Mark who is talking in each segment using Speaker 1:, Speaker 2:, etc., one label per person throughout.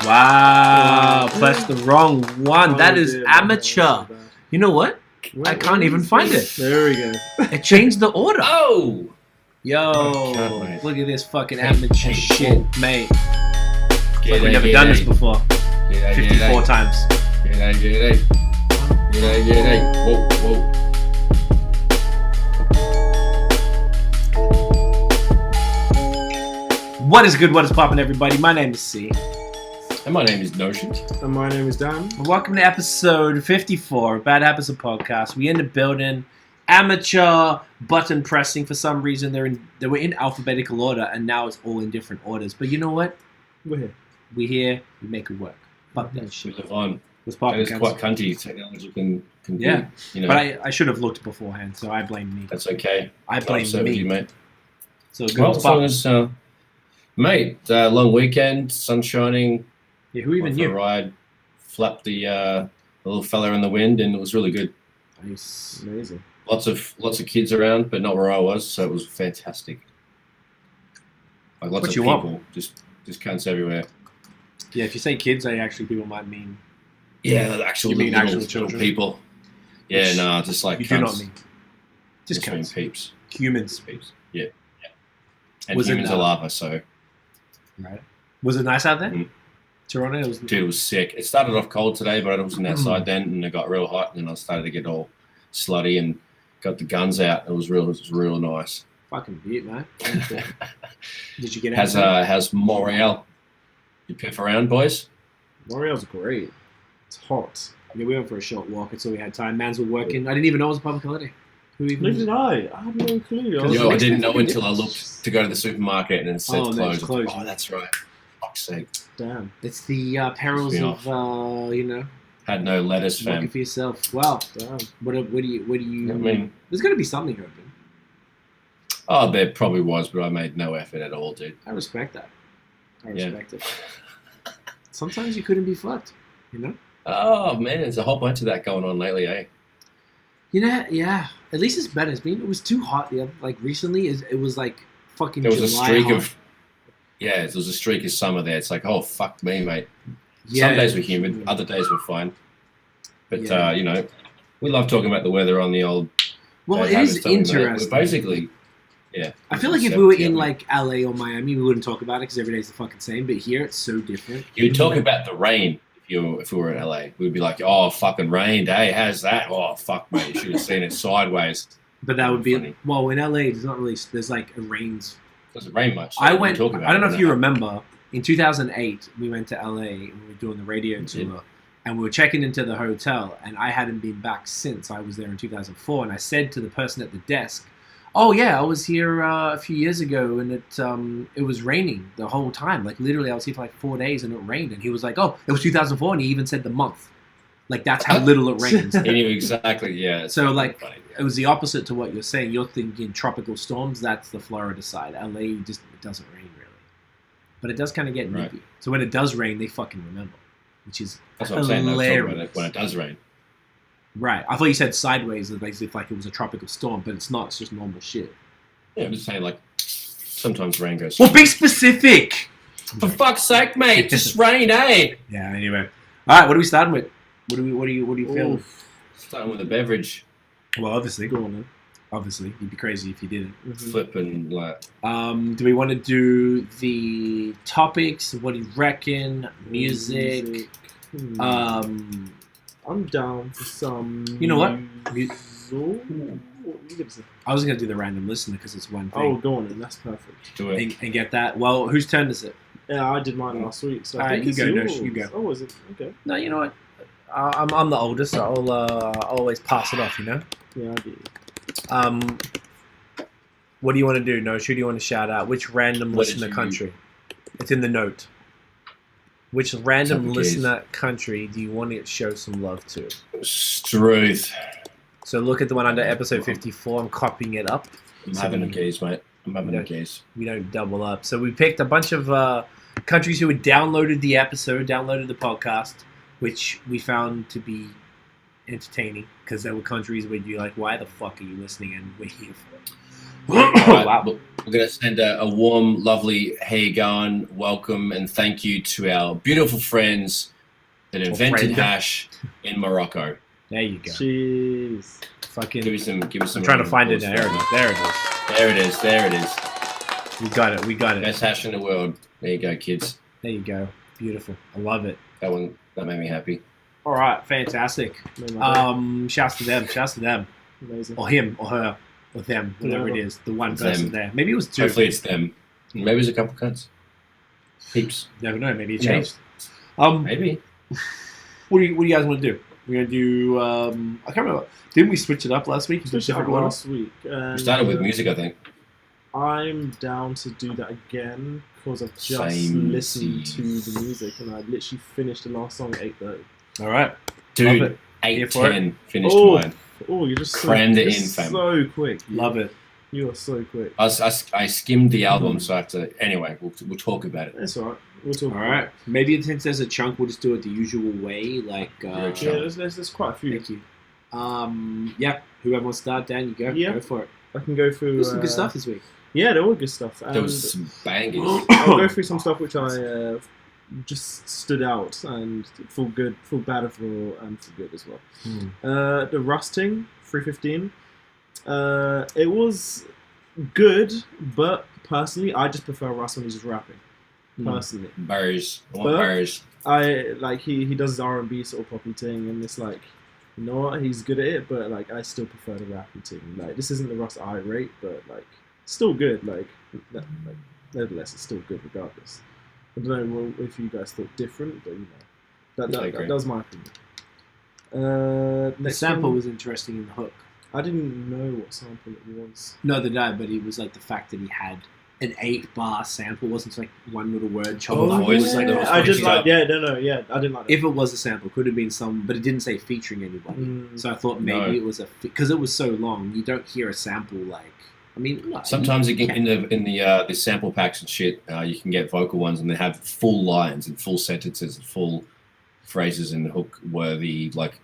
Speaker 1: Wow, pressed the wrong one. That is amateur. You know what? I can't even find it.
Speaker 2: There we go.
Speaker 1: It changed the order.
Speaker 3: Oh!
Speaker 1: Yo, look at this fucking amateur shit, mate. We've never
Speaker 3: G'day,
Speaker 1: done this
Speaker 3: g'day.
Speaker 1: before. 54 times.
Speaker 3: G'day, g'day. G'day, g'day. Whoa, whoa.
Speaker 1: What is good? What is poppin', everybody? My name is C.
Speaker 3: And my name is Notion.
Speaker 2: And my name is Dan.
Speaker 1: Welcome to episode 54, Bad Habits of Podcast. We in the building. Amateur button pressing. For some reason, they were in alphabetical order, and now it's all in different orders. But you know what?
Speaker 2: We're here.
Speaker 1: We here. We make it work. Fuck that
Speaker 3: We
Speaker 1: shit.
Speaker 3: live on.
Speaker 1: What's
Speaker 3: It
Speaker 1: poppin',
Speaker 3: is quite cunty. Technology can
Speaker 1: Yeah.
Speaker 3: do, you know.
Speaker 1: But I should have looked beforehand, so I blame me.
Speaker 3: That's okay.
Speaker 1: I blame
Speaker 3: I'll serve
Speaker 1: me.
Speaker 3: you, mate.
Speaker 1: So good.
Speaker 3: Well,
Speaker 1: What's
Speaker 3: as long
Speaker 1: poppin'?
Speaker 3: as, mate, long weekend, sun shining.
Speaker 1: Yeah, who even
Speaker 3: Went for a
Speaker 1: knew?
Speaker 3: ride, flapped the little fella in the wind, and it was really good.
Speaker 1: Nice.
Speaker 2: Amazing.
Speaker 3: Lots of kids around, but not where I was, so it was fantastic. Like lots
Speaker 1: What
Speaker 3: of
Speaker 1: you
Speaker 3: people,
Speaker 1: want?
Speaker 3: just cunts everywhere.
Speaker 1: Yeah, if you say kids, people might mean.
Speaker 3: Yeah, the actual
Speaker 1: You mean
Speaker 3: little,
Speaker 1: actual
Speaker 3: little
Speaker 1: children?
Speaker 3: people. Yeah,
Speaker 1: Which
Speaker 3: no, just like
Speaker 1: You
Speaker 3: cunts.
Speaker 1: do not mean. Just
Speaker 3: Just mean
Speaker 1: cunts.
Speaker 3: peeps.
Speaker 1: Humans.
Speaker 3: Peeps. Yeah. And
Speaker 1: Was it,
Speaker 3: humans are lava, so
Speaker 1: Right. Was it nice out there?
Speaker 3: Mm.
Speaker 1: Toronto? It was.
Speaker 3: dude, it was sick. It started off cold today, but I wasn't outside then, and it got real hot, and then I started to get all slutty and got the guns out. It was real nice.
Speaker 1: Fucking beat, man. Did you get
Speaker 3: How's
Speaker 1: out?
Speaker 3: how's Montreal? You piff around, boys?
Speaker 2: Montreal's great. It's hot.
Speaker 1: Yeah, we went for a short walk until we had time. Mans were working. I didn't even know it was a public holiday. Who even?
Speaker 2: Neither did I. I had no clue.
Speaker 1: Because
Speaker 3: Yo, I
Speaker 1: makes
Speaker 3: didn't
Speaker 1: me
Speaker 3: know
Speaker 1: fucking
Speaker 3: until I looked to go to the supermarket and it said
Speaker 1: Oh, and then it's
Speaker 3: closed.
Speaker 1: closed.
Speaker 3: Oh, that's right. Fuck's sake.
Speaker 2: Damn.
Speaker 1: It's the perils
Speaker 3: Piss me
Speaker 1: of
Speaker 3: Had no lettuce,
Speaker 1: working
Speaker 3: fam.
Speaker 1: for yourself. Wow.
Speaker 2: Damn.
Speaker 1: What do you?
Speaker 3: I mean,
Speaker 1: there's got to be something open.
Speaker 3: oh, there probably was, but I made no effort at all, dude.
Speaker 1: I respect that. I
Speaker 3: Yeah.
Speaker 1: respect it. Sometimes you couldn't be fucked, you know?
Speaker 3: Oh, man, there's a whole bunch of that going on lately, eh?
Speaker 1: You know, yeah. At least it's better. It was too hot recently. It was like fucking
Speaker 3: There was a
Speaker 1: July
Speaker 3: streak
Speaker 1: hot.
Speaker 3: of, yeah, there was a streak of summer there. It's like, oh, fuck me, mate.
Speaker 1: Yeah.
Speaker 3: Some days were humid, other days were fine. But,
Speaker 1: Yeah.
Speaker 3: you know, we love talking about the weather on the old...
Speaker 1: Well, it
Speaker 3: habits,
Speaker 1: is
Speaker 3: don't we, mate?
Speaker 1: interesting.
Speaker 3: We're basically, yeah.
Speaker 1: I feel like if we were in like LA or Miami, we wouldn't talk about it because every day's the fucking same. But here, it's so different.
Speaker 3: You'd talk about the rain if we were in LA. We'd be like, oh, fucking rained, hey, how's that? Oh, fuck, mate, you should have seen it sideways.
Speaker 1: But that would be
Speaker 3: Funny.
Speaker 1: well in LA. There's not really. There's like it rains.
Speaker 3: Doesn't rain much. so
Speaker 1: I
Speaker 3: we
Speaker 1: went.
Speaker 3: talk about
Speaker 1: I don't know
Speaker 3: it,
Speaker 1: if you remember. In 2008, we went to LA and we were doing the radio tour, and we were checking into the hotel. And I hadn't been back since I was there in 2004. And I said to the person at the desk, "Oh yeah, I was here a few years ago, and it was raining the whole time. Like literally, I was here for like 4 days, and it rained." And he was like, "Oh, it was 2004," and he even said the month. Like that's how little it rains.
Speaker 3: He knew exactly, yeah. it's
Speaker 1: So,
Speaker 3: fucking
Speaker 1: like,
Speaker 3: funny.
Speaker 1: It was the opposite to what you're saying. You're thinking tropical storms. That's the Florida side. LA just it doesn't rain really, but it does kind of get
Speaker 3: Right.
Speaker 1: nippy. So when it does rain, they fucking remember, which is
Speaker 3: That's what I'm saying. I'll talk about
Speaker 1: hilarious.
Speaker 3: it when it does rain.
Speaker 1: Right. I thought you said sideways, as if like it was a tropical storm, but it's not. It's just normal shit.
Speaker 3: Yeah, I'm just saying, like, sometimes rain goes.
Speaker 1: Well, be specific.
Speaker 3: For fuck's sake, mate, just rain, eh?
Speaker 1: Yeah. Anyway, all right. What are we starting with? What do you feel?
Speaker 2: Oof.
Speaker 3: Starting with a beverage,
Speaker 1: Well, obviously,
Speaker 2: Go on then.
Speaker 1: obviously, you'd be crazy if you didn't.
Speaker 3: flipping, like,
Speaker 1: Do we want to do the topics? What do you reckon? Music.
Speaker 2: I'm down for some.
Speaker 1: You know what? I was gonna do the random listener because it's one
Speaker 2: Oh,
Speaker 1: thing
Speaker 2: go on then. That's perfect.
Speaker 3: do it.
Speaker 1: and get that. Well, whose turn is it?
Speaker 2: Yeah, I did mine last week. So I
Speaker 1: Alright,
Speaker 2: think
Speaker 1: you
Speaker 2: it's
Speaker 1: go, Nosh,
Speaker 2: yours.
Speaker 1: you go.
Speaker 2: Oh, is it? Okay.
Speaker 1: No, you know what? I'm the oldest, so I'll always pass it off. You know.
Speaker 2: Yeah, I do.
Speaker 1: What do you want to do? No, who do you want to shout out? Which random
Speaker 3: What did
Speaker 1: listener
Speaker 3: you-
Speaker 1: country? It's in the note. Which random
Speaker 3: Topic
Speaker 1: listener country do you want to show some love to?
Speaker 3: Struth.
Speaker 1: So look at the one under episode 54. I'm copying it up.
Speaker 3: I'm
Speaker 1: So
Speaker 3: having a
Speaker 1: we-
Speaker 3: gaze, mate. I'm having
Speaker 1: Yeah.
Speaker 3: a gaze.
Speaker 1: We don't double up. So we picked a bunch of countries who had downloaded the episode, downloaded the podcast, which we found to be entertaining because there were countries where you're like, why the fuck are you listening and we're here for it?
Speaker 3: Alright,
Speaker 1: Wow.
Speaker 3: look, we're going to send a warm, lovely, how you going, welcome, and thank you to our beautiful friends that invented
Speaker 1: friend.
Speaker 3: hash in Morocco.
Speaker 1: There you go.
Speaker 2: Jeez.
Speaker 1: Fucking.
Speaker 3: Give us some.
Speaker 1: I'm trying to find it now. There it is.
Speaker 3: There it is. There it is.
Speaker 1: We got it. We got it.
Speaker 3: Best hash in the world. There you go, kids.
Speaker 1: There you go. Beautiful. I love it.
Speaker 3: That made me happy.
Speaker 1: All right. Fantastic. Shouts to them. Shouts to them.
Speaker 2: Amazing.
Speaker 1: Or him. Or her. Or them. Whatever it is. The one
Speaker 3: It's
Speaker 1: person
Speaker 3: them.
Speaker 1: there. Maybe it was two.
Speaker 3: Hopefully it's them. Maybe it's a couple cuts. Heaps.
Speaker 1: Never know. Maybe it
Speaker 3: Yeah.
Speaker 1: changed.
Speaker 3: Maybe.
Speaker 1: What do you guys want to do? We're gonna do. I can't remember. Didn't we switch it up last week?
Speaker 2: Switched it up last week.
Speaker 3: We started with music, I think.
Speaker 2: I'm down to do that again because I've just
Speaker 3: Same
Speaker 2: listened to
Speaker 3: seas.
Speaker 2: the music and I literally finished the last song at 8:30.
Speaker 1: All right.
Speaker 3: Dude,
Speaker 1: Love it. Here for
Speaker 3: 8:10 finished
Speaker 2: Oh.
Speaker 3: mine.
Speaker 2: Oh, you're just
Speaker 3: Crammed it
Speaker 2: you're
Speaker 3: in, fam.
Speaker 2: so quick.
Speaker 1: Love it.
Speaker 2: You are so quick.
Speaker 3: I skimmed the album, so I have to. Anyway, we'll talk about it.
Speaker 2: That's alright. We'll talk.
Speaker 1: All
Speaker 2: about
Speaker 1: right.
Speaker 2: it.
Speaker 1: Maybe since there's a chunk, we'll just do it the usual way. Like.
Speaker 3: Yeah,
Speaker 2: Yeah, there's quite a few.
Speaker 1: Thank you. Yeah. Whoever wants to start, Dan, you go.
Speaker 2: Yeah.
Speaker 1: Go for it.
Speaker 2: I can go through.
Speaker 1: There's some good stuff this week.
Speaker 2: Yeah, there were good stuff.
Speaker 3: There was some bangers.
Speaker 2: I'll go through some stuff which I just stood out and for good, for bad, and for good as well. The Rusting 315. It was good, but personally, I just prefer Russ when he's just rapping. Personally,
Speaker 3: Bars. I want
Speaker 2: But-
Speaker 3: bars.
Speaker 2: I like he does his R&B sort of poppy thing, and it's like, you know what, he's good at it, but like I still prefer the rapping thing. Like this isn't the Russ I rate, but like still good. Like nevertheless, it's still good regardless. I don't know if you guys thought different, but you know that was my opinion.
Speaker 1: The
Speaker 2: Next
Speaker 1: sample
Speaker 2: one,
Speaker 1: was interesting in the hook.
Speaker 2: I didn't know what sample it was.
Speaker 1: No, the guy, but it was like the fact that he had an 8-bar sample. It wasn't like one little word chopped up. It was like
Speaker 3: yeah.
Speaker 2: I just
Speaker 3: switched
Speaker 2: like
Speaker 3: up.
Speaker 2: I didn't like that.
Speaker 1: if it was a sample, could have been some, but it didn't say featuring anybody. So I thought maybe
Speaker 3: No.
Speaker 1: it was because it was so long. You don't hear a sample like. I mean, no,
Speaker 3: Sometimes
Speaker 1: you
Speaker 3: you can, in the sample packs and shit, you can get vocal ones and they have full lines and full sentences and full phrases in the hook worthy, like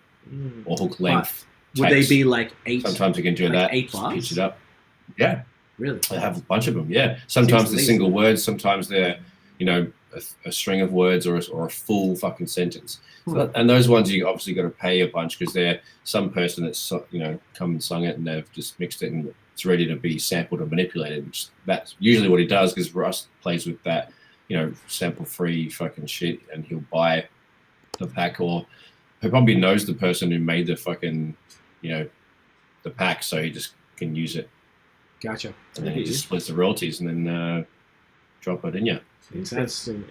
Speaker 3: or hook length.
Speaker 1: Would they
Speaker 3: text.
Speaker 1: be like 8?
Speaker 3: Sometimes you can do
Speaker 1: like
Speaker 3: that.
Speaker 1: 8
Speaker 3: just
Speaker 1: bars?
Speaker 3: pitch it up. Yeah,
Speaker 1: Really?
Speaker 3: I have a bunch of them. Yeah, sometimes
Speaker 1: Seems
Speaker 3: they're
Speaker 1: lazy.
Speaker 3: single words. Sometimes they're a string of words or a full fucking sentence. So, and those ones you obviously got to pay a bunch because they're some person that's come and sung it and they've just mixed it and it's ready to be sampled or manipulated. Which that's usually what he does because Russ plays with that sample free fucking shit and he'll buy the pack or he probably knows the person who made the fucking the pack so he just can use it
Speaker 1: Gotcha.
Speaker 3: and then he just splits the royalties and then drop it in you.
Speaker 2: Interesting.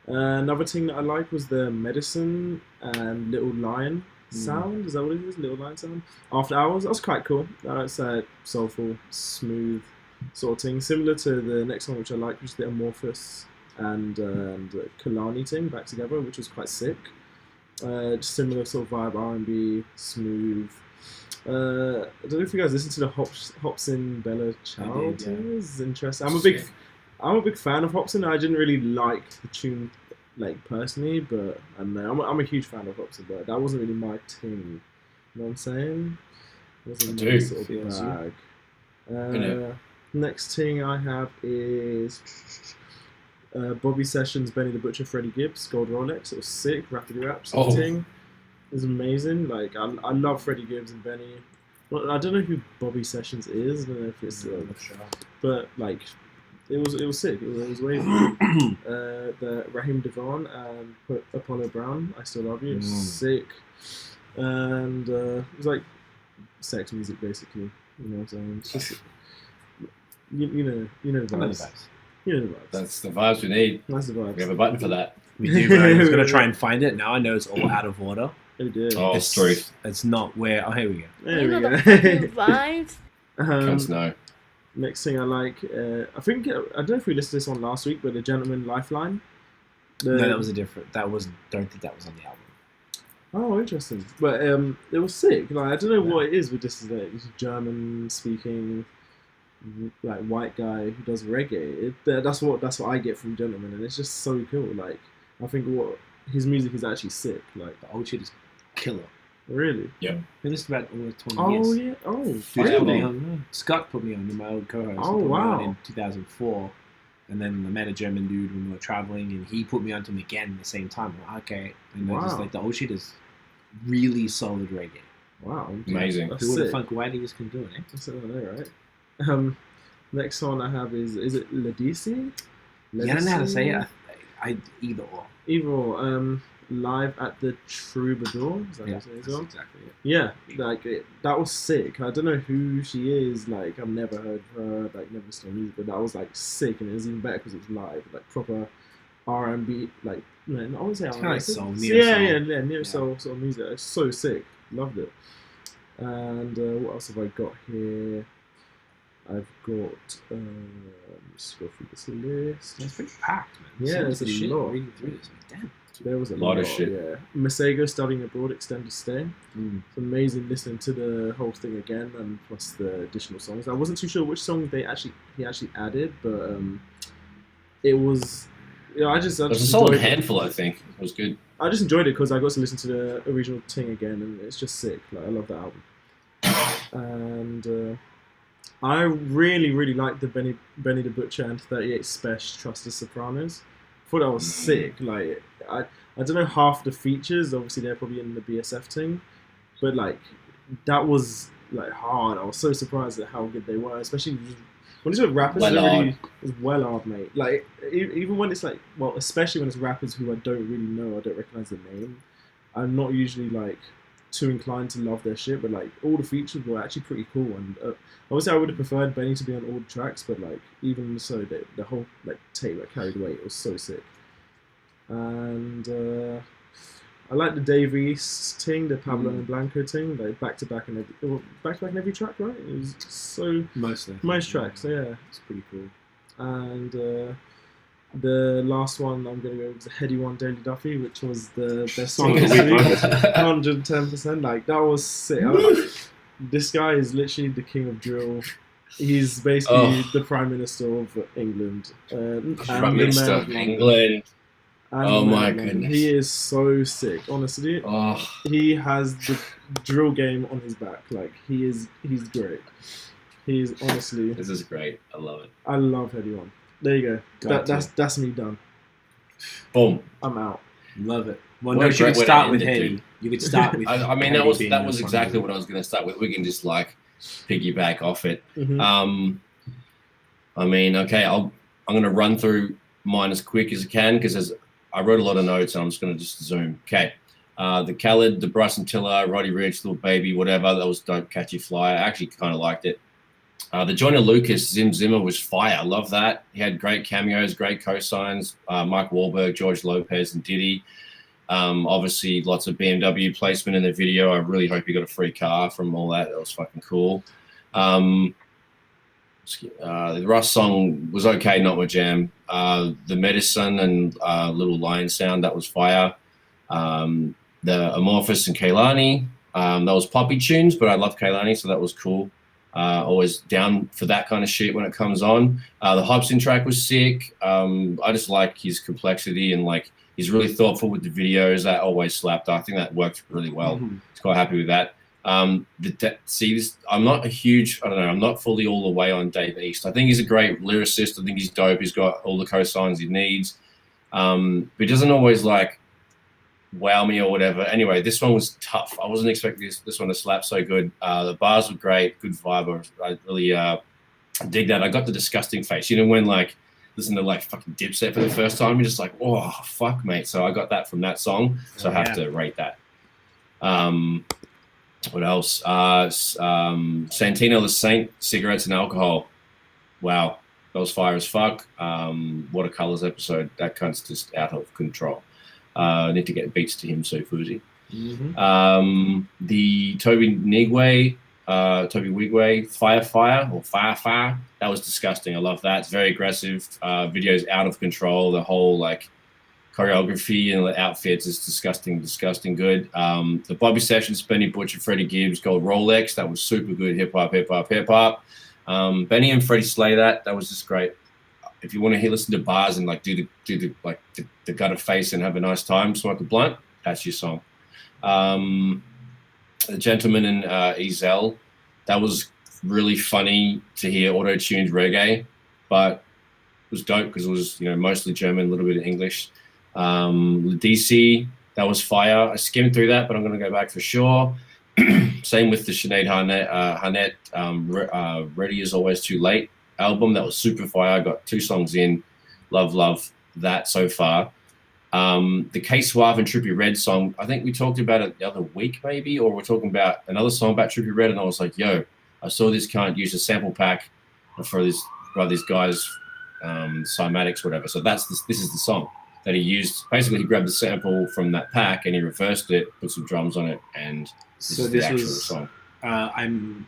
Speaker 2: Another thing that I like was the Medisun and Little Lion sound. Is that what it is? Little Lion sound. After Hours. That was quite cool. It's soulful, smooth sort of thing. Similar to the next one which I like, which is the Amorphous and Kehlani thing back together, which was quite sick. Just similar sort of vibe, R&B, smooth. I don't know if you guys listen to the Hopsin Bella Ciao
Speaker 1: did, yeah.
Speaker 2: thing. It's interesting. I'm a big fan of Hopsin. I didn't really like the tune, like personally, but I don't know. I'm a huge fan of Hopsin, but that wasn't really my thing. You know what I'm saying? It wasn't
Speaker 3: I
Speaker 2: my
Speaker 3: do.
Speaker 2: sort of
Speaker 1: Feels you.
Speaker 2: bag. Next thing I have is Bobby Sessions, Benny the Butcher, Freddie Gibbs, Gold Rolex. It was sick, rapidly rap sort of thing. It was amazing. Like I love Freddie Gibbs and Benny. Well, I don't know who Bobby Sessions is. I don't know if it's but like it was sick. It was way the Raheem Devon and Apollo Brown. I Still Love You. It was sick, and it was like sex music basically. You know what I'm saying? It's just you know the vibes. You know the vibes.
Speaker 3: That's the vibes we need.
Speaker 2: That's the vibes.
Speaker 3: We have a button for that.
Speaker 1: We do, but I was going to try and find it. Now I know it's all out of order.
Speaker 2: Oh dear.
Speaker 3: Oh, sorry.
Speaker 1: It's not where... Oh, here we go.
Speaker 2: There
Speaker 4: You
Speaker 2: we
Speaker 4: know
Speaker 2: go.
Speaker 4: the fucking vibes.
Speaker 3: Cunts know.
Speaker 2: Next thing I like, I think I don't know if we listed this one last week, but the Gentleman Lifeline.
Speaker 1: No, that was a different... Don't think that was on the album.
Speaker 2: Oh, interesting. But it was sick. Like I don't know what it is with this. This German speaking, like white guy who does reggae. That's what I get from Gentleman, and it's just so cool. Like I think what his music is actually sick. Like
Speaker 1: The old shit is killer.
Speaker 2: Really?
Speaker 1: We listened about almost 20
Speaker 2: Oh
Speaker 1: years.
Speaker 2: yeah. Oh,
Speaker 1: Dude,
Speaker 3: Really?
Speaker 1: put me on. Scott put me on, my old co-host.
Speaker 2: Oh,
Speaker 1: He put me on
Speaker 2: wow.
Speaker 1: in 2004. And then I met a German dude when we were traveling, and he put me onto him again at the same time. I'm like, okay. And I just
Speaker 2: Wow.
Speaker 1: like, the old shit is really solid reggae.
Speaker 2: Wow.
Speaker 3: Amazing.
Speaker 2: That's
Speaker 1: Who would have
Speaker 2: sick.
Speaker 1: thunk Whitey can do it, eh?
Speaker 2: That's it, I know, right? Next one I have is it Ledisi?
Speaker 1: Yeah, I don't know how to say it. I either or.
Speaker 2: Either or, live at the Troubadour. Is that
Speaker 1: Yeah,
Speaker 2: what you say as
Speaker 1: that's
Speaker 2: well?
Speaker 1: exactly it.
Speaker 2: Yeah, like that was sick. I don't know who she is. Like I've never heard of her. Like never listened to her music, but that was like sick, and it was even better because it was live, like proper R&B. Like no, I wouldn't say
Speaker 1: It's
Speaker 2: R&B.
Speaker 1: kinda like soul, neo
Speaker 2: yeah,
Speaker 1: soul.
Speaker 2: yeah, neo
Speaker 1: Yeah.
Speaker 2: soul sort of music. It's so sick. Loved it. And what else have I got here? I've got. Let's go through this list.
Speaker 1: It's pretty packed, man.
Speaker 2: Yeah,
Speaker 1: So
Speaker 2: there's
Speaker 1: much
Speaker 2: a
Speaker 1: shit
Speaker 2: lot.
Speaker 1: reading through this. Like, damn.
Speaker 2: There was a
Speaker 3: Lot of shit.
Speaker 2: Yeah, Masego studying abroad, extended stay. It's amazing listening to the whole thing again, and plus the additional songs. I wasn't too sure which song he actually added, but it was. I just
Speaker 3: It was a solid
Speaker 2: enjoyed it.
Speaker 3: handful, I think. It was good.
Speaker 2: I just enjoyed it because I got to listen to the original thing again, and it's just sick. Like I love that album. And I really, really liked the Benny the Butcher and 38 Special Trust the Sopranos. I thought that was sick. Like I don't know half the features. Obviously, they're probably in the BSF thing, but like that was like hard. I was so surprised at how good they were, especially when it's with rappers.
Speaker 3: Well
Speaker 2: they're really,
Speaker 3: hard.
Speaker 2: it's well hard, mate. Like even when it's like, well, especially when it's rappers who I don't really know, I don't recognize the name. I'm not usually like too inclined to love their shit, but like all the features were actually pretty cool. And obviously, I would have preferred Benny to be on all the tracks, but like even so, the whole like tape that carried weight, it was so sick. And I like the Dave East thing, the Pablo and Blanco thing, like back to back in every track, right? It was so
Speaker 1: Mostly.
Speaker 2: most tracks, yeah.
Speaker 1: It's pretty cool.
Speaker 2: And the last one I'm gonna go with the Heady One, Daily Duffy, which was the best song of the week. 110%. Like that was sick. This guy is literally the king of drill. He's basically the Prime Minister of England. And
Speaker 3: Prime
Speaker 2: the
Speaker 3: Minister
Speaker 2: Mayor
Speaker 3: of
Speaker 2: London.
Speaker 3: England.
Speaker 2: And
Speaker 3: Oh
Speaker 2: the Mayor
Speaker 3: my
Speaker 2: of London.
Speaker 3: goodness.
Speaker 2: He is so sick. Honestly,
Speaker 3: Oh,
Speaker 2: he has the drill game on his back. Like he's great. He's honestly.
Speaker 3: this is great. I love it.
Speaker 2: I love Heady One. There you go. That's me done.
Speaker 3: Boom.
Speaker 2: I'm out.
Speaker 1: Love it. Well,
Speaker 3: What
Speaker 1: no,
Speaker 3: a
Speaker 1: you
Speaker 3: great
Speaker 1: could
Speaker 3: way to
Speaker 1: start
Speaker 3: end
Speaker 1: with
Speaker 3: it,
Speaker 1: Heady.
Speaker 3: dude.
Speaker 1: You could start with.
Speaker 3: I mean,
Speaker 1: Heady
Speaker 3: that
Speaker 1: being
Speaker 3: was
Speaker 1: the
Speaker 3: exactly
Speaker 1: front
Speaker 3: what I was going to start with. We can just like piggyback off it.
Speaker 2: Mhm.
Speaker 3: I mean, okay, I'm going to run through mine as quick as I can because I wrote a lot of notes and I'm just going to just zoom. Okay. The Khaled, the Bryson Tiller, Roddy Ricch, Little Baby, whatever. That was Don't Catchy Fly. I actually kind of liked it. The Joyner Lucas, Zim Zimmer was fire. I love that. He had great cameos, great cosigns. Mike Wahlberg, George Lopez, and Diddy. Obviously, lots of BMW placement in the video. I really hope he got a free car from all that. That was fucking cool. The Russ song was okay, not my jam. The Medisun and Little Lion Sound, that was fire. The Amorphous and Kehlani, that was poppy tunes, but I love Kehlani, so that was cool. Always down for that kind of shit when it comes on. The Hopsin track was sick. I just like his complexity and like he's really thoughtful with the videos. That always slapped. I think that worked really well. It's quite happy with that. I'm not a huge, I'm not fully all the way on Dave East. I think he's a great lyricist. I think he's dope. He's got all the cosigns he needs. But he doesn't always like wow me or whatever. Anyway, this one was tough. I wasn't expecting this one to slap so good. The bars were great, good vibe. I really dig that. I got the disgusting face. You know when like listen to like fucking Dipset for the first time, you're just like, oh fuck, mate. So I got that from that song. So I have to rate that. What else? Santino the Saint, Cigarettes and Alcohol. Wow, that was fire as fuck. Watercolors episode, that cunt's just out of control. I need to get beats to him so Fuzi. The Tobe Nwigwe, Fire, that was disgusting. I love that. It's very aggressive. Video's out of control. The whole like choreography and the outfits is disgusting good. The Bobby Sessions, Benny Butcher, Freddie Gibbs, Gold Rolex, that was super good. Hip hop. Benny and Freddie Slay, that was just great. If you want to listen to bars and like do the gutter face and have a nice time, smoke a blunt, that's your song. The Gentleman and Ezel. That was really funny to hear auto-tuned reggae, but it was dope because it was mostly German, a little bit of English. DC, that was fire. I skimmed through that, but I'm going to go back for sure. Same with the Sinead Harnett Ready Is Always Too Late album. That was super fire. I got 2 songs in. Love that so far. The K-Suave and Trippie Redd song, I think we talked about it the other week maybe, or we're talking about another song about Trippie Redd, and I was like, yo, I saw this cunt use a sample pack for these guys, cymatics, whatever. So this is the song that he used. Basically, he grabbed the sample from that pack and he reversed it, put some drums on it, and this is the actual song.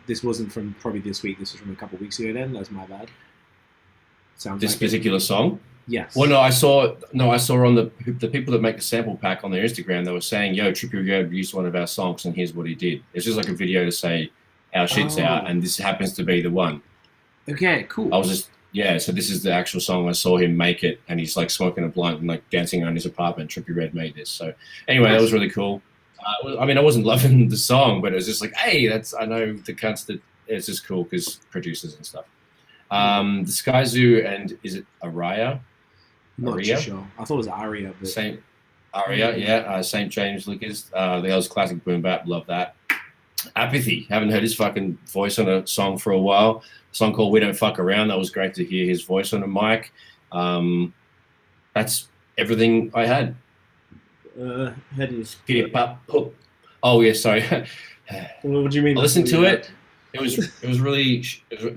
Speaker 1: This wasn't from probably this week. This was from a couple of weeks ago. Then that's my bad. Sounds
Speaker 3: this
Speaker 1: like
Speaker 3: particular song.
Speaker 1: Yes.
Speaker 3: Well, I saw on the people that make the sample pack on their Instagram. They were saying, "Yo, Trippie Redd used one of our songs, and here's what he did." It's just like a video to say our shit's out, and this happens to be the one.
Speaker 1: Okay, cool.
Speaker 3: I was just so this is the actual song. I saw him make it, and he's like smoking a blunt and like dancing around his apartment. Trippie Redd made this. So anyway, that was really cool. I mean, I wasn't loving the song, but it was just like, hey, I know the cunts that it's just cool because producers and stuff. The Sky Zoo and is it Araya?
Speaker 1: Not
Speaker 3: Aria?
Speaker 1: sure. I thought it was Aria. But...
Speaker 3: Saint Aria, yeah. St. James Lucas. The L's classic boom bap. Love that. Apathy. Haven't heard his fucking voice on a song for a while. A song called We Don't Fuck Around. That was great to hear his voice on a mic. That's everything I had.
Speaker 2: How do
Speaker 3: Get it up. Oh yeah, sorry.
Speaker 2: What do you mean?
Speaker 3: I listened to it. It was really.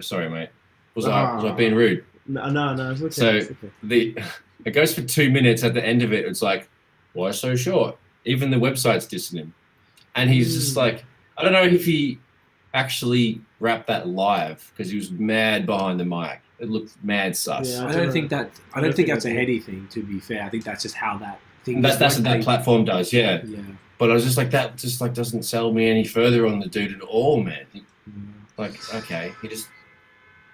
Speaker 3: Sorry, mate. Was I being rude?
Speaker 2: No, it's okay.
Speaker 3: So
Speaker 2: it's okay.
Speaker 3: It goes for 2 minutes. At the end of it, it's like, why so short? Even the website's dissing him, and he's just like, I don't know if he actually rapped that live because he was mad behind the mic. It looked mad sus.
Speaker 1: Yeah, I don't think that's a heady thing. To be fair, I think that's just how that thing.
Speaker 3: That's what that platform does. Yeah.
Speaker 1: Yeah.
Speaker 3: But I was just like, that just like doesn't sell me any further on the dude at all, man. Like, okay, he just.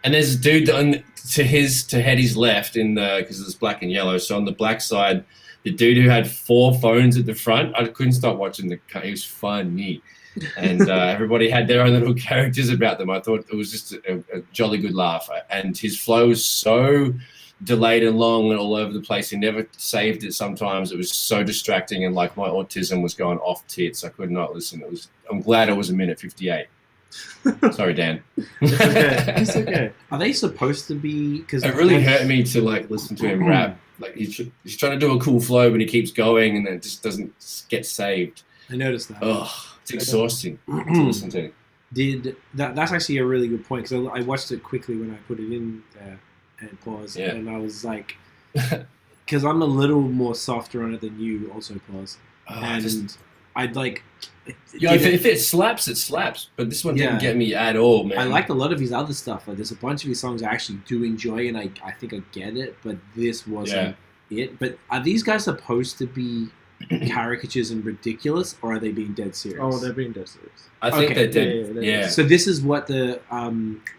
Speaker 3: And there's a dude to Hetty's left because it's black and yellow. So on the black side, the dude who had 4 phones at the front, I couldn't stop watching it was funny. And everybody had their own little characters about them. I thought it was just a jolly good laugh. And his flow was so delayed and long and all over the place. He never saved it sometimes. It was so distracting and like my autism was going off tits. I could not listen. I'm glad it was 1:58. Sorry, Dan.
Speaker 2: It's okay.
Speaker 1: Are they supposed to be? Because
Speaker 3: it really hurt me to like listen to him rap. Like he's trying to do a cool flow, but he keeps going, and then it just doesn't get saved.
Speaker 1: I noticed that.
Speaker 3: Ugh, it's exhausting to listen to.
Speaker 1: That's actually a really good point because I watched it quickly when I put it in there and paused, and I was like, because I'm a little more softer on it than you, also pause, I'd like.
Speaker 3: Yeah, if it slaps, it slaps. But this one didn't get me at all, man.
Speaker 1: I liked a lot of his other stuff. Like, there's a bunch of his songs I actually do enjoy, and I think I get it. But this wasn't it. But are these guys supposed to be caricatures and ridiculous, or are they being dead serious?
Speaker 2: Oh, they're being dead serious.
Speaker 3: I think they're dead. Yeah.
Speaker 1: So this is what the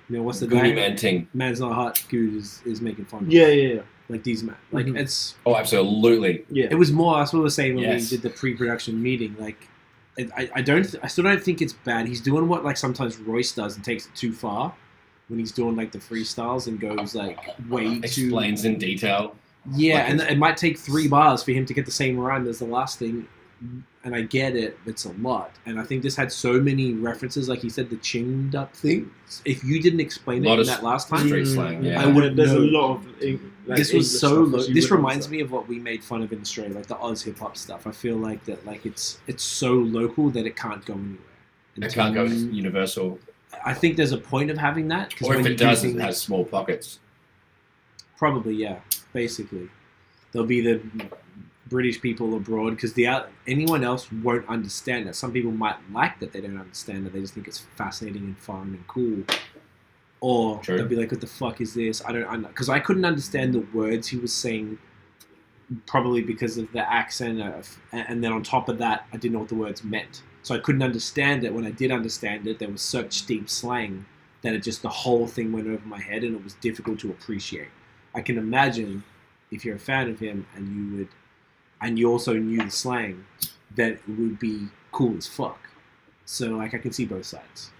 Speaker 1: what's the
Speaker 3: Goody
Speaker 1: guy?
Speaker 3: Man ting.
Speaker 1: Man's Not Hot Good is making fun of.
Speaker 2: Yeah.
Speaker 1: Like these men. Like it's.
Speaker 3: Oh, absolutely.
Speaker 2: Yeah.
Speaker 1: It was more. That's what we were saying when we did the pre-production meeting. Like. I still don't think it's bad. He's doing what like sometimes Royce does and takes it too far when he's doing like the freestyles and goes like way too
Speaker 3: explains in detail.
Speaker 1: Yeah,
Speaker 3: like
Speaker 1: and it might take 3 bars for him to get the same rhyme as the last thing. And I get it, it's a lot. And I think this had so many references, like he said, the chinned up thing. If you didn't explain it in that last time,
Speaker 3: street slang,
Speaker 1: I wouldn't know.
Speaker 2: There's a lot of
Speaker 1: this was so low. This reminds me of what we made fun of in Australia, like the Oz hip hop stuff. I feel like that, like it's so local that it can't go anywhere.
Speaker 3: It can't go universal.
Speaker 1: I think there's a point of having that.
Speaker 3: Or if it does, it has small pockets.
Speaker 1: Probably, yeah. Basically, there'll be the British people abroad because anyone else won't understand that. Some people might like that they don't understand it. They just think it's fascinating and fun and cool. Or they'll be like, "What the fuck is this?" I don't know because I couldn't understand the words he was saying, probably because of the accent. And then on top of that, I didn't know what the words meant, so I couldn't understand it. When I did understand it, there was such deep slang that the whole thing went over my head, and it was difficult to appreciate. I can imagine if you're a fan of him and you also knew the slang, that it would be cool as fuck. So like I can see both sides.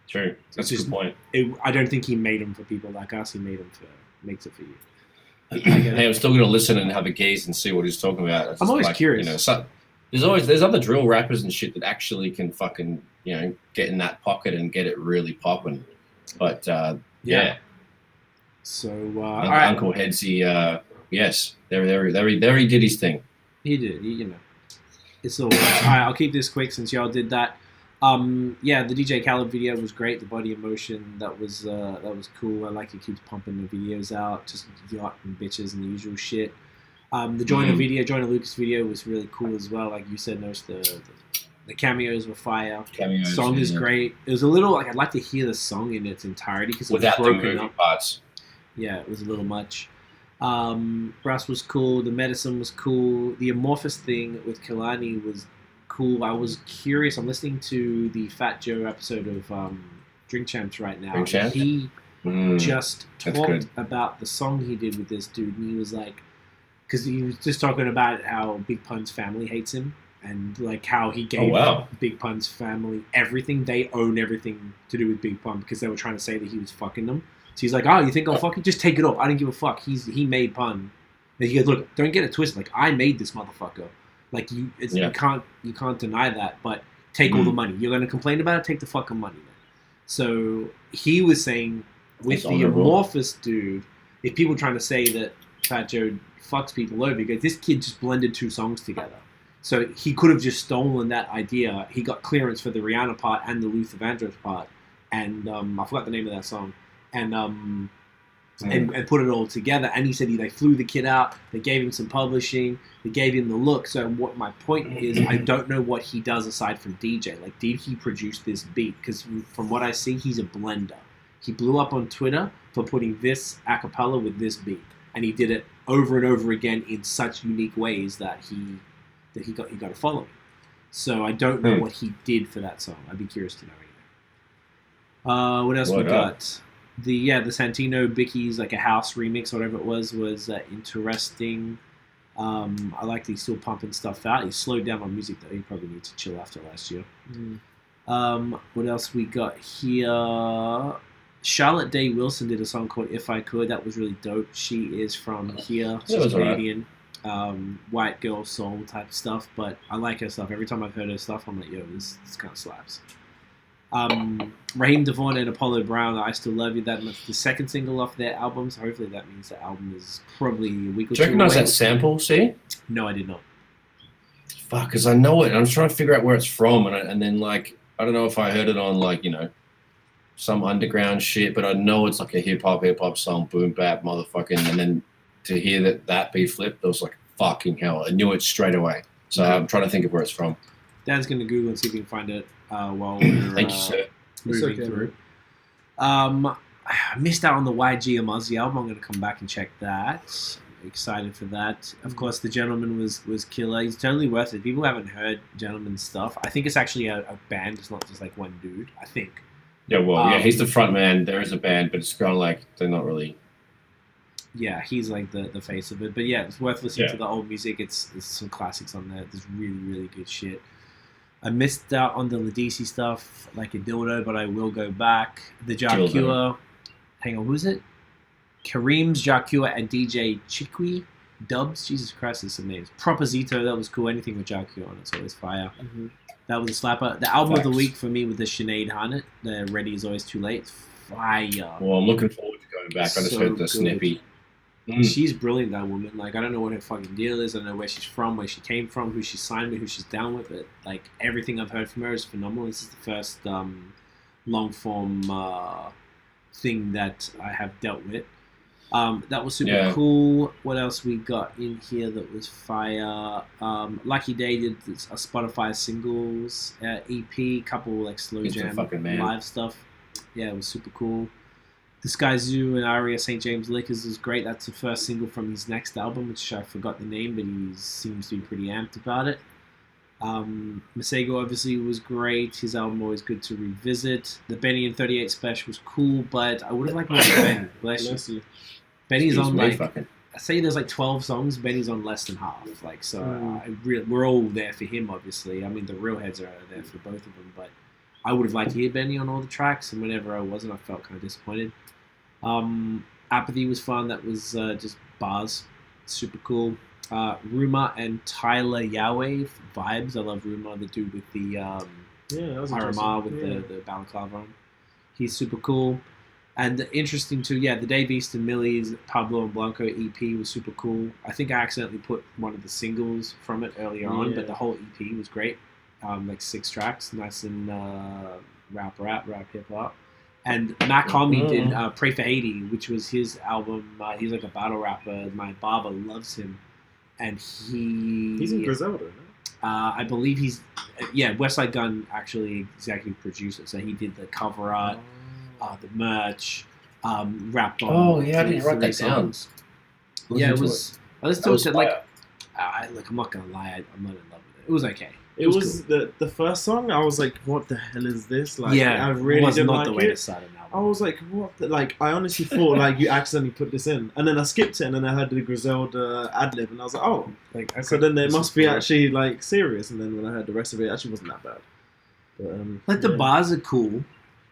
Speaker 3: True. That's a good point.
Speaker 1: I don't think he made them for people like us. He made them makes it for you.
Speaker 3: Hey, I'm still going to listen and have a gaze and see what he's talking about. It's
Speaker 1: I'm always
Speaker 3: like,
Speaker 1: curious.
Speaker 3: You know, there's other drill rappers and shit that actually can fucking, you know, get in that pocket and get it really popping. But yeah.
Speaker 1: So
Speaker 3: Uncle Headsy, yes, there he did his thing.
Speaker 1: He did. You know, it's all right. I'll keep this quick since y'all did that. Yeah, the DJ Khaled video was great. The body in motion, that was cool. I like he keeps pumping the videos out, just yacht and bitches and the usual shit. The Joyner video, Joyner Lucas video was really cool as well. Like you said, notice the cameos were fire. Song is great. It was a little like I'd like to hear the song in its entirety because it was
Speaker 3: without
Speaker 1: broken
Speaker 3: the movie
Speaker 1: up.
Speaker 3: parts.
Speaker 1: Yeah, it was a little much. Russ was cool. The Medisun was cool. The Amorphous thing with Kehlani was cool. I was curious. I'm listening to the Fat Joe episode of Drink Champs right now.
Speaker 3: Drink Champs?
Speaker 1: He just talked about the song he did with this dude, and he was like, because he was just talking about how Big Pun's family hates him, and like how he gave Big Pun's family everything. They own everything to do with Big Pun because they were trying to say that he was fucking them. So he's like, oh, you think I'll fucking just take it off? I don't give a fuck. He made Pun. And he goes, look, don't get it twisted. Like I made this motherfucker. Like you can't deny that. But take all the money. You're gonna complain about it. Take the fucking money, man. So he was saying with the Amorphous dude, if people trying to say that Fat Joe fucks people over, because this kid just blended two songs together. So he could have just stolen that idea. He got clearance for the Rihanna part and the Luther Vandross part, and I forgot the name of that song. And put it all together. And he said they flew the kid out. They gave him some publishing. They gave him the look. So what my point is, I don't know what he does aside from DJ. Like, did he produce this beat? Because from what I see, he's a blender. He blew up on Twitter for putting this a cappella with this beat, and he did it over and over again in such unique ways that he got a following. So I don't know what he did for that song. I'd be curious to know. Anyway. What else we got? The Santino Bicky's like a house remix, whatever it was interesting. I like that he's still pumping stuff out. He slowed down on music though. He probably needs to chill after last year. What else we got here? Charlotte Day Wilson did a song called If I Could. That was really dope. She is from here. She's Canadian. White girl soul type stuff, but I like her stuff. Every time I've heard her stuff, I'm like, yo, this kind of slaps. Raheem DeVaughn and Apollo Brown, I Still Love You. That's the second single off their album, so hopefully that means the album is probably a week or two.
Speaker 3: Do you recognize that sample, see?
Speaker 1: No, I did not.
Speaker 3: Fuck, because I know it. I'm trying to figure out where it's from, and then, like, I don't know if I heard it on, like, you know, some underground shit, but I know it's like a hip-hop song, boom, bap, motherfucking, and then to hear that be flipped, I was like, fucking hell. I knew it straight away. So I'm trying to think of where it's from.
Speaker 1: Dan's going to Google and see if he can find it while we're
Speaker 3: Thank you, sir.
Speaker 1: moving through. I missed out on the YG Amazi album. I'm going to come back and check that. Excited for that. Of course, The Gentleman was killer. He's totally worth it. People haven't heard Gentleman's stuff. I think it's actually a band. It's not just like one dude, I think.
Speaker 3: Yeah, well, he's the front man. There is a band, but it's kind of like they're not really...
Speaker 1: Yeah, he's like the face of it. But yeah, it's worth listening to the old music. It's some classics on there. There's really, really good shit. I missed out on the Ladisi stuff, like a dildo, but I will go back. The Jacua. Hang on, who's it? Kareem's Jacua and DJ Chiqui Dubs. Jesus Christ, there's some names. Proposito, that was cool. Anything with Jacua on it's always fire. That was a slapper. The album of the week for me with the Sinead Harnett. The Ready Is Always Too Late. Fire.
Speaker 3: Well, I'm looking forward to going back. I just heard the snippy.
Speaker 1: She's brilliant, that woman. Like, I don't know what her fucking deal is. I don't know where she's from, where she came from, who she signed with, who she's down with. It. Like, everything I've heard from her is phenomenal. This is the first long-form thing that I have dealt with. That was super cool. What else we got in here that was fire? Lucky Day did a Spotify singles EP, couple like slow jam live stuff. Yeah, it was super cool. The Sky Zoo and Aria St. James Liquors is great. That's the first single from his next album, which I forgot the name, but he seems to be pretty amped about it. Masego obviously was great. His album always good to revisit. The Benny and 38 Special was cool, but I would have liked more Benny. Bless you. Benny's on like say there's like 12 songs, Benny's on less than half. Like, so we're all there for him, obviously. I mean, the real heads are there for both of them, but I would have liked to hear Benny on all the tracks, and whenever I wasn't, I felt kind of disappointed. Apathy was fun. That was just bars. Super cool. Rumor and Tyler Yahweh vibes. I love Rumor, the dude with the
Speaker 2: that was
Speaker 1: Paramar with the balaclava on. He's super cool. And interesting too, the Dave East and Millyz, Pablo and Blanco EP was super cool. I think I accidentally put one of the singles from it earlier on, but the whole EP was great. Like 6 tracks, nice and rap, hip hop. And Mac Homie did Pray for Haiti, which was his album. He's like a battle rapper. My barber loves him. And he's
Speaker 2: in Griselda, no?
Speaker 1: I believe he's... Westside Gunn actually executive produced it. So he did the cover art, the merch, rapped on...
Speaker 3: Oh, yeah, I didn't write that down.
Speaker 1: It was... I listened to it, like... I'm not going to lie, I'm not in love with it. It was okay.
Speaker 2: It was cool. the first song. I was like, "What the hell is this?" Like, I really
Speaker 1: was
Speaker 2: didn't
Speaker 1: not
Speaker 2: like
Speaker 1: the way
Speaker 2: it.
Speaker 1: to start an album.
Speaker 2: I was like, "What?" Like, I honestly thought like you accidentally put this in, and then I skipped it, and then I heard the Griselda ad lib, and I was like, "Oh."
Speaker 1: Like, okay,
Speaker 2: so then it must be actually like serious. And then when I heard the rest of it, actually wasn't that bad. But,
Speaker 1: the bars are cool.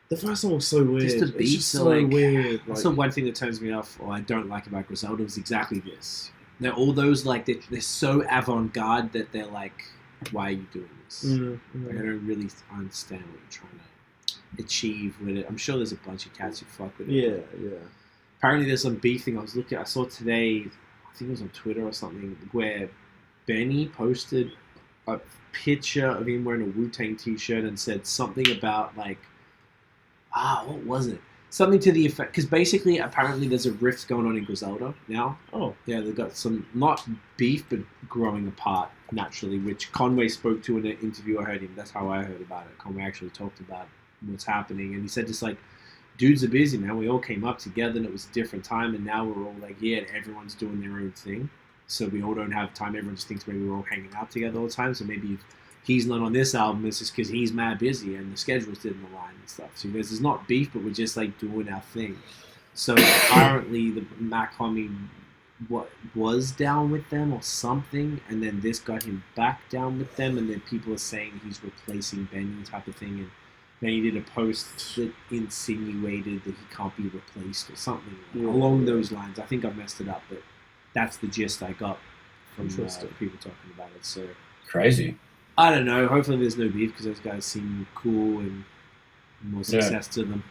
Speaker 2: The first song was so weird.
Speaker 1: Just the beats
Speaker 2: it's
Speaker 1: are
Speaker 2: so
Speaker 1: like
Speaker 2: weird.
Speaker 1: That's the one thing that turns me off, or I don't like about Griselda, is exactly this. They're all those like they're so avant-garde that they're like, why are you doing this? Like, I don't really understand what you're trying to achieve with it. I'm sure there's a bunch of cats who fuck with it.
Speaker 2: Yeah.
Speaker 1: Apparently there's some beef thing I saw today, I think it was on Twitter or something, where Benny posted a picture of him wearing a Wu-Tang t-shirt and said something about like, what was it? Something to the effect, because basically, apparently, there's a rift going on in Griselda now. Oh, yeah, they've got some, not beef, but growing apart naturally, which Conway spoke to in an interview. I heard him. That's how I heard about it. Conway actually talked about what's happening, and he said just like, dudes are busy, man. We all came up together, and it was a different time, and now we're all like, everyone's doing their own thing, so we all don't have time. Everyone just thinks maybe we're all hanging out together all the time, so maybe if he's not on this album, it's just because he's mad busy and the schedules didn't align and stuff. So there's not beef, but we're just like doing our thing. So apparently the Mac Homie was down with them or something, and then this got him back down with them, and then people are saying he's replacing Benny type of thing, and Benny did a post that insinuated that he can't be replaced or something along those lines. I think I messed it up, but that's the gist I got from people talking about it. So
Speaker 3: crazy.
Speaker 1: I don't know. Hopefully there's no beef because those guys seem cool and more success to them.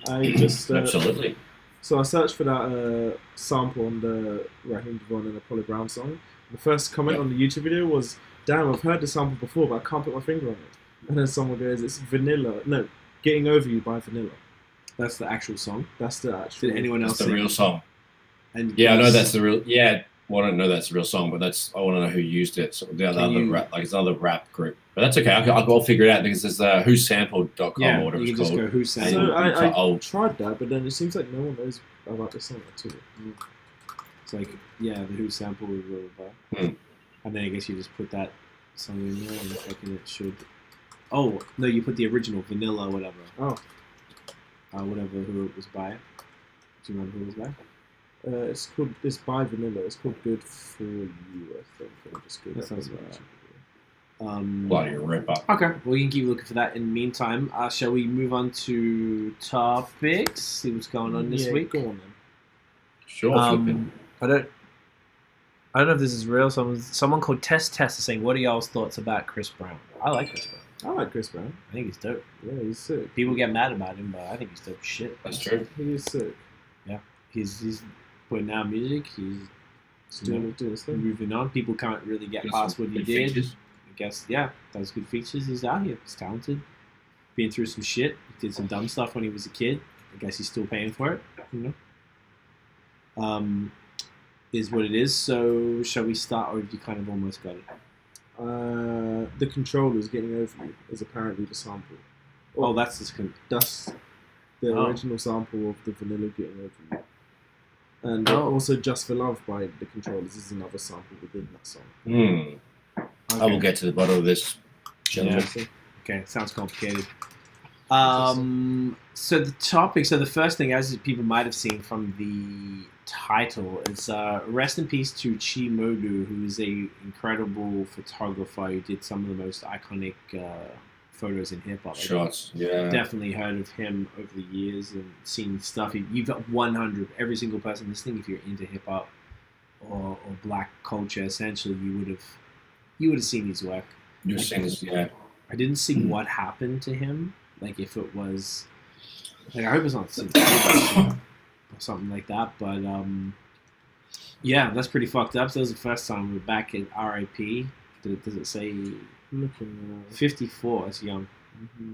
Speaker 2: I just
Speaker 3: absolutely.
Speaker 2: So I searched for that sample on the Raheem Devon and Apollo Brown song. The first comment on the YouTube video was, "Damn, I've heard the sample before, but I can't put my finger on it." And then someone goes, "It's Vanilla. No, Getting Over You by Vanilla."
Speaker 1: That's the actual song.
Speaker 2: That's the actual.
Speaker 1: Did anyone else?
Speaker 3: That's the real song.
Speaker 1: And
Speaker 3: I know that's the real. Yeah. Well, I don't know that's the real song, but I want to know who used it. So the other rap, like it's another rap group, but that's okay. I'll figure it out because there's whosampled.com or whatever it's called.
Speaker 1: Just go whosampled.
Speaker 2: So I tried that, but then it seems like no one knows about this song too.
Speaker 1: It's like the Who sample was really bad, and then I guess you just put that song in there, and fucking it should. Oh no, you put the original Vanilla, or whatever. Whatever who it was by. Do you remember who it was by?
Speaker 2: It's by Vanilla. It's called Good For You, I think. Or just Good.
Speaker 1: That sounds right.
Speaker 3: Bloody ripper.
Speaker 1: Okay, well you can keep looking for that. In the meantime, shall we move on to topics? See what's going on this week.
Speaker 2: Go on then.
Speaker 3: Sure.
Speaker 1: I don't know if this is real. Someone called Test is saying, "What are y'all's thoughts about Chris Brown?" I like Chris Brown.
Speaker 2: I like Chris Brown.
Speaker 1: I think he's dope.
Speaker 2: Yeah, he's sick.
Speaker 1: People get mad about him, but I think he's dope as shit.
Speaker 3: That's true.
Speaker 2: He is sick.
Speaker 1: Yeah, he's putting out music. He's
Speaker 2: doing his thing.
Speaker 1: Moving on. People can't really get past what he did.
Speaker 3: Features.
Speaker 1: I guess, those good features. He's out here. He's talented. Been through some shit. He did some dumb stuff when he was a kid. I guess he's still paying for it. Is what it is. So, shall we start, or have you kind of almost got it?
Speaker 2: The Controllers Getting Over You is apparently the sample.
Speaker 1: That's
Speaker 2: the original sample of the Vanilla Getting Over You. And also Just For Love by The Controllers is another sample within that song.
Speaker 3: Okay. I will get to the bottom of this, gentlemen.
Speaker 1: Yeah. Okay, sounds complicated. So the topic. So the first thing, as people might have seen from the title, is rest in peace to Chi Modu, who is a incredible photographer who did some of the most iconic photos in hip hop.
Speaker 3: Shots, yeah.
Speaker 1: Definitely heard of him over the years and seen stuff. You've got 100. Every single person listening, if you're into hip hop or black culture, essentially, you would have seen his work.
Speaker 3: You've seen this, yeah.
Speaker 1: I didn't see what happened to him. Like if it was, like I hope it's not or something like that. But yeah, that's pretty fucked up. So that was the first time we're back at RIP. Does it say 54? It's young.
Speaker 2: Mm-hmm.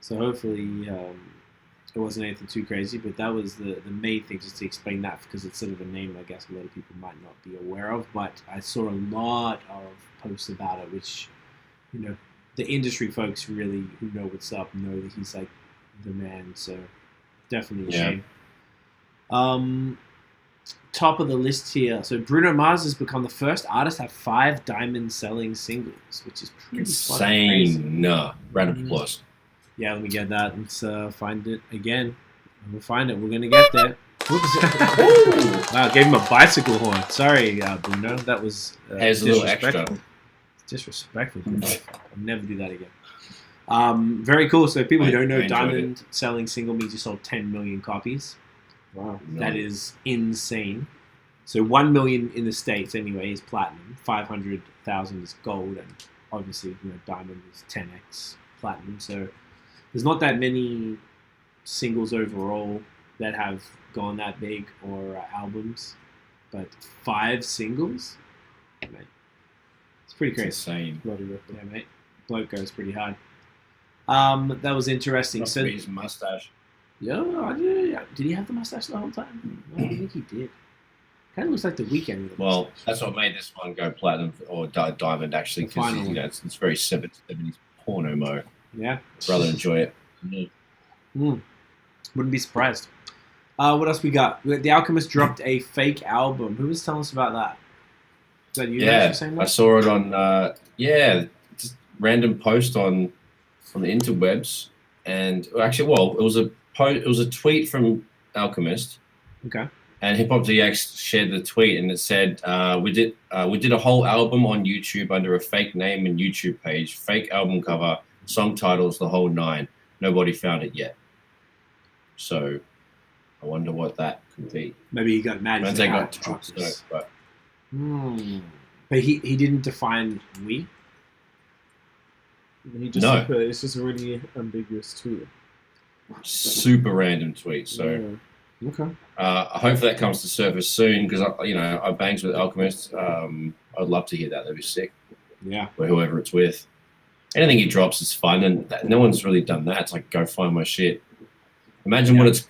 Speaker 1: So hopefully it wasn't anything too crazy. But that was the main thing, just to explain that, because it's sort of a name I guess a lot of people might not be aware of. But I saw a lot of posts about it, which, you know, the industry folks really who know what's up know that he's like the man. So definitely a shame. Top of the list here. So Bruno Mars has become the first artist to have 5 diamond selling singles, which is pretty
Speaker 3: insane. Round of applause.
Speaker 1: Yeah, let me get that. Let's find it again. We'll find it. We're gonna get there. Wow, gave him a bicycle horn. Sorry, Bruno. That was
Speaker 3: Here's a little extra.
Speaker 1: Disrespectful. I'll never do that again. Very cool. So people who don't know, diamond selling single means you sold 10 million copies. Wow, that is insane. So 1 million in the States anyway is platinum, 500,000 is gold, and obviously, you know, diamond is 10x platinum. So there's not that many singles overall that have gone that big, or albums, but 5 singles, mate. It's pretty crazy.
Speaker 3: It's insane.
Speaker 1: Yeah, mate. Bloke goes pretty hard. That was interesting.
Speaker 3: Must be his mustache.
Speaker 1: Yeah, did he have the mustache the whole time? No, I think he did. Kind of looks like The Weeknd with the
Speaker 3: mustache. That's what made this one go platinum or diamond, actually, because you know, it's very 70s porno mode.
Speaker 1: Yeah.
Speaker 3: I'd rather enjoy it.
Speaker 1: Wouldn't be surprised. What else we got? The Alchemist dropped a fake album. Who was telling us about that? Is that you?
Speaker 3: Yeah, I saw it on just random post from the interwebs, and actually, well, it was a tweet from Alchemist.
Speaker 1: Okay.
Speaker 3: And Hip Hop DX shared the tweet, and it said, "We did a whole album on YouTube under a fake name and YouTube page, fake album cover, song titles, the whole 9. Nobody found it yet." So, I wonder what that could be.
Speaker 1: Maybe he got mad.
Speaker 3: They got dropped, but.
Speaker 1: But he didn't define we.
Speaker 2: He just put, it's just a really ambiguous tweet.
Speaker 3: Super random tweet. So,
Speaker 1: okay.
Speaker 3: Hopefully that comes to surface soon, because I bangs with Alchemist. I'd love to hear that. That'd be sick.
Speaker 1: Yeah.
Speaker 3: Or whoever it's with. Anything he drops is fun, and no one's really done that. It's like, go find my shit. Imagine what it's.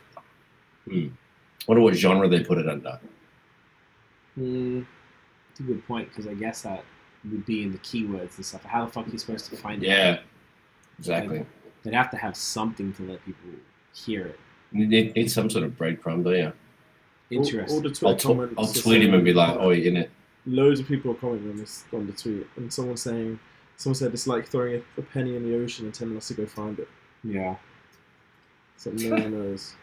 Speaker 3: Wonder what genre they put it under.
Speaker 1: That's a good point, because I guess that would be in the keywords and stuff. How the fuck are you supposed to find it?
Speaker 3: Yeah, exactly.
Speaker 1: They'd have to have something to let people hear it.
Speaker 3: Need some sort of breadcrumb, do you?
Speaker 1: Interesting.
Speaker 2: All the Twitter
Speaker 3: I'll tweet him and be like, "Oh, you're in it."
Speaker 2: Loads of people are commenting on the tweet, and someone said it's like throwing a penny in the ocean and telling us to go find it.
Speaker 1: Yeah.
Speaker 2: So no one knows.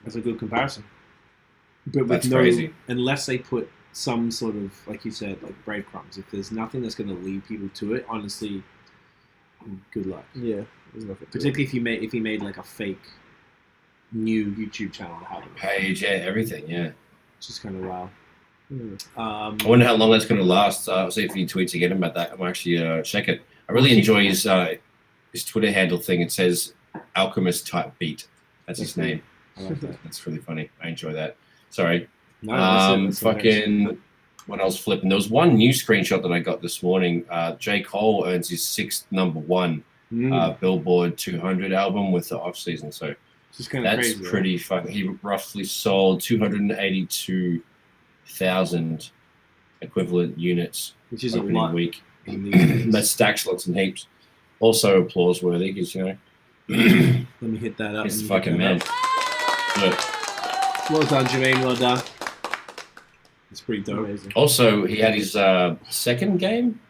Speaker 1: That's a good comparison. But
Speaker 3: that's crazy.
Speaker 1: Unless they put some sort of, like you said, like breadcrumbs. If there's nothing that's going to lead people to it, honestly, good luck.
Speaker 2: Yeah, there's nothing.
Speaker 1: Particularly if he made like a fake new YouTube channel to have it.
Speaker 3: Page, everything,
Speaker 1: It's just kind of wild.
Speaker 3: I wonder how long that's going to last. I'll see if he tweets again about that. I'm actually check it. I really enjoy his Twitter handle thing. It says Alchemist type beat. That's his name.
Speaker 1: I like that.
Speaker 3: That's really funny. I enjoy that. Sorry.
Speaker 1: No,
Speaker 3: fucking. What else flipping? There was one new screenshot that I got this morning. J. Cole earns his 6th #1 Billboard 200 album with the off season. So
Speaker 1: that's crazy,
Speaker 3: pretty fucking. He roughly sold 282,000 equivalent units,
Speaker 1: which is
Speaker 3: opening
Speaker 1: a lot
Speaker 3: week. That stacks lots and heaps. Also applause worthy, because
Speaker 1: Let me hit that up.
Speaker 3: He's the fucking man. Good.
Speaker 1: Well done, Jermaine. Well done. It's pretty dope.
Speaker 2: Amazing.
Speaker 3: Also, he had his second game.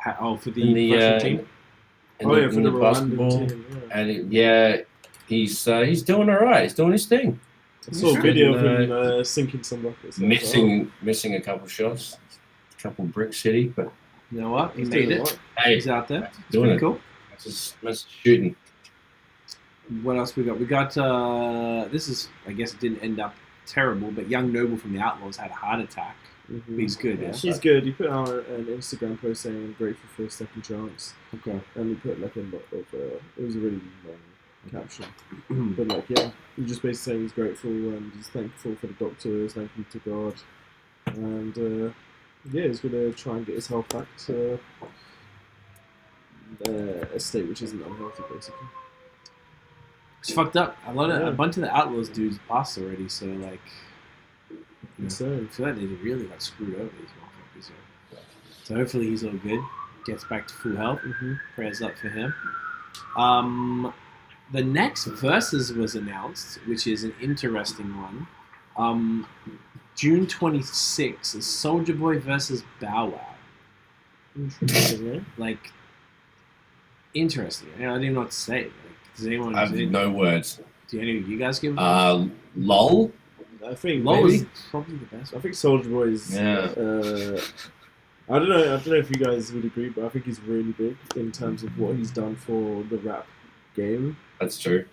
Speaker 1: For the Russian team?
Speaker 3: in
Speaker 2: for
Speaker 3: the
Speaker 2: Rwandan
Speaker 3: basketball,
Speaker 2: team, yeah.
Speaker 3: and he's doing all right. He's doing his thing.
Speaker 2: I saw a video of him sinking some buckets.
Speaker 3: Missing a couple shots, a couple brick city, but
Speaker 1: You know what? He
Speaker 2: He's
Speaker 1: made
Speaker 2: doing
Speaker 1: it.
Speaker 2: it.
Speaker 3: hey,
Speaker 1: He's out there. It's
Speaker 3: doing
Speaker 1: pretty
Speaker 3: it.
Speaker 1: cool.
Speaker 3: That's shooting.
Speaker 1: What else we got? We got this is, I guess it didn't end up terrible, but Young Noble from the Outlaws had a heart attack.
Speaker 2: Mhm.
Speaker 1: He's good. Yeah.
Speaker 2: He's good. He put out an Instagram post saying I'm grateful for a second chance,
Speaker 1: Okay.
Speaker 2: and he put like it was a really long caption, but like yeah, he just basically saying he's grateful and he's thankful for the doctors, thankful to God, and yeah, he's gonna try and get his health back to a state which isn't unhealthy, basically.
Speaker 1: It's fucked up. A
Speaker 2: Yeah.
Speaker 1: bunch of the Outlaws dudes passed already, so like,
Speaker 2: Insane.
Speaker 1: I feel like they really got screwed over these motherfuckers. So hopefully he's all good, gets back to full health.
Speaker 2: Mm-hmm.
Speaker 1: Prayers up for him. The next Verzuz was announced, which is an interesting one. June 26th is Soulja Boy versus Bow Wow.
Speaker 2: Interesting, yeah.
Speaker 1: Like, interesting. I don't even know what to say. Like, does anyone?
Speaker 3: I have no words.
Speaker 1: Do any of you guys give? A
Speaker 3: Lol.
Speaker 2: I think
Speaker 1: Low
Speaker 2: maybe,
Speaker 1: is probably the best.
Speaker 2: I think Soulja Boy is.
Speaker 3: Yeah.
Speaker 2: I don't know if you guys would agree, but I think he's really big in terms of what he's done for the rap game.
Speaker 3: That's true.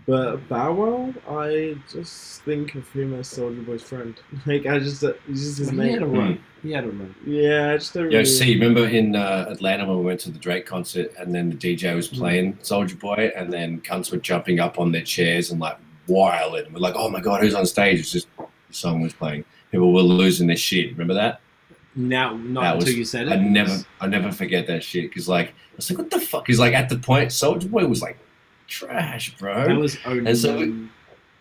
Speaker 2: But Bow Wow, I just think of him as Soulja Boy's friend. Like he's just his
Speaker 1: He
Speaker 2: mate.
Speaker 1: had a run. He had a run.
Speaker 2: Yeah, I just don't
Speaker 3: Yo,
Speaker 2: really.
Speaker 3: see, remember in Atlanta when we went to the Drake concert and then the DJ was playing Soulja Boy and then cunts were jumping up on their chairs and like wilding. And we're like, oh my god, who's on stage? It's just the song was playing. People were losing their shit. Remember that?
Speaker 1: Now, not until you said it.
Speaker 3: I never forget that shit because like I was like, what the fuck? Because like at the point, Soulja Boy was like trash, bro.
Speaker 1: That was 09.
Speaker 3: And so,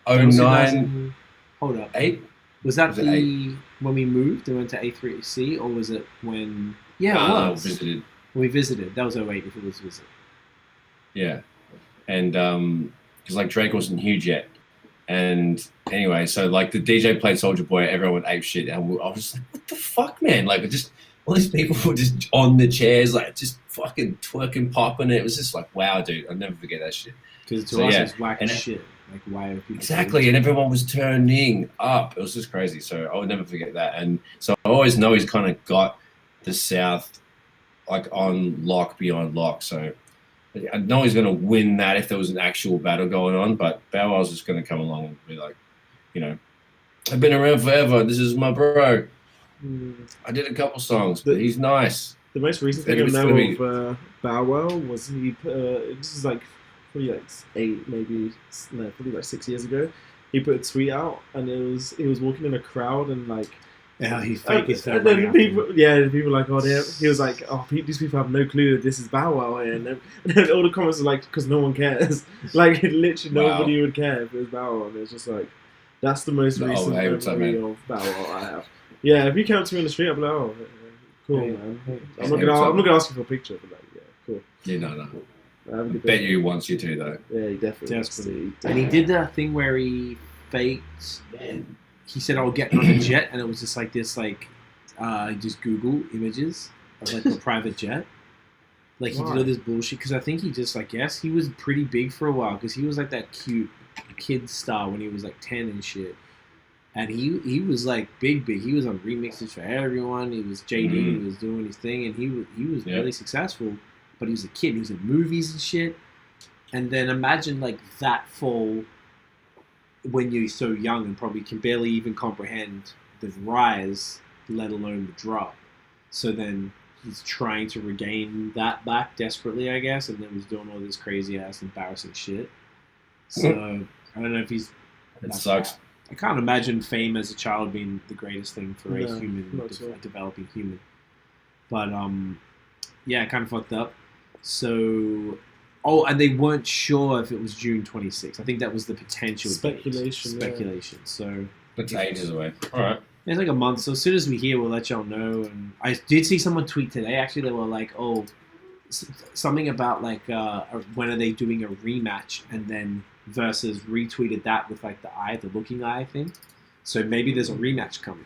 Speaker 1: That was
Speaker 3: 09,
Speaker 1: Hold up.
Speaker 3: 8.
Speaker 1: Was that
Speaker 3: Was it
Speaker 1: when we moved and went to A3C, or was it when? Yeah, it was.
Speaker 3: Visited.
Speaker 1: When we visited. That was 08 if it was visit.
Speaker 3: Yeah, and because like Drake wasn't huge yet, and anyway, so like the DJ played Soulja Boy, everyone went ape shit, and I was just like, what the fuck, man? Like just all these people were just on the chairs, like just fucking twerking, popping. It was just like, wow, dude, I'll never forget that shit.
Speaker 1: Because to
Speaker 3: So,
Speaker 1: us,
Speaker 3: yeah.
Speaker 1: it's whack
Speaker 3: And
Speaker 1: as shit. Like, why are people
Speaker 3: Exactly, and everyone was turning up. It was just crazy. So I would never forget that. And so I always know he's kind of got the South like on lock beyond lock. So I know he's going to win that if there was an actual battle going on. But Bow Wow's just going to come along and be like, you know, I've been around forever. This is my bro. I did a couple songs, but he's nice.
Speaker 2: The most recent thing I know of Bow Wow was he put, this is like probably like probably like 6 years ago. He put a tweet out and he was walking in a crowd and like
Speaker 1: Yeah, he's fake as
Speaker 2: and then people were like, oh, he was like, oh, these people have no clue that this is Bow Wow here, and then all the comments were like, because no one cares. Like literally nobody would care if it was Bow Wow. And it's just like that's the most recent memory of Bow Wow I have. Yeah, if you came up to me in the street, I'd be like, oh, cool, man. I'm not gonna ask you for a picture, but like, yeah, cool.
Speaker 3: Yeah, no.
Speaker 2: I
Speaker 3: Bet you he wants you to though.
Speaker 2: Yeah, he definitely wants to.
Speaker 1: And he did that thing where he faked. He said, "I'll get on a jet," and it was just like this, like just Google images of like a private jet. Like he did all this bullshit because I think he just like he was pretty big for a while because he was like that cute kid star when he was like 10 and shit. And he was like big. He was on remixes for everyone. He was JD. He was doing his thing, and he was really successful. But he was a kid. He was in movies and shit. And then imagine like that fall when you're so young and probably can barely even comprehend the rise, let alone the drop. So then he's trying to regain that back desperately, I guess, and then he's doing all this crazy ass embarrassing shit. So I don't know if he's.
Speaker 3: It sucks.
Speaker 1: I can't imagine fame as a child being the greatest thing for a human, a developing human. But yeah, kind of fucked up. So, and they weren't sure if it was June 26th. I think that was the potential
Speaker 2: speculation.
Speaker 1: Speculation. So
Speaker 3: it's ages away. All right.
Speaker 1: It's like a month. So as soon as we hear, we'll let y'all know. And I did see someone tweet today. Actually, they were like, "Oh, something about like when are they doing a rematch?" And then Verzuz retweeted that with like the looking eye thing. So maybe there's a rematch coming.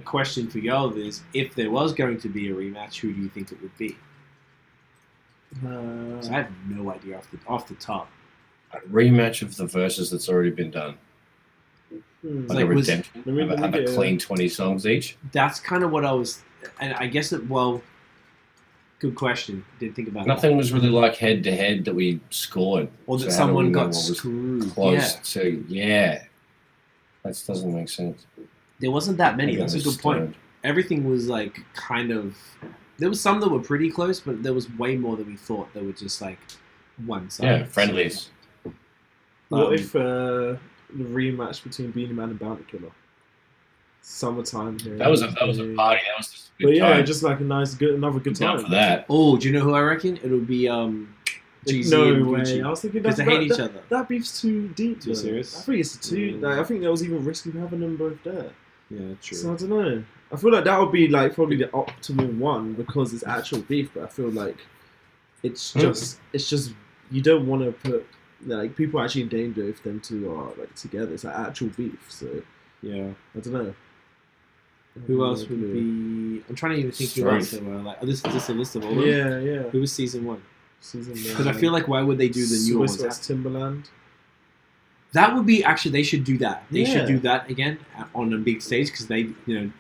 Speaker 1: Question for y'all is, if there was going to be a rematch, who do you think it would be? So I have no idea off the top.
Speaker 3: A rematch of the verses that's already been done. Like
Speaker 1: like,
Speaker 3: a redemption. Have a clean 20 songs each.
Speaker 1: That's kind of what I was, and I guess good question. Didn't think about
Speaker 3: Nothing
Speaker 1: that.
Speaker 3: was really like head to head that we scored.
Speaker 1: Or that
Speaker 3: So how do
Speaker 1: someone
Speaker 3: we know
Speaker 1: got
Speaker 3: what was
Speaker 1: screwed.
Speaker 3: close
Speaker 1: Yeah.
Speaker 3: to, yeah. That doesn't make sense.
Speaker 1: There wasn't that many.
Speaker 3: Maybe
Speaker 1: That's
Speaker 3: I
Speaker 1: a good
Speaker 3: was
Speaker 1: point.
Speaker 3: stoned.
Speaker 1: Everything was like kind of. There was some that were pretty close, but there was way more than we thought that were just like one side.
Speaker 3: Yeah, friendlies.
Speaker 2: What if the rematch between Beanie Man and Bounty Killer? Summertime here.
Speaker 3: That was a party. That was just a
Speaker 2: But
Speaker 3: good
Speaker 2: yeah,
Speaker 3: time.
Speaker 2: just like another good
Speaker 3: Down
Speaker 2: time.
Speaker 3: for that.
Speaker 1: Oh, do you know who I reckon? It would be GZ
Speaker 2: No
Speaker 1: and
Speaker 2: way.
Speaker 1: Gucci.
Speaker 2: I was thinking
Speaker 1: Because they hate each other.
Speaker 2: That beef's too deep.
Speaker 1: Too
Speaker 2: though.
Speaker 1: serious?
Speaker 2: I think it's too. Like, I think that was even risky having them both there.
Speaker 1: Yeah, true.
Speaker 2: So I don't know. I feel like that would be like probably the optimal one because it's actual beef. But I feel like it's just you don't want to put like people actually in danger if them two are like together. It's like actual beef. So
Speaker 1: Yeah.
Speaker 2: I don't know.
Speaker 1: Who else would be? I'm trying to even think who else there were. Like, this is just a list of all of them.
Speaker 2: Yeah, yeah.
Speaker 1: Who was season 1?
Speaker 2: Season
Speaker 1: Because I feel like why would they do the new
Speaker 2: Swiss
Speaker 1: ones?
Speaker 2: West Timberland.
Speaker 1: That would be actually. They should do that. They
Speaker 2: Yeah.
Speaker 1: should do that again on a big stage because they,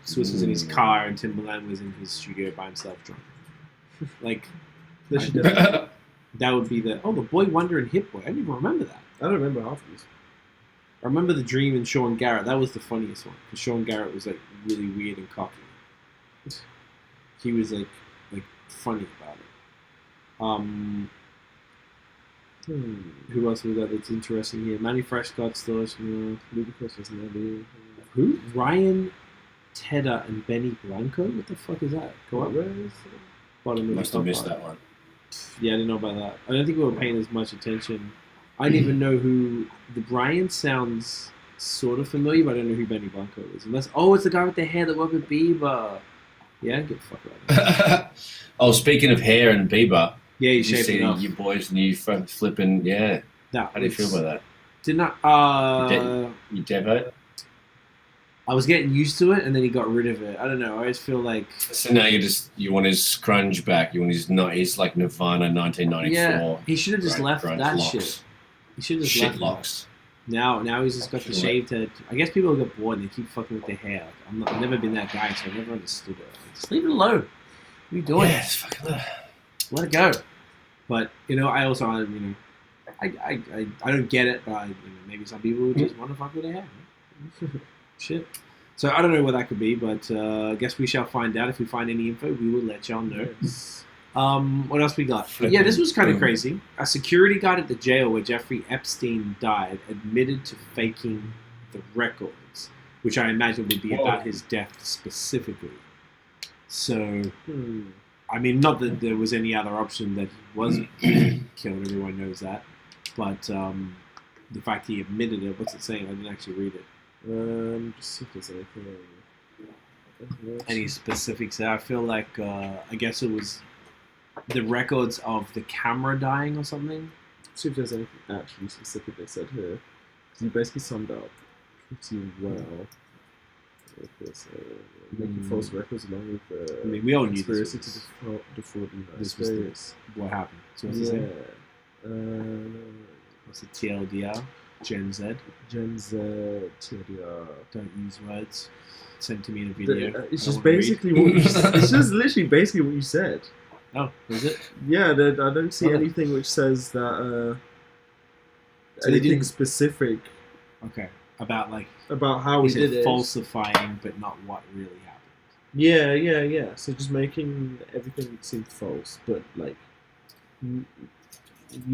Speaker 1: Swiss was in his car and Timberland was in his studio by himself drunk. Like,
Speaker 2: They should
Speaker 1: that would be the Boy Wonder and Hit Boy. I didn't even remember that.
Speaker 2: I don't remember half of these.
Speaker 1: I remember the Dream and Sean Garrett. That was the funniest one because Sean Garrett was like really weird and cocky. He was like funny about it. Who else we got that's interesting here? Manny Fresh got stores.
Speaker 2: Ludacris was never.
Speaker 1: Who? Ryan Tedder and Benny Blanco? What the fuck is that? Go up.
Speaker 2: Where is it?
Speaker 1: Bottom of the
Speaker 3: Must have
Speaker 1: top
Speaker 3: missed
Speaker 1: part.
Speaker 3: that one.
Speaker 1: Yeah, I didn't know about that. I don't think we were paying as much attention. I didn't even know who the Brian sounds sort of familiar, but I don't know who Benny Blanco is. Unless it's the guy with the hair that worked with Bieber. Yeah, get the fuck out of here.
Speaker 3: Speaking of hair and Bieber,
Speaker 1: Yeah, you
Speaker 3: did you
Speaker 1: shaved
Speaker 3: see
Speaker 1: it off.
Speaker 3: your boys' new flipping? Yeah.
Speaker 1: That
Speaker 3: How do you feel about that?
Speaker 1: Did not.
Speaker 3: You devo?
Speaker 1: I was getting used to it, and then he got rid of it. I don't know. I always feel like.
Speaker 3: So now you want his scrunge back. You want his like Nirvana 1994.
Speaker 1: Yeah, he should have just left
Speaker 3: grunge
Speaker 1: that
Speaker 3: locks.
Speaker 1: shit. He should have just
Speaker 3: Shit
Speaker 1: left
Speaker 3: locks.
Speaker 1: it. Now he's just got the shaved head. I guess people get bored and they keep fucking with their hair. Like, I've never been that guy, so I've never understood it. Like, just leave it alone. What are you doing?
Speaker 3: Yeah, it's fucking.
Speaker 1: Let it go. But I also I don't get it, but maybe some people just want to fuck with their hair. Shit. So I don't know what that could be, but I guess we shall find out. If we find any info, we will let y'all know.
Speaker 2: Yes.
Speaker 1: What else we got? Yeah, this was kind of crazy. A security guard at the jail where Jeffrey Epstein died admitted to faking the records, which I imagine would be about his death specifically. So, I mean, not that there was any other option that he wasn't killed. Everyone knows that. But the fact he admitted it, what's it saying? I didn't actually read it.
Speaker 2: Just see if there's anything.
Speaker 1: Any specifics there? I feel like, I guess it was the records of the camera dying or something.
Speaker 2: See if there's anything actually specific they said here. Because you basically summed up pretty well. Making false records along with
Speaker 1: I mean, we all knew
Speaker 2: conspiracy
Speaker 1: this
Speaker 2: to defraud the United
Speaker 1: this was
Speaker 2: States.
Speaker 1: what happened. So what's it say? What's the TLDR? Gen Z.
Speaker 2: Gen Z, TLDR.
Speaker 1: Don't use words. Send to me in a video.
Speaker 2: It's just basically what you said. It's just literally basically what you said.
Speaker 1: Oh, is it?
Speaker 2: Yeah, I don't see anything which says that
Speaker 1: So they
Speaker 2: anything
Speaker 1: didn't-
Speaker 2: specific
Speaker 1: Okay. About like
Speaker 2: about how
Speaker 1: he
Speaker 2: he did
Speaker 1: said
Speaker 2: it.
Speaker 1: falsifying, but not what really happened.
Speaker 2: Yeah. So just making everything seem false, but like you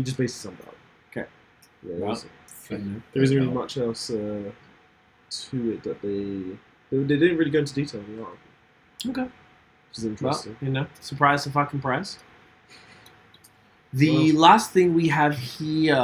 Speaker 2: just basically summed it up.
Speaker 1: Okay.
Speaker 2: Yeah,
Speaker 1: Well,
Speaker 2: there isn't really much else to it that they didn't really go into detail in the article,
Speaker 1: Okay.
Speaker 2: which is interesting.
Speaker 1: Well, surprise the fucking prize. The last thing we have here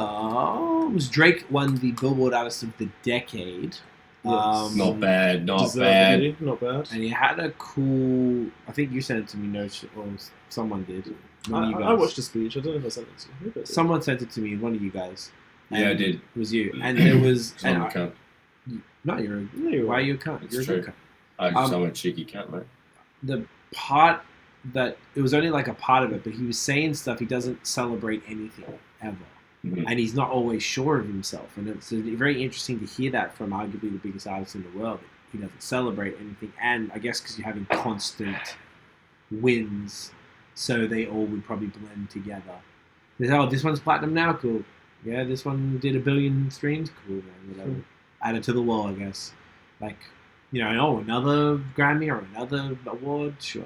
Speaker 1: was Drake won the Billboard Artist of the Decade.
Speaker 2: Yes.
Speaker 3: Not bad, not
Speaker 2: Deservedly,
Speaker 3: bad.
Speaker 2: not bad.
Speaker 1: And he had a cool. I think you sent it to me, or someone did. One of you
Speaker 2: I
Speaker 1: guys.
Speaker 2: watched the speech. I don't know if I sent it to you. Maybe I did.
Speaker 1: Someone sent it to me. One of you guys.
Speaker 3: Yeah, I
Speaker 1: And
Speaker 3: did.
Speaker 1: It was you, and there was.
Speaker 3: It's not a cunt.
Speaker 1: Not you're.
Speaker 2: Yeah, you're
Speaker 1: Why are
Speaker 2: right.
Speaker 1: you a cunt?
Speaker 3: It's
Speaker 1: You're a
Speaker 3: true.
Speaker 1: good cunt.
Speaker 3: I'm a cheeky cunt, mate.
Speaker 1: The part that it was only like a part of it, but he was saying stuff. He doesn't celebrate anything ever.
Speaker 3: Mhm.
Speaker 1: And he's not always sure of himself. And it's very interesting to hear that from arguably the biggest artist in the world. He doesn't celebrate anything. And I guess because you're having constant wins, so they all would probably blend together. Oh, this one's platinum now? Cool. Yeah, this one did 1 billion streams? Cool, man. Whatever. Add it to the wall, I guess. Like, another Grammy or another award? Sure.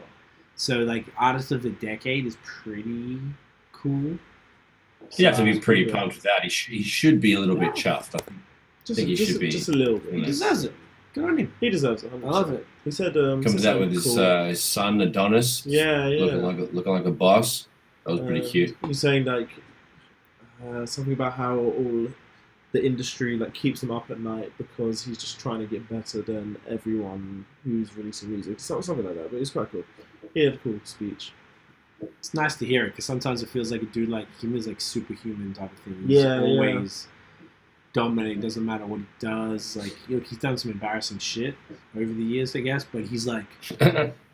Speaker 1: So, like, Artist of the Decade is pretty cool.
Speaker 3: You have to be pretty pumped with that. He should be a little bit chuffed. I think he should be.
Speaker 2: Just a little bit.
Speaker 1: He deserves it. Good on him.
Speaker 2: He deserves it. 100%.
Speaker 1: I love it.
Speaker 2: He said,
Speaker 3: comes out with his son Adonis.
Speaker 2: Yeah.
Speaker 3: Looking like a boss. That was pretty cute.
Speaker 2: He's saying like something about how all the industry like keeps him up at night because he's just trying to get better than everyone who's releasing music. Something like that. But it's quite cool. He had a cool speech.
Speaker 1: It's nice to hear it because sometimes it feels like a dude like him is like superhuman type of thing. He's always dominating. Doesn't matter what he does. Like he's done some embarrassing shit over the years, I guess. But he's like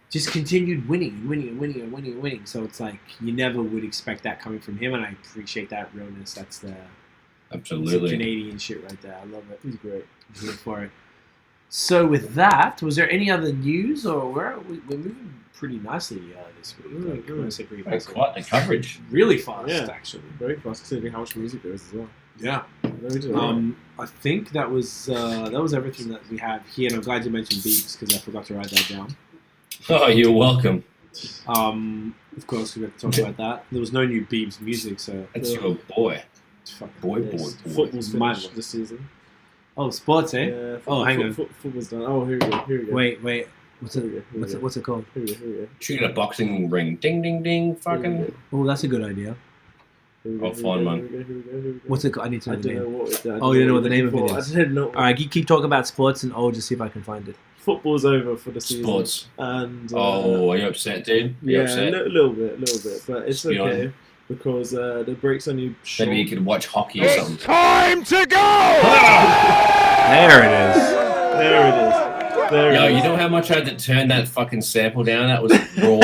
Speaker 1: just continued winning. So it's like you never would expect that coming from him, and I appreciate that realness. That's
Speaker 3: absolutely
Speaker 1: Canadian shit right there. I love it.
Speaker 2: He's great.
Speaker 1: I'm here for it. So with that, was there any other news, or we're moving pretty nicely this week? Like, I want to say pretty nicely.
Speaker 3: Quite the coverage.
Speaker 1: Really fast,
Speaker 2: Yeah.
Speaker 1: actually.
Speaker 2: Very fast considering how much music there is as well.
Speaker 1: Yeah.
Speaker 2: Very good.
Speaker 1: I think that was everything that we have here, and I'm glad you mentioned beats because I forgot to write that down.
Speaker 3: Oh, you're welcome.
Speaker 1: Of course, we got to talk about that. There was no new Beebs music, so
Speaker 3: That's your boy. Boy.
Speaker 2: Football's
Speaker 1: Mine.
Speaker 2: finished this season.
Speaker 1: Oh, sports, eh?
Speaker 2: Yeah,
Speaker 1: hang on.
Speaker 2: Football's done. Oh, here we go.
Speaker 1: Wait. What's
Speaker 2: Here we go.
Speaker 1: it called?
Speaker 2: Here we go.
Speaker 3: Shooting a boxing ring. Ding, ding, ding. Fucking.
Speaker 1: Oh, that's a good idea.
Speaker 3: I'll find one.
Speaker 2: Here we go.
Speaker 1: What's it called? I need to know the name.
Speaker 2: Oh,
Speaker 1: you don't know what the name of it
Speaker 2: I
Speaker 1: is?
Speaker 2: didn't know.
Speaker 1: All right, keep talking about sports, and I'll just see if I can find it.
Speaker 2: Football's over for the season.
Speaker 3: Sports.
Speaker 2: And
Speaker 3: Are you upset, dude? Are you
Speaker 2: yeah,
Speaker 3: upset?
Speaker 2: a little bit, but it's
Speaker 3: Be
Speaker 2: okay
Speaker 3: honest.
Speaker 2: because the break's only short.
Speaker 3: Maybe you could watch hockey or something.
Speaker 4: Time to go!
Speaker 1: There it is.
Speaker 2: There
Speaker 3: Yo,
Speaker 2: it is.
Speaker 3: you know how much I had to turn that fucking sample down? That was roaring.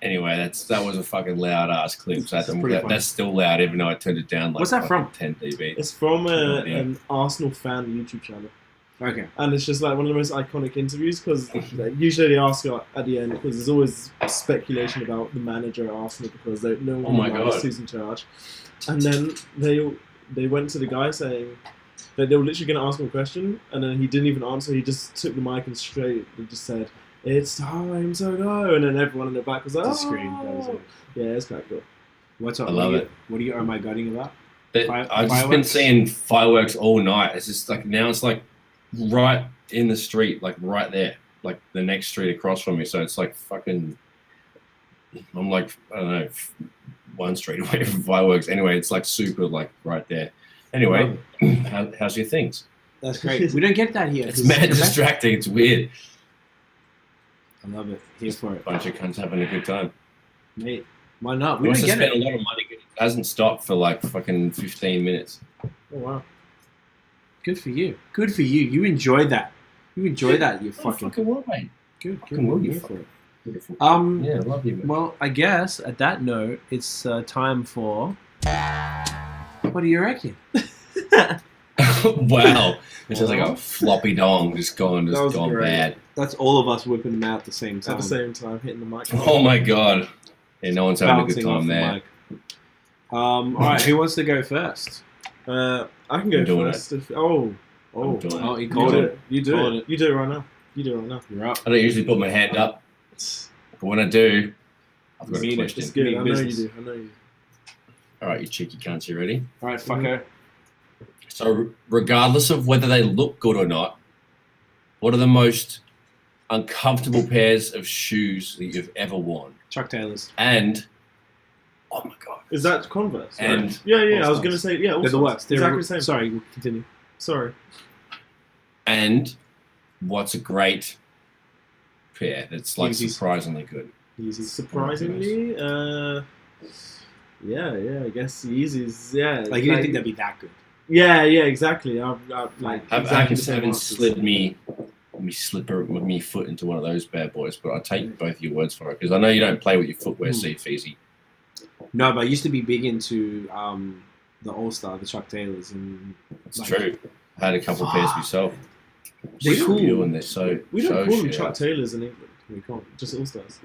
Speaker 3: Anyway, that was a fucking loud ass clip. So
Speaker 1: pretty funny.
Speaker 3: that's still loud, even though I turned it down like
Speaker 1: What's that from?
Speaker 3: 10 dB.
Speaker 2: It's from
Speaker 3: No idea.
Speaker 2: an Arsenal fan YouTube channel.
Speaker 1: Okay.
Speaker 2: And it's just like one of the most iconic interviews because usually they ask you at the end because there's always speculation about the manager at Arsenal because no
Speaker 3: Oh
Speaker 2: one
Speaker 3: my
Speaker 2: knows
Speaker 3: God.
Speaker 2: who's in charge. And then they went to the guy saying that they were literally going to ask him a question, and then he didn't even answer. He just took the mic and straight and just said, "It's time to go," and then everyone in the back was like,
Speaker 1: Just screamed. That was it.
Speaker 2: Yeah, it's quite cool.
Speaker 1: What's up?
Speaker 3: I love it.
Speaker 1: What are you? Am I gutting about?
Speaker 3: I've just been
Speaker 1: Fireworks?
Speaker 3: seeing fireworks all night. It's just like now it's like right in the street, like right there, like the next street across from me. So it's like fucking. I'm like I don't know, one street away from fireworks. Anyway, it's like super like right there. Anyway, how's your things?
Speaker 1: That's great. We don't get that here.
Speaker 3: It's mad distracting. It's weird.
Speaker 1: I love it. Here for it,
Speaker 3: Bunch of cunts having a good time.
Speaker 1: mate. Why not?
Speaker 3: We
Speaker 1: We
Speaker 3: must
Speaker 1: don't
Speaker 3: have
Speaker 1: get
Speaker 3: spent
Speaker 1: it.
Speaker 3: a lot of money. It hasn't stopped for like fucking 15 minutes.
Speaker 2: Oh wow.
Speaker 1: Good for you. Good for you. You enjoyed that. You enjoyed that. You fucking
Speaker 3: well, mate.
Speaker 1: good.
Speaker 3: fucking will, you
Speaker 1: Here
Speaker 3: fucking-
Speaker 1: for it.
Speaker 3: Beautiful.
Speaker 1: Yeah,
Speaker 3: I love you, man.
Speaker 1: Well, I guess at that note, it's time for. What do you reckon?
Speaker 3: Wow. This is like a floppy dong just
Speaker 2: That was
Speaker 3: gone
Speaker 2: great.
Speaker 3: bad.
Speaker 1: That's all of us whipping them out at the same time.
Speaker 2: At the same time, hitting the mic.
Speaker 3: Oh my god. Yeah, no one's having a good
Speaker 1: Bouncing off
Speaker 3: time
Speaker 1: the
Speaker 3: there.
Speaker 1: mic. All right, who wants to go first?
Speaker 2: I can go
Speaker 3: I'm doing
Speaker 2: first.
Speaker 3: it.
Speaker 2: Oh,
Speaker 3: I'm doing
Speaker 1: Oh, he
Speaker 2: you
Speaker 1: called
Speaker 2: do
Speaker 1: it.
Speaker 2: it. You do
Speaker 1: Called
Speaker 2: it.
Speaker 1: it.
Speaker 2: You do it right now. You do it right now.
Speaker 1: You're up.
Speaker 3: I don't usually put my hand up, but when I do, I've got a
Speaker 1: Mean it.
Speaker 3: question.
Speaker 2: It's good.
Speaker 1: Big
Speaker 2: I know
Speaker 1: business.
Speaker 2: you do. I know you do.
Speaker 3: Alright, you cheeky cunts, you ready?
Speaker 1: All right, fucker.
Speaker 3: So, regardless of whether they look good or not, what are the most uncomfortable pairs of shoes that you've ever worn?
Speaker 1: Chuck Taylor's.
Speaker 3: And, oh my god.
Speaker 2: Is that Converse? right?
Speaker 3: And
Speaker 2: yeah. I
Speaker 1: All
Speaker 2: was
Speaker 1: Stars.
Speaker 2: gonna say yeah. All
Speaker 1: They're the
Speaker 2: Stars.
Speaker 1: worst. They're
Speaker 2: Exactly the same.
Speaker 1: Sorry, we'll continue.
Speaker 2: Sorry.
Speaker 3: And what's a great pair that's like
Speaker 1: Yeezys.
Speaker 3: surprisingly good?
Speaker 1: Easy.
Speaker 2: Surprisingly, yeah. I guess Yeezys. Yeah.
Speaker 1: Like you didn't think that'd be that good.
Speaker 2: Yeah. Exactly. I'm like
Speaker 3: Haven't
Speaker 2: exactly the same
Speaker 3: haven't
Speaker 2: answers.
Speaker 3: slid me me slipper with me foot into one of those bad boys. But I take both your words for it because I know you don't play with your footwear, Steve Feezy.
Speaker 1: No, but I used to be big into the All-Star, the Chuck Taylors, and
Speaker 3: it's true. I had a couple of pairs myself.
Speaker 1: They're cool.
Speaker 3: And they're so
Speaker 2: We don't call them Chuck
Speaker 3: out.
Speaker 2: Taylors in England. We call them just All-Stars.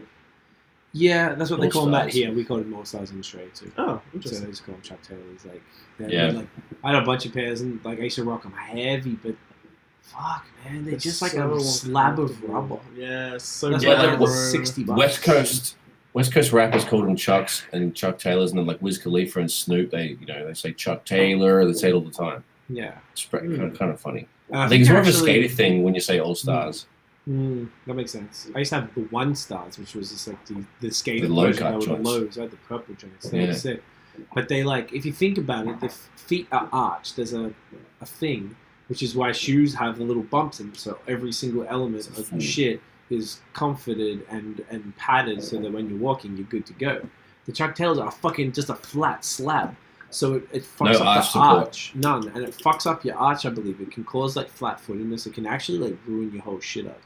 Speaker 1: Yeah, that's what they call them out
Speaker 3: All-Stars.
Speaker 1: here. We call them All-Stars in Australia too.
Speaker 2: Oh,
Speaker 1: So
Speaker 2: interesting.
Speaker 1: they just call them Chuck Taylors. Like,
Speaker 3: Yeah.
Speaker 1: like, I had a bunch of pairs, and like I used to rock them heavy, but fuck, man, they're just like
Speaker 2: so
Speaker 1: a slab of
Speaker 2: uncomfortable.
Speaker 1: rubber.
Speaker 2: Yeah, so
Speaker 1: That's
Speaker 3: Yeah,
Speaker 1: why
Speaker 3: like
Speaker 1: they're
Speaker 3: what-
Speaker 1: $60.
Speaker 3: West Coast rappers called them Chucks and Chuck Taylors, and then like Wiz Khalifa and Snoop, they say Chuck Taylor. They say it all the time.
Speaker 1: Yeah,
Speaker 3: It's kind of funny.
Speaker 1: and
Speaker 3: I think it's more of a
Speaker 1: actually-
Speaker 3: skater thing when you say All Stars.
Speaker 1: That makes sense. I used to have the One Stars, which was just like the skater
Speaker 3: The low
Speaker 1: version.
Speaker 3: cut
Speaker 1: They were the
Speaker 3: joints.
Speaker 1: lows. I had the purple joints. They
Speaker 3: Yeah.
Speaker 1: were sick. But they like, if you think about it, the feet are arched. There's a thing, which is why shoes have the little bumps in them. So every single element of shit is comforted and padded so that when you're walking, you're good to go. The Chuck Taylors are fucking just a flat slab. So it fucks
Speaker 3: No
Speaker 1: up
Speaker 3: arch
Speaker 1: the
Speaker 3: support.
Speaker 1: arch. None. And it fucks up your arch, I believe. It can cause like flat-footedness. It can actually like ruin your whole shit up.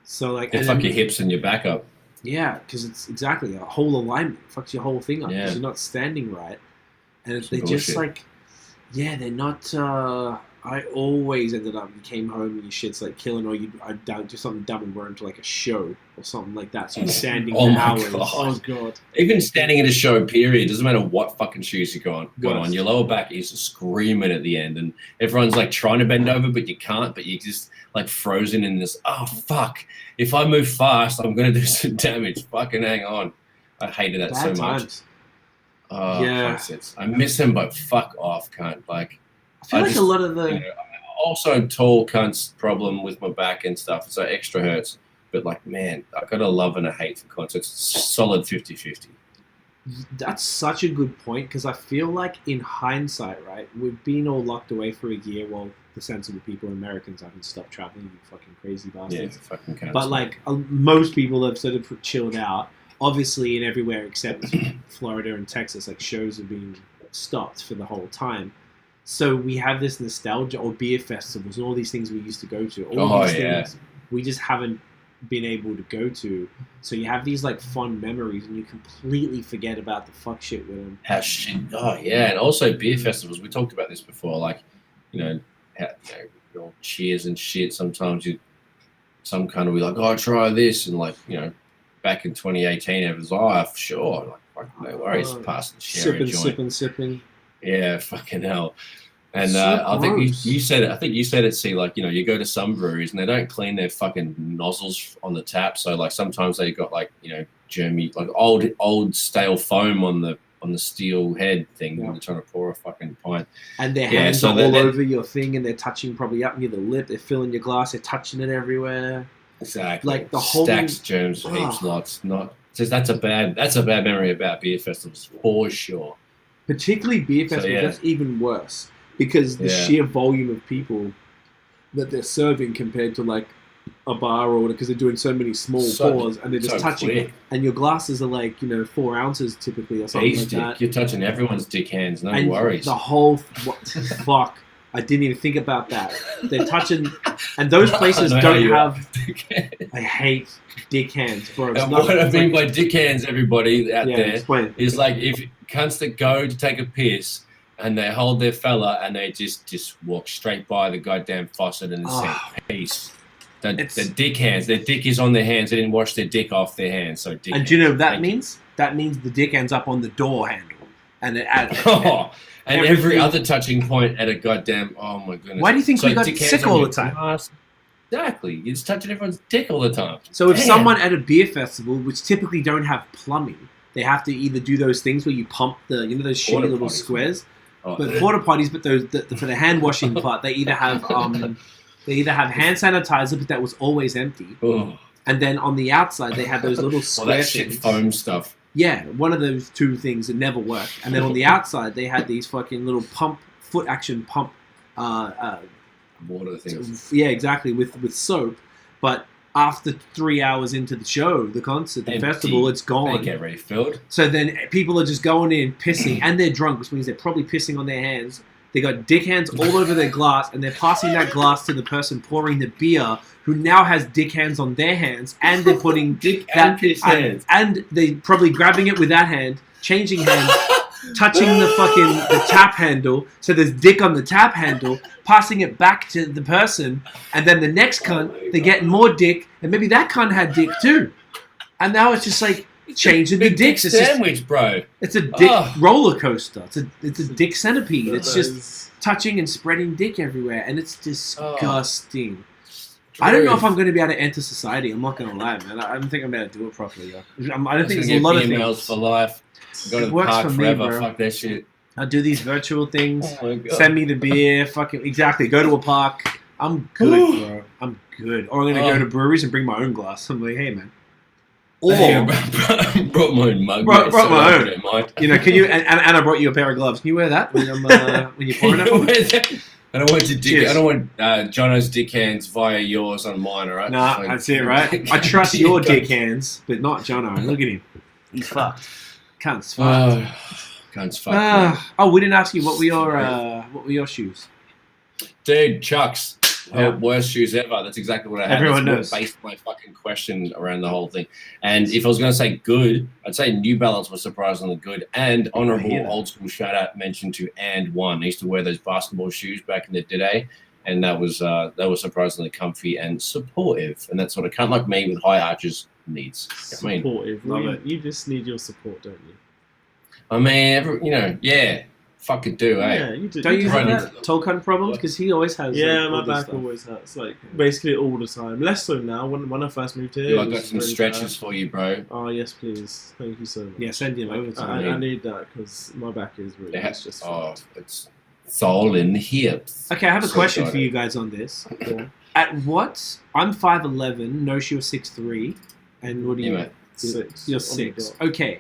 Speaker 1: So like,
Speaker 3: They
Speaker 1: and
Speaker 3: fuck
Speaker 1: then-
Speaker 3: your hips and your back up.
Speaker 1: yeah, because it's exactly a whole alignment. Fucks your whole thing up because
Speaker 3: Yeah.
Speaker 1: you're not standing right. And
Speaker 3: Some
Speaker 1: they're just
Speaker 3: bullshit.
Speaker 1: like, yeah, they're not. I always ended up, you came home and your shit's like killing, or I'd do something dumb and run to like a show or something like that. So you're standing
Speaker 3: Oh
Speaker 1: for
Speaker 3: my
Speaker 1: hours.
Speaker 3: God.
Speaker 2: Oh god.
Speaker 3: Even standing at a show, period, doesn't matter what fucking shoes you got
Speaker 1: Worst.
Speaker 3: on. Your lower back is screaming at the end, and everyone's like trying to bend over, but you can't. But you're just like frozen in this. Oh fuck! If I move fast, I'm gonna do some damage. Fucking hang on. I hated that
Speaker 1: Bad
Speaker 3: so much.
Speaker 1: times.
Speaker 3: Oh,
Speaker 1: Yeah.
Speaker 3: cunts. I miss him, but fuck off, cunt. Like,
Speaker 1: I feel
Speaker 3: I
Speaker 1: like
Speaker 3: just-
Speaker 1: a lot of the.
Speaker 3: you know, also tall cunts problem with my back and stuff, so extra hurts. But like, man, I got a love and a hate for concerts. Solid 50-50.
Speaker 1: That's such a good point because I feel like in hindsight, right, we've been all locked away for a year while the sensible people, Americans, haven't stopped traveling. You fucking crazy
Speaker 3: Yeah,
Speaker 1: bastards.
Speaker 3: fucking cunts.
Speaker 1: But like most people have sort of chilled out. Obviously, in everywhere except Florida and Texas, like shows have been stopped for the whole time. So we have this nostalgia, or beer festivals, and all these things we used to go to. All these things we just haven't been able to go to. So you have these like fond memories, and you completely forget about the fuck shit with them.
Speaker 3: How shit. Oh yeah, and also beer festivals. We talked about this before. Like, how, your cheers and shit. Sometimes some kind of be like, oh, try this, and like, back in 2018, it was sure, like, fuck, no worries, pass the share and joint.
Speaker 1: Sipping.
Speaker 3: Yeah, fucking hell. And
Speaker 1: So
Speaker 3: I think
Speaker 1: gross.
Speaker 3: you said it. I think you said it. See, like, you go to some breweries and they don't clean their fucking nozzles on the tap. So like sometimes they got like germy, like old stale foam on the steel head thing when they're trying to pour a fucking pint.
Speaker 1: And their hands
Speaker 3: so
Speaker 1: are
Speaker 3: they're-
Speaker 1: all
Speaker 3: they're-
Speaker 1: over your thing, and they're touching probably up near the lip. They're filling your glass. They're touching it everywhere.
Speaker 3: Exactly.
Speaker 1: Like the whole
Speaker 3: stacks germs, heaps, lots. Not just that's a bad memory about beer festivals for sure.
Speaker 1: Particularly beer festivals, that's even worse because the sheer volume of people that they're serving compared to like a bar order, because they're doing so many small pours and they're just touching it. And your glasses are like 4 ounces typically or something like that.
Speaker 3: You're touching everyone's dick hands. No
Speaker 1: And
Speaker 3: worries.
Speaker 1: the whole fuck. I didn't even think about that. They're touching, and those places
Speaker 3: I know
Speaker 1: don't
Speaker 3: you are.
Speaker 1: have. I hate dick hands, bro. It's
Speaker 3: And
Speaker 1: not-
Speaker 3: what I
Speaker 1: it's
Speaker 3: mean
Speaker 1: like-
Speaker 3: by dick hands, everybody out there,
Speaker 1: explain.
Speaker 3: is like if cunts that go to take a piss and they hold their fella and they just walk straight by the goddamn faucet and say peace. The dick hands, their dick is on their hands. They didn't wash their dick off their hands, so dick.
Speaker 1: And do you know what that means? That means the dick ends up on the door handle, and it
Speaker 3: and every other touching point at a goddamn. Oh my goodness!
Speaker 1: Why do you think we got
Speaker 3: dick hands
Speaker 1: sick
Speaker 3: on
Speaker 1: all
Speaker 3: your
Speaker 1: the time?
Speaker 3: glass. Exactly, you're just touching everyone's dick all the time.
Speaker 1: So if
Speaker 3: Damn.
Speaker 1: someone at a beer festival, which typically don't have plumbing, they have to either do those things where you pump those shitty
Speaker 3: Porta
Speaker 1: little
Speaker 3: potties.
Speaker 1: squares,
Speaker 3: Oh,
Speaker 1: but porta potties. But those for the hand washing part, they either have hand sanitizer, but that was always empty, and then on the outside they had those little
Speaker 3: all
Speaker 1: square
Speaker 3: that shit
Speaker 1: things.
Speaker 3: foam stuff.
Speaker 1: Yeah, one of those two things that never worked. And then on the outside they had these fucking little foot action pump.
Speaker 3: Water things.
Speaker 1: Yeah, exactly, with soap. But after 3 hours into the show, the concert, the
Speaker 3: Empty.
Speaker 1: festival, it's gone.
Speaker 3: They get refilled.
Speaker 1: So then people are just going in, pissing, and they're drunk, which means they're probably pissing on their hands, They got dick hands all over their glass, and they're passing that glass to the person pouring the beer, who now has dick hands on their hands, and they're putting
Speaker 3: Dick and piss hands.
Speaker 1: and they probably grabbing it with that hand, changing hands, touching the tap handle, so there's dick on the tap handle, passing it back to the person, and then the next cunt, they're getting more dick, and maybe that cunt had dick too. And now it's just like changing the dicks. It's
Speaker 3: sandwich, bro.
Speaker 1: It's a dick roller coaster. It's a dick centipede. It's just touching and spreading dick everywhere, and it's disgusting. I don't know if I'm going to be able to enter society. I'm not going to lie, man. I don't think I'm able to do it properly. I don't think there's a lot of things.
Speaker 3: For life. Go to the
Speaker 1: works
Speaker 3: park
Speaker 1: for me,
Speaker 3: forever.
Speaker 1: bro.
Speaker 3: Fuck that shit.
Speaker 1: I'll do these virtual things.
Speaker 3: Oh my God.
Speaker 1: Send me the beer. Fucking exactly. Go to a park. I'm good, bro. I'm good. Or I'm gonna go to breweries and bring my own glass. I'm like, hey, man. Or
Speaker 3: brought my own mug.
Speaker 1: brought my own.
Speaker 3: Don't mind.
Speaker 1: You know, can you? And I brought you a pair of gloves. Can you wear that when you're pouring it?
Speaker 3: I don't want your dick. I don't want Jono's dick hands via yours on mine. All right.
Speaker 1: Nah, that's it, right? I trust your dick hands, but not Jono. Look at him. He's fucked. Cunt's fucked.
Speaker 3: Cunt's fucked.
Speaker 1: We didn't ask you what were your shoes?
Speaker 3: Dude, Chucks.
Speaker 1: Yeah.
Speaker 3: Worst shoes ever. That's exactly what I had.
Speaker 1: Everyone
Speaker 3: That's
Speaker 1: knows.
Speaker 3: what based my fucking question around the whole thing. And if I was going to say good, I'd say New Balance was surprisingly good. And honorable old school shout out mention to And One. I used to wear those basketball shoes back in the day, and that was surprisingly comfy and supportive. And that's what a cunt like me with high arches needs.
Speaker 2: Supportive. You just need your support, don't you?
Speaker 3: I mean, fucking do, eh?
Speaker 2: Yeah, you do.
Speaker 1: Don't you
Speaker 3: Right.
Speaker 1: have that tall cunt problems? Because he always has.
Speaker 2: Yeah,
Speaker 1: like,
Speaker 2: my
Speaker 1: all this
Speaker 2: back
Speaker 1: stuff.
Speaker 2: always hurts. Like basically all the time. Less so now. When I first moved here,
Speaker 3: I
Speaker 2: it
Speaker 3: got
Speaker 2: was
Speaker 3: some
Speaker 2: really
Speaker 3: stretches
Speaker 2: bad.
Speaker 3: for you, bro.
Speaker 2: Oh yes, please. Thank you so much.
Speaker 1: Yeah, send him over to me.
Speaker 2: I need that because my back is really. It's just.
Speaker 3: It's all in the hips.
Speaker 1: Okay, I have a
Speaker 3: So
Speaker 1: question for
Speaker 3: excited.
Speaker 1: you guys on this.
Speaker 2: Yeah.
Speaker 1: At what? I'm 5'11", Nosh, you're 6'3", and what do you?
Speaker 3: Yeah, mate.
Speaker 2: 6.
Speaker 1: You're
Speaker 2: On the
Speaker 1: 6.
Speaker 2: dot.
Speaker 1: Okay.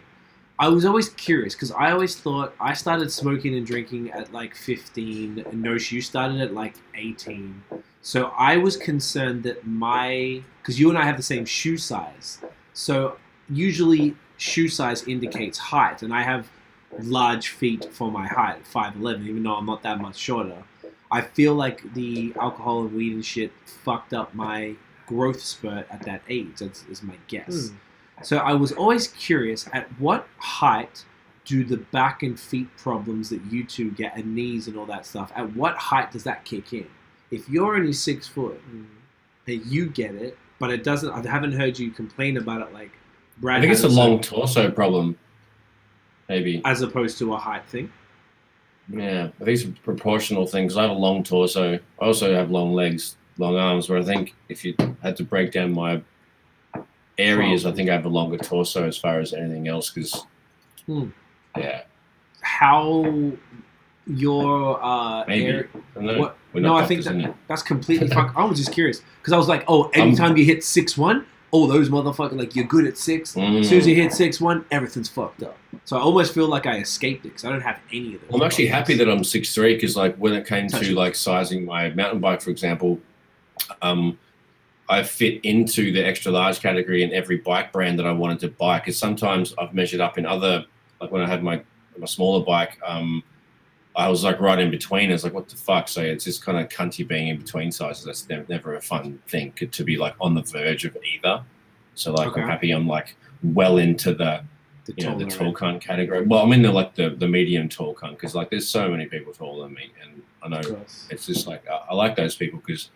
Speaker 1: I was always curious because I always thought I started smoking and drinking at like 15, and Nosh, you started at like 18. So I was concerned that because you and I have the same shoe size. So usually shoe size indicates height, and I have large feet for my height, 5'11", even though I'm not that much shorter. I feel like the alcohol and weed and shit fucked up my growth spurt at that age. That's my guess. So I was always curious, at what height do the back and feet problems that you two get, and knees and all that stuff, at what height does that kick in? If you're only 6 foot and you get it, but it doesn't, I haven't heard you complain about it like Brad
Speaker 3: I think it's a
Speaker 1: has,
Speaker 3: long torso problem, maybe.
Speaker 1: as opposed to a height thing.
Speaker 3: Yeah, I think it's a proportional thing because I have a long torso. I also have long legs, long arms, where I think if you had to break down my areas, I think I have a longer torso as far as anything else because, yeah.
Speaker 1: How your
Speaker 3: Maybe.
Speaker 1: area...
Speaker 3: I don't know.
Speaker 1: What?
Speaker 3: We're
Speaker 1: No,
Speaker 3: not
Speaker 1: I think
Speaker 3: doctors, innit?
Speaker 1: that's completely fucked. I was just curious because I was like, anytime you hit 6'1", those motherfuckers, like you're good at 6. As soon as you hit 6'1", everything's fucked up. So I almost feel like I escaped it because I don't have any of those.
Speaker 3: I'm actually happy that I'm 6'3" because, like, when it came
Speaker 1: Touch
Speaker 3: to
Speaker 1: it.
Speaker 3: like sizing my mountain bike, for example, I fit into the extra large category in every bike brand that I wanted to buy. Because sometimes I've measured up in other, like when I had my smaller bike, I was like right in between. It's like, what the fuck? So it's just kind of cunty being in between sizes. That's never a fun thing to be like on the verge of either. So like,
Speaker 1: Okay.
Speaker 3: I'm happy I'm like well into the tall cunt category. Well, I'm in the medium tall cunt because like there's so many people taller than me, and I know it's just like I like those people because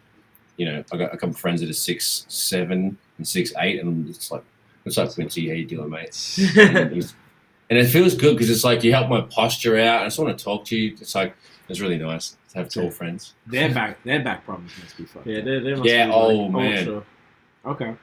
Speaker 3: I got a couple of friends that are 6'7" and 6'8", and it's like, what's up, Quincy? How you doing, mate? And it feels good because it's like you help my posture out. I just want to talk to you. It's like it's really nice to have tall friends.
Speaker 1: Their back problems must be fucked.
Speaker 2: Yeah,
Speaker 1: up.
Speaker 2: they must
Speaker 3: Yeah,
Speaker 2: be,
Speaker 3: oh,
Speaker 2: like,
Speaker 3: man.
Speaker 2: ultra.
Speaker 1: Okay.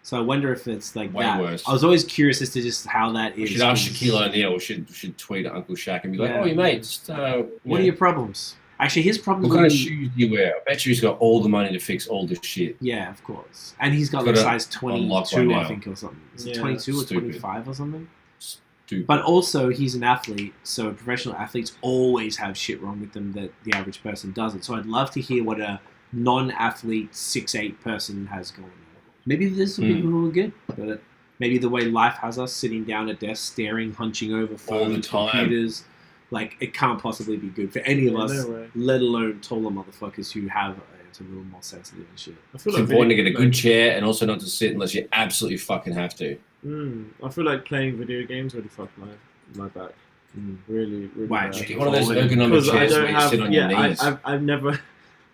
Speaker 1: So I wonder if it's like
Speaker 3: Way
Speaker 1: that.
Speaker 3: worse.
Speaker 1: I was always curious as to just how that
Speaker 3: We
Speaker 1: is.
Speaker 3: should ask Shaquille O'Neal. We should tweet at Uncle Shaq and be like,
Speaker 1: Yeah.
Speaker 3: "Oh, you mate, just
Speaker 1: What are your problems? Actually, his problems
Speaker 3: what kind
Speaker 1: would
Speaker 3: of
Speaker 1: be...
Speaker 3: shoes do you wear? I bet you he's got all the money to fix all this shit."
Speaker 1: Yeah, of course. And he's got
Speaker 3: Got
Speaker 1: like
Speaker 3: a
Speaker 1: size
Speaker 3: unlock
Speaker 1: 22,
Speaker 3: right
Speaker 1: I
Speaker 3: now.
Speaker 1: think, or something. Is it
Speaker 2: Yeah,
Speaker 1: 22 or
Speaker 3: stupid.
Speaker 1: 25 or something?
Speaker 3: Stupid.
Speaker 1: But also, he's an athlete, so professional athletes always have shit wrong with them that the average person doesn't. So I'd love to hear what a non-athlete 6'8" person has going on. Maybe there's some people who are good, but maybe the way life has us sitting down at desks, staring, hunching over
Speaker 3: All the
Speaker 1: phones,
Speaker 3: time.
Speaker 1: computers, Like, it can't possibly be good for any of us,
Speaker 2: no way.
Speaker 1: let alone taller motherfuckers who have it's a little more sensitive and shit.
Speaker 2: I feel
Speaker 3: It's important to get a good chair and also not to sit unless you absolutely fucking have to.
Speaker 2: I feel like playing video games really fucked my back. Really, really.
Speaker 1: Why?
Speaker 2: bad.
Speaker 3: Get one of those ergonomic chairs where you sit on your knees.
Speaker 2: I've never.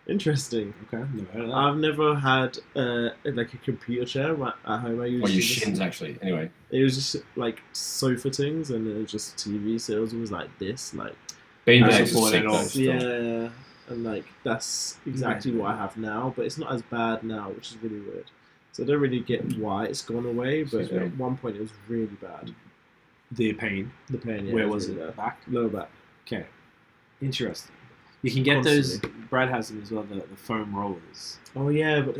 Speaker 2: Interesting.
Speaker 1: Okay, never heard of that.
Speaker 2: I've never had like a computer chair at home. I used
Speaker 3: Or your
Speaker 2: to just-
Speaker 3: shins, actually. Anyway.
Speaker 2: It was just like sofa things, and it was just TV. So it was always like this, like
Speaker 3: Beanbags are
Speaker 1: support
Speaker 3: sick
Speaker 1: at all.
Speaker 3: though. still.
Speaker 2: yeah, and like that's exactly what I have now. But it's not as bad now, which is really weird. So I don't really get why it's gone away. But
Speaker 3: Excuse me.
Speaker 2: at one point it was really bad.
Speaker 1: The pain.
Speaker 2: The pain. Yeah,
Speaker 1: Where was
Speaker 2: really
Speaker 1: it?
Speaker 2: bad.
Speaker 1: Back?
Speaker 2: Lower back.
Speaker 1: Okay. Interesting. You can get those. Brad has them as well. The foam rollers.
Speaker 2: Oh yeah, but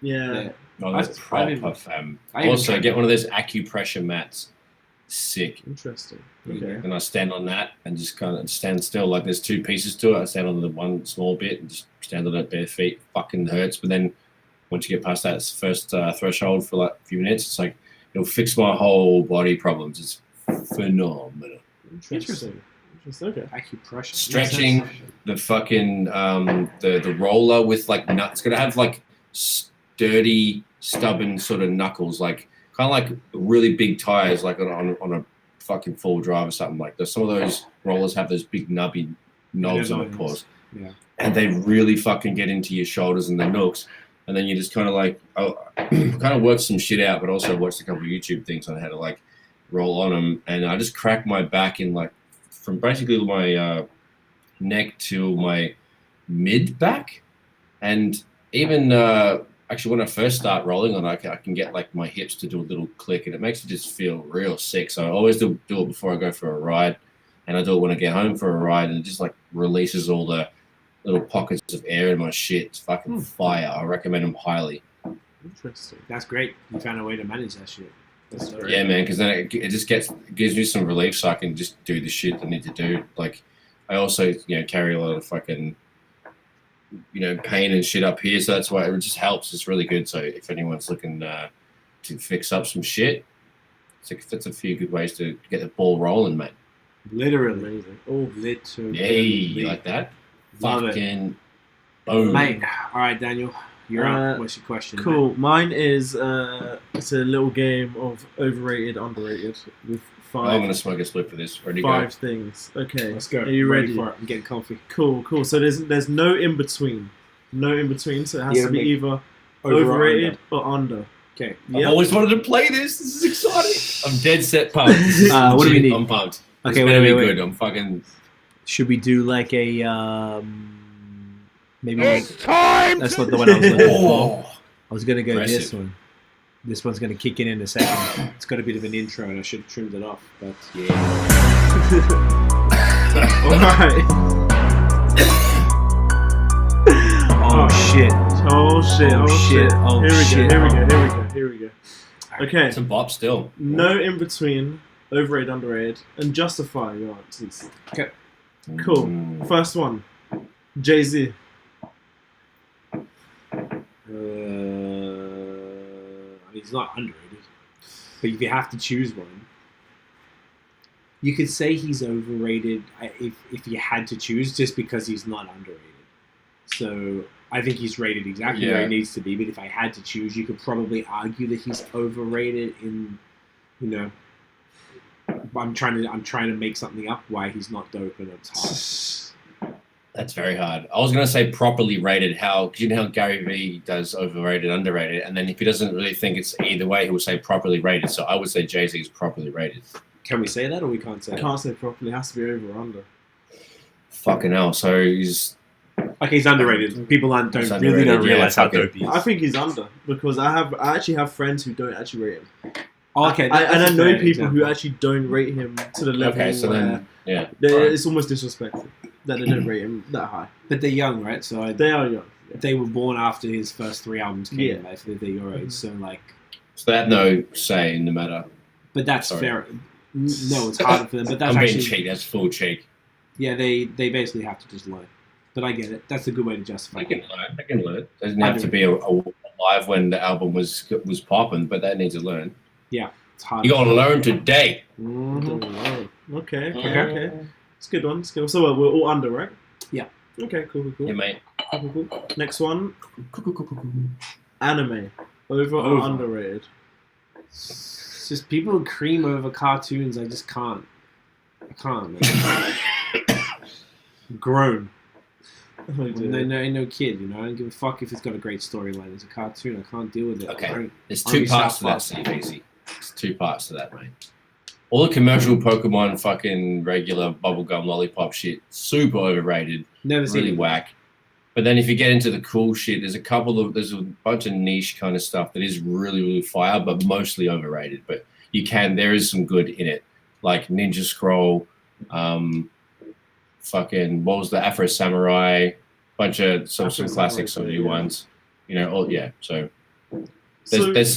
Speaker 2: yeah.
Speaker 3: Oh,
Speaker 1: I-
Speaker 3: that's
Speaker 1: I didn't-
Speaker 3: proper, fam.
Speaker 1: I even
Speaker 3: Also,
Speaker 1: tried
Speaker 3: get
Speaker 1: them.
Speaker 3: one of those acupressure mats. Sick.
Speaker 2: Interesting.
Speaker 1: There you
Speaker 2: Okay.
Speaker 3: And I stand on that and just kind of stand still. Like there's two pieces to it. I stand on the one small bit and just stand on it bare feet. Fucking hurts. But then once you get past that first threshold for like a few minutes, it's like it'll fix my whole body problems. It's phenomenal.
Speaker 2: Interesting. Okay.
Speaker 1: Acupressure.
Speaker 3: Stretching, the fucking the roller with like nuts. It's gonna have like sturdy, stubborn sort of knuckles, like kind of like really big tires, like on a fucking four-wheel drive or something like that. Some of those rollers have those big nubby knobs on the paws,
Speaker 1: Yeah.
Speaker 3: and they really fucking get into your shoulders and the nooks. And then you just kind of like kind of work some shit out, but also watched a couple of YouTube things on how to like roll on them. And I just cracked my back in like from basically my neck to my mid back, and even actually when I first start rolling on it, I can get like my hips to do a little click, and it makes it just feel real sick. So I always do it before I go for a ride, and I do it when I get home for a ride, and it just like releases all the little pockets of air in my shit. It's fucking fire. I recommend them highly.
Speaker 2: Interesting.
Speaker 1: That's great. You found a way to manage that shit. That's great.
Speaker 3: Yeah, man, because then it just gives me some relief, so I can just do the shit I need to do. Like, I also carry a lot of fucking pain and shit up here, so that's why it just helps. It's really good. So if anyone's looking to fix up some shit, that's a few good ways to get the ball rolling, mate.
Speaker 1: Literally.
Speaker 2: Amazing. Oh,
Speaker 1: Literally.
Speaker 3: Yay, you like that?
Speaker 1: Love it.
Speaker 3: Fucking boom,
Speaker 1: Mate, all right, Daniel, you're up. What's your question?
Speaker 2: cool. Mine is it's a little game of overrated, underrated with
Speaker 3: I'm gonna smoke a split for this. Ready to
Speaker 2: five things. Okay,
Speaker 1: Let's go.
Speaker 2: Are you ready?
Speaker 1: for it? I'm getting comfy.
Speaker 2: Cool. So there's no in between. No in between. So it has
Speaker 1: Yeah,
Speaker 2: to be
Speaker 1: make
Speaker 2: either
Speaker 1: over or
Speaker 2: overrated or under.
Speaker 1: Okay.
Speaker 3: I've
Speaker 2: Yep.
Speaker 3: always wanted to play this. This is exciting. I'm dead set pumped.
Speaker 1: What do we need?
Speaker 3: I'm pumped.
Speaker 1: Okay,
Speaker 3: It's gonna
Speaker 1: wait,
Speaker 3: be
Speaker 1: wait.
Speaker 3: good. I'm fucking.
Speaker 1: Should we do like a maybe?
Speaker 4: time.
Speaker 1: That's not the one I was looking for.
Speaker 3: Oh,
Speaker 1: I was gonna go this
Speaker 3: Impressive.
Speaker 1: one. This one's gonna kick in a second. It's got a bit of an intro, and I should have trimmed it off. But yeah.
Speaker 2: All right.
Speaker 1: Oh shit.
Speaker 2: Oh shit.
Speaker 1: Oh, shit. Oh,
Speaker 2: Here we
Speaker 1: shit.
Speaker 2: go. Here we go. Okay.
Speaker 3: it's a bop still.
Speaker 2: No in between. Overrated, underrated, and justify your answers.
Speaker 1: Okay.
Speaker 2: Cool.
Speaker 3: Mm.
Speaker 2: First one. Jay-Z.
Speaker 1: He's not underrated, but if you have to choose one, you could say he's overrated if you had to choose, just because he's not underrated. So I think he's rated exactly where he needs to be. But if I had to choose, you could probably argue that he's overrated. I'm trying to make something up why he's not dope, and it's hard.
Speaker 3: That's very hard. I was gonna say properly rated. Because you know how Gary Vee does overrated, underrated, and then if he doesn't really think it's either way, he will say properly rated. So I would say Jay-Z is properly rated.
Speaker 1: Can we say that, or we can't say
Speaker 2: I
Speaker 1: that?
Speaker 2: can't say properly. It has to be over or under.
Speaker 3: Fucking hell. So he's
Speaker 1: Okay, he's underrated. People
Speaker 3: He's
Speaker 1: don't
Speaker 3: underrated,
Speaker 1: realize how
Speaker 3: okay.
Speaker 1: dope he is.
Speaker 2: I think he's under because I actually have friends who don't actually rate him.
Speaker 1: Oh, okay,
Speaker 2: And I know
Speaker 1: fair
Speaker 2: people who
Speaker 1: example.
Speaker 2: actually don't rate him to the level
Speaker 3: okay. So
Speaker 2: where
Speaker 3: then, yeah.
Speaker 2: it's almost disrespectful that they don't rate him that high.
Speaker 1: But they're young, right? So
Speaker 2: They are young.
Speaker 1: they were born after his first 3 albums came.
Speaker 2: Yeah.
Speaker 1: Like, they're your age, so like.
Speaker 3: So they have no say in the matter.
Speaker 1: But that's
Speaker 3: Sorry.
Speaker 1: fair. No, it's harder for them. But that's
Speaker 3: I'm
Speaker 1: actually
Speaker 3: being cheek. That's full cheek.
Speaker 1: yeah. They basically have to just learn. But I get it. That's a good way to justify.
Speaker 3: I can
Speaker 1: it.
Speaker 3: learn. I can learn. Doesn't have to be alive when the album was popping, but that needs to learn.
Speaker 1: It's hard.
Speaker 3: You gotta learn today.
Speaker 2: Okay.
Speaker 1: Okay.
Speaker 2: It's a good one. It's good. So we're all under, right?
Speaker 1: Yeah.
Speaker 2: Okay, cool.
Speaker 3: Yeah, mate.
Speaker 2: Cool. Next one. Anime. Over or underrated?
Speaker 1: It's just people cream over cartoons. I just can't. I can't, man. Grown.
Speaker 2: Oh,
Speaker 1: Ain't no kid, you know. I don't give a fuck if it's got a great storyline. It's a cartoon. I can't deal with it.
Speaker 3: Okay, there's two parts to that, Steve. Easy. There's two parts to that, mate. All the commercial Pokemon fucking regular bubblegum lollipop shit, super overrated.
Speaker 1: Never seen
Speaker 3: really
Speaker 1: it.
Speaker 3: Whack. But then if you get into the cool shit, there's a bunch of niche kind of stuff that is really, really fire, but mostly overrated. But there is some good in it. Like Ninja Scroll, fucking, what was the Afro Samurai, bunch of some classics, some new ones. You know, so there's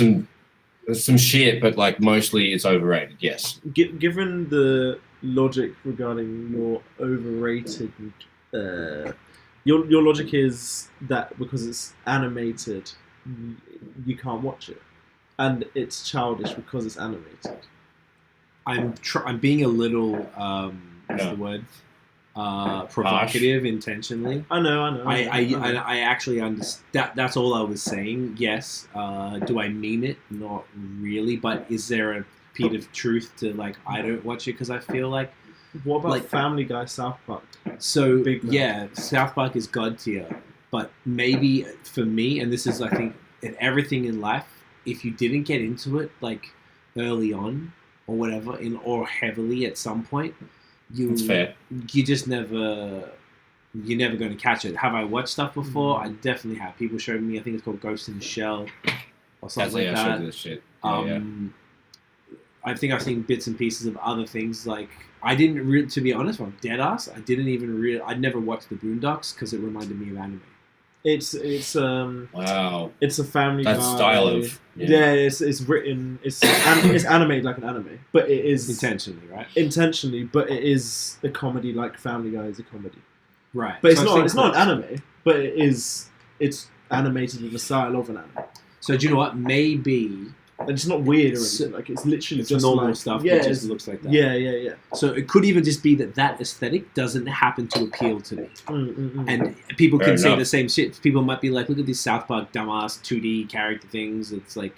Speaker 3: some shit, but like mostly it's overrated, yes.
Speaker 2: Given the logic regarding your overrated, your logic is that because it's animated, you can't watch it, and it's childish because it's animated.
Speaker 1: I'm being a little what's the word? Provocative intentionally.
Speaker 2: I know.
Speaker 1: I actually understand. That's all I was saying. Yes. Do I mean it? Not really. But is there a bit of truth to like I don't watch it because I feel like.
Speaker 2: What about
Speaker 1: like
Speaker 2: Family Guy, South Park?
Speaker 1: So South Park is god tier. But maybe for me, and this is I think in everything in life, if you didn't get into it like early on or whatever, or heavily at some point.
Speaker 3: That's fair.
Speaker 1: You're never going to catch it. Have I watched stuff before? I definitely have. People showed me. I think it's called Ghost in the Shell or something like that.
Speaker 3: This shit.
Speaker 1: I think I've seen bits and pieces of other things. Like I didn't to be honest, I'm dead ass. I didn't even I'd never watched the Boondocks because it reminded me of anime.
Speaker 2: It's
Speaker 3: wow.
Speaker 2: It's a Family Guy.
Speaker 3: That style of
Speaker 2: it's written. It's animated like an anime, but it is
Speaker 1: intentionally, right?
Speaker 2: Intentionally, but it is a comedy like Family Guy is a comedy,
Speaker 1: right?
Speaker 2: But it's not an anime, but it's animated with the style of an anime.
Speaker 1: So do you know what? Maybe.
Speaker 2: And it's not weird or anything. Like it's literally just
Speaker 1: normal
Speaker 2: like,
Speaker 1: stuff.
Speaker 2: Yeah,
Speaker 1: it just looks like that.
Speaker 2: Yeah.
Speaker 1: So it could even just be that aesthetic doesn't happen to appeal to me, and people can say the same shit. People might be like, "Look at these South Park dumbass 2D character things." It's like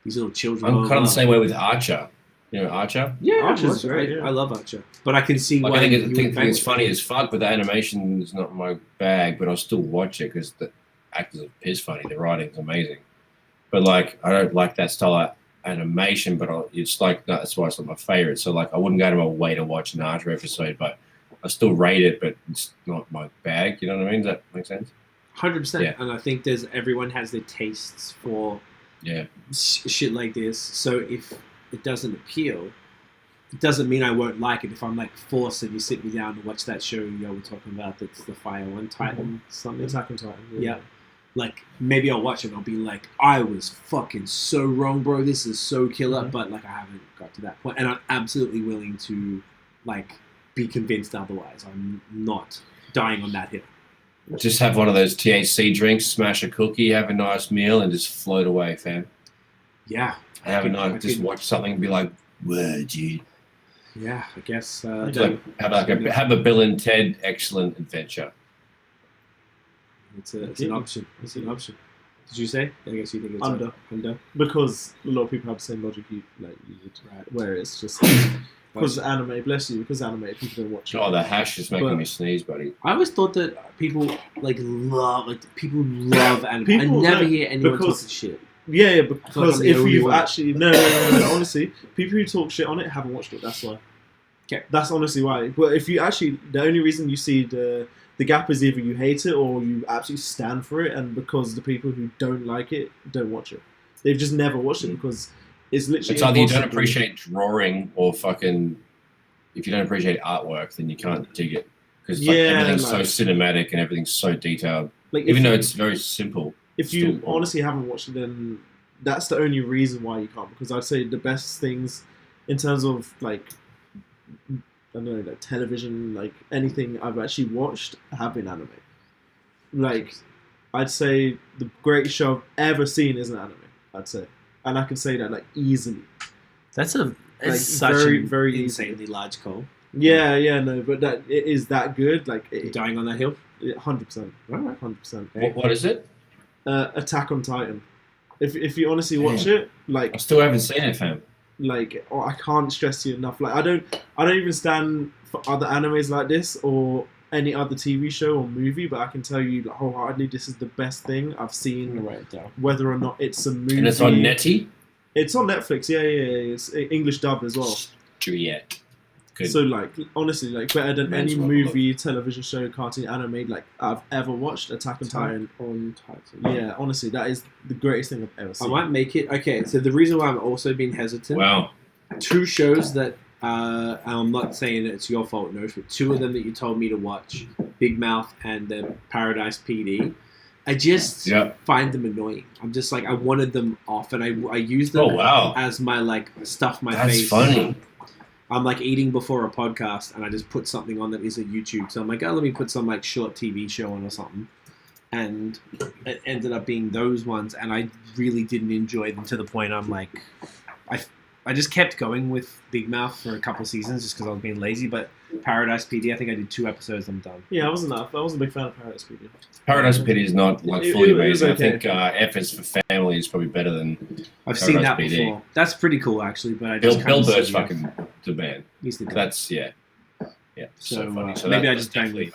Speaker 1: these little children.
Speaker 3: I'm kind of the same way with Archer. You know Archer?
Speaker 1: Yeah,
Speaker 2: Archer's great.
Speaker 1: I love Archer, but I can see
Speaker 3: like,
Speaker 1: why.
Speaker 3: I think it's funny as fuck, but the animation is not my bag. But I'll still watch it because the actors are piss funny. The writing's amazing, but like I don't like that style of animation, but it's like that's why it's not my favorite. So like I wouldn't go to my way to watch an Archer episode, but I still rate it, but it's not my bag. You know what I mean? Does that make sense?
Speaker 1: 100%. And I think everyone has their tastes for shit like this. So if it doesn't appeal, it doesn't mean I won't like it. If I'm like forced and you sit me down to watch that show we're talking about, that's the Fire One Titan something.
Speaker 2: Attack on Titan.
Speaker 1: Yeah. Like, maybe I'll watch it and I'll be like, I was fucking so wrong, bro. This is so killer. But, like, I haven't got to that point. And I'm absolutely willing to, like, be convinced otherwise. I'm not dying on that hill.
Speaker 3: Just have one of those THC drinks, smash a cookie, have a nice meal, and just float away, fam.
Speaker 1: Yeah.
Speaker 3: Just watch something and be like, whoa, dude.
Speaker 1: Yeah, I guess.
Speaker 3: Have a Bill and Ted excellent adventure.
Speaker 1: It's an option. It's an option. Did you say? I guess you think it's
Speaker 2: under.
Speaker 1: Because
Speaker 2: a lot of people have the same logic you would,
Speaker 1: right.
Speaker 2: Where it's just because anime, bless you, because anime people don't watch it.
Speaker 3: Oh, the hash is making me sneeze, buddy.
Speaker 1: I always thought that people love anime. I never hear anyone talk shit.
Speaker 2: Yeah, because if you've actually no, honestly, people who talk shit on it haven't watched it. That's why.
Speaker 1: Okay.
Speaker 2: That's honestly why. But if you actually, the only reason you see the gap is either you hate it or you absolutely stand for it, and because the people who don't like it don't watch it. They've just never watched it because it's literally.
Speaker 3: It's either you don't appreciate drawing or fucking. If you don't appreciate artwork, then you can't dig it because everything's so cinematic and everything's so detailed. Like even though it's very simple.
Speaker 2: If you honestly haven't watched it, then that's the only reason why you can't. Because I'd say the best things in terms of like. I don't know, like television, like anything I've actually watched have been anime. Like, I'd say the greatest show I've ever seen is an anime. I'd say, and I can say that like easily.
Speaker 1: That's such
Speaker 2: very,
Speaker 1: a
Speaker 2: very
Speaker 1: insanely large call.
Speaker 2: No, but that it is that good. Like
Speaker 1: Dying on that hill.
Speaker 2: 100%.
Speaker 1: Alright.
Speaker 2: 100%.
Speaker 3: What is it?
Speaker 2: Attack on Titan. If you honestly watch it, like
Speaker 3: I still haven't seen it, fam.
Speaker 2: like I can't stress you enough. Like I don't even stand for other animes like this or any other TV show or movie, but I can tell you wholeheartedly this is the best thing I've seen.
Speaker 1: Right down.
Speaker 2: Whether or not it's a movie,
Speaker 3: And it's on Netty.
Speaker 2: It's on Netflix. Yeah. It's English dub as well.
Speaker 3: Juliet. Good.
Speaker 2: So like honestly, like better than
Speaker 3: Man's
Speaker 2: any
Speaker 3: well
Speaker 2: movie, television show, cartoon, anime like I've ever watched. Attack on Titan.
Speaker 1: On Titan.
Speaker 2: Yeah, honestly, that is the greatest thing I've ever
Speaker 1: I
Speaker 2: seen.
Speaker 1: might make it. Okay, so the reason why I'm also being hesitant.
Speaker 3: Wow.
Speaker 1: 2 shows that I'm not saying it's your fault, no, but 2 of them that you told me to watch, Big Mouth and Paradise PD. I just find them annoying. I'm just like I wanted them off, and I use them as my like stuff my face.
Speaker 3: That's funny.
Speaker 1: I'm like eating before a podcast, and I just put something on that isn't YouTube. So I'm like, oh, let me put some like short TV show on or something. And it ended up being those ones, and I really didn't enjoy them to the point I'm like, I just kept going with Big Mouth for a couple seasons just because I was being lazy. But Paradise PD, I think I did 2 episodes. I'm done.
Speaker 2: Yeah, I wasn't a big fan of Paradise PD.
Speaker 3: Paradise Pity is not like fully amazing.
Speaker 2: Okay.
Speaker 3: I think F is for Family is probably better than
Speaker 1: I've
Speaker 3: Paradise
Speaker 1: seen that
Speaker 3: PD.
Speaker 1: before. That's pretty cool, actually. But I just
Speaker 3: Bill Bird's fucking the man.
Speaker 1: He's the guy.
Speaker 3: That's yeah.
Speaker 1: So,
Speaker 3: funny. So
Speaker 1: maybe
Speaker 3: that,
Speaker 1: I just
Speaker 3: definitely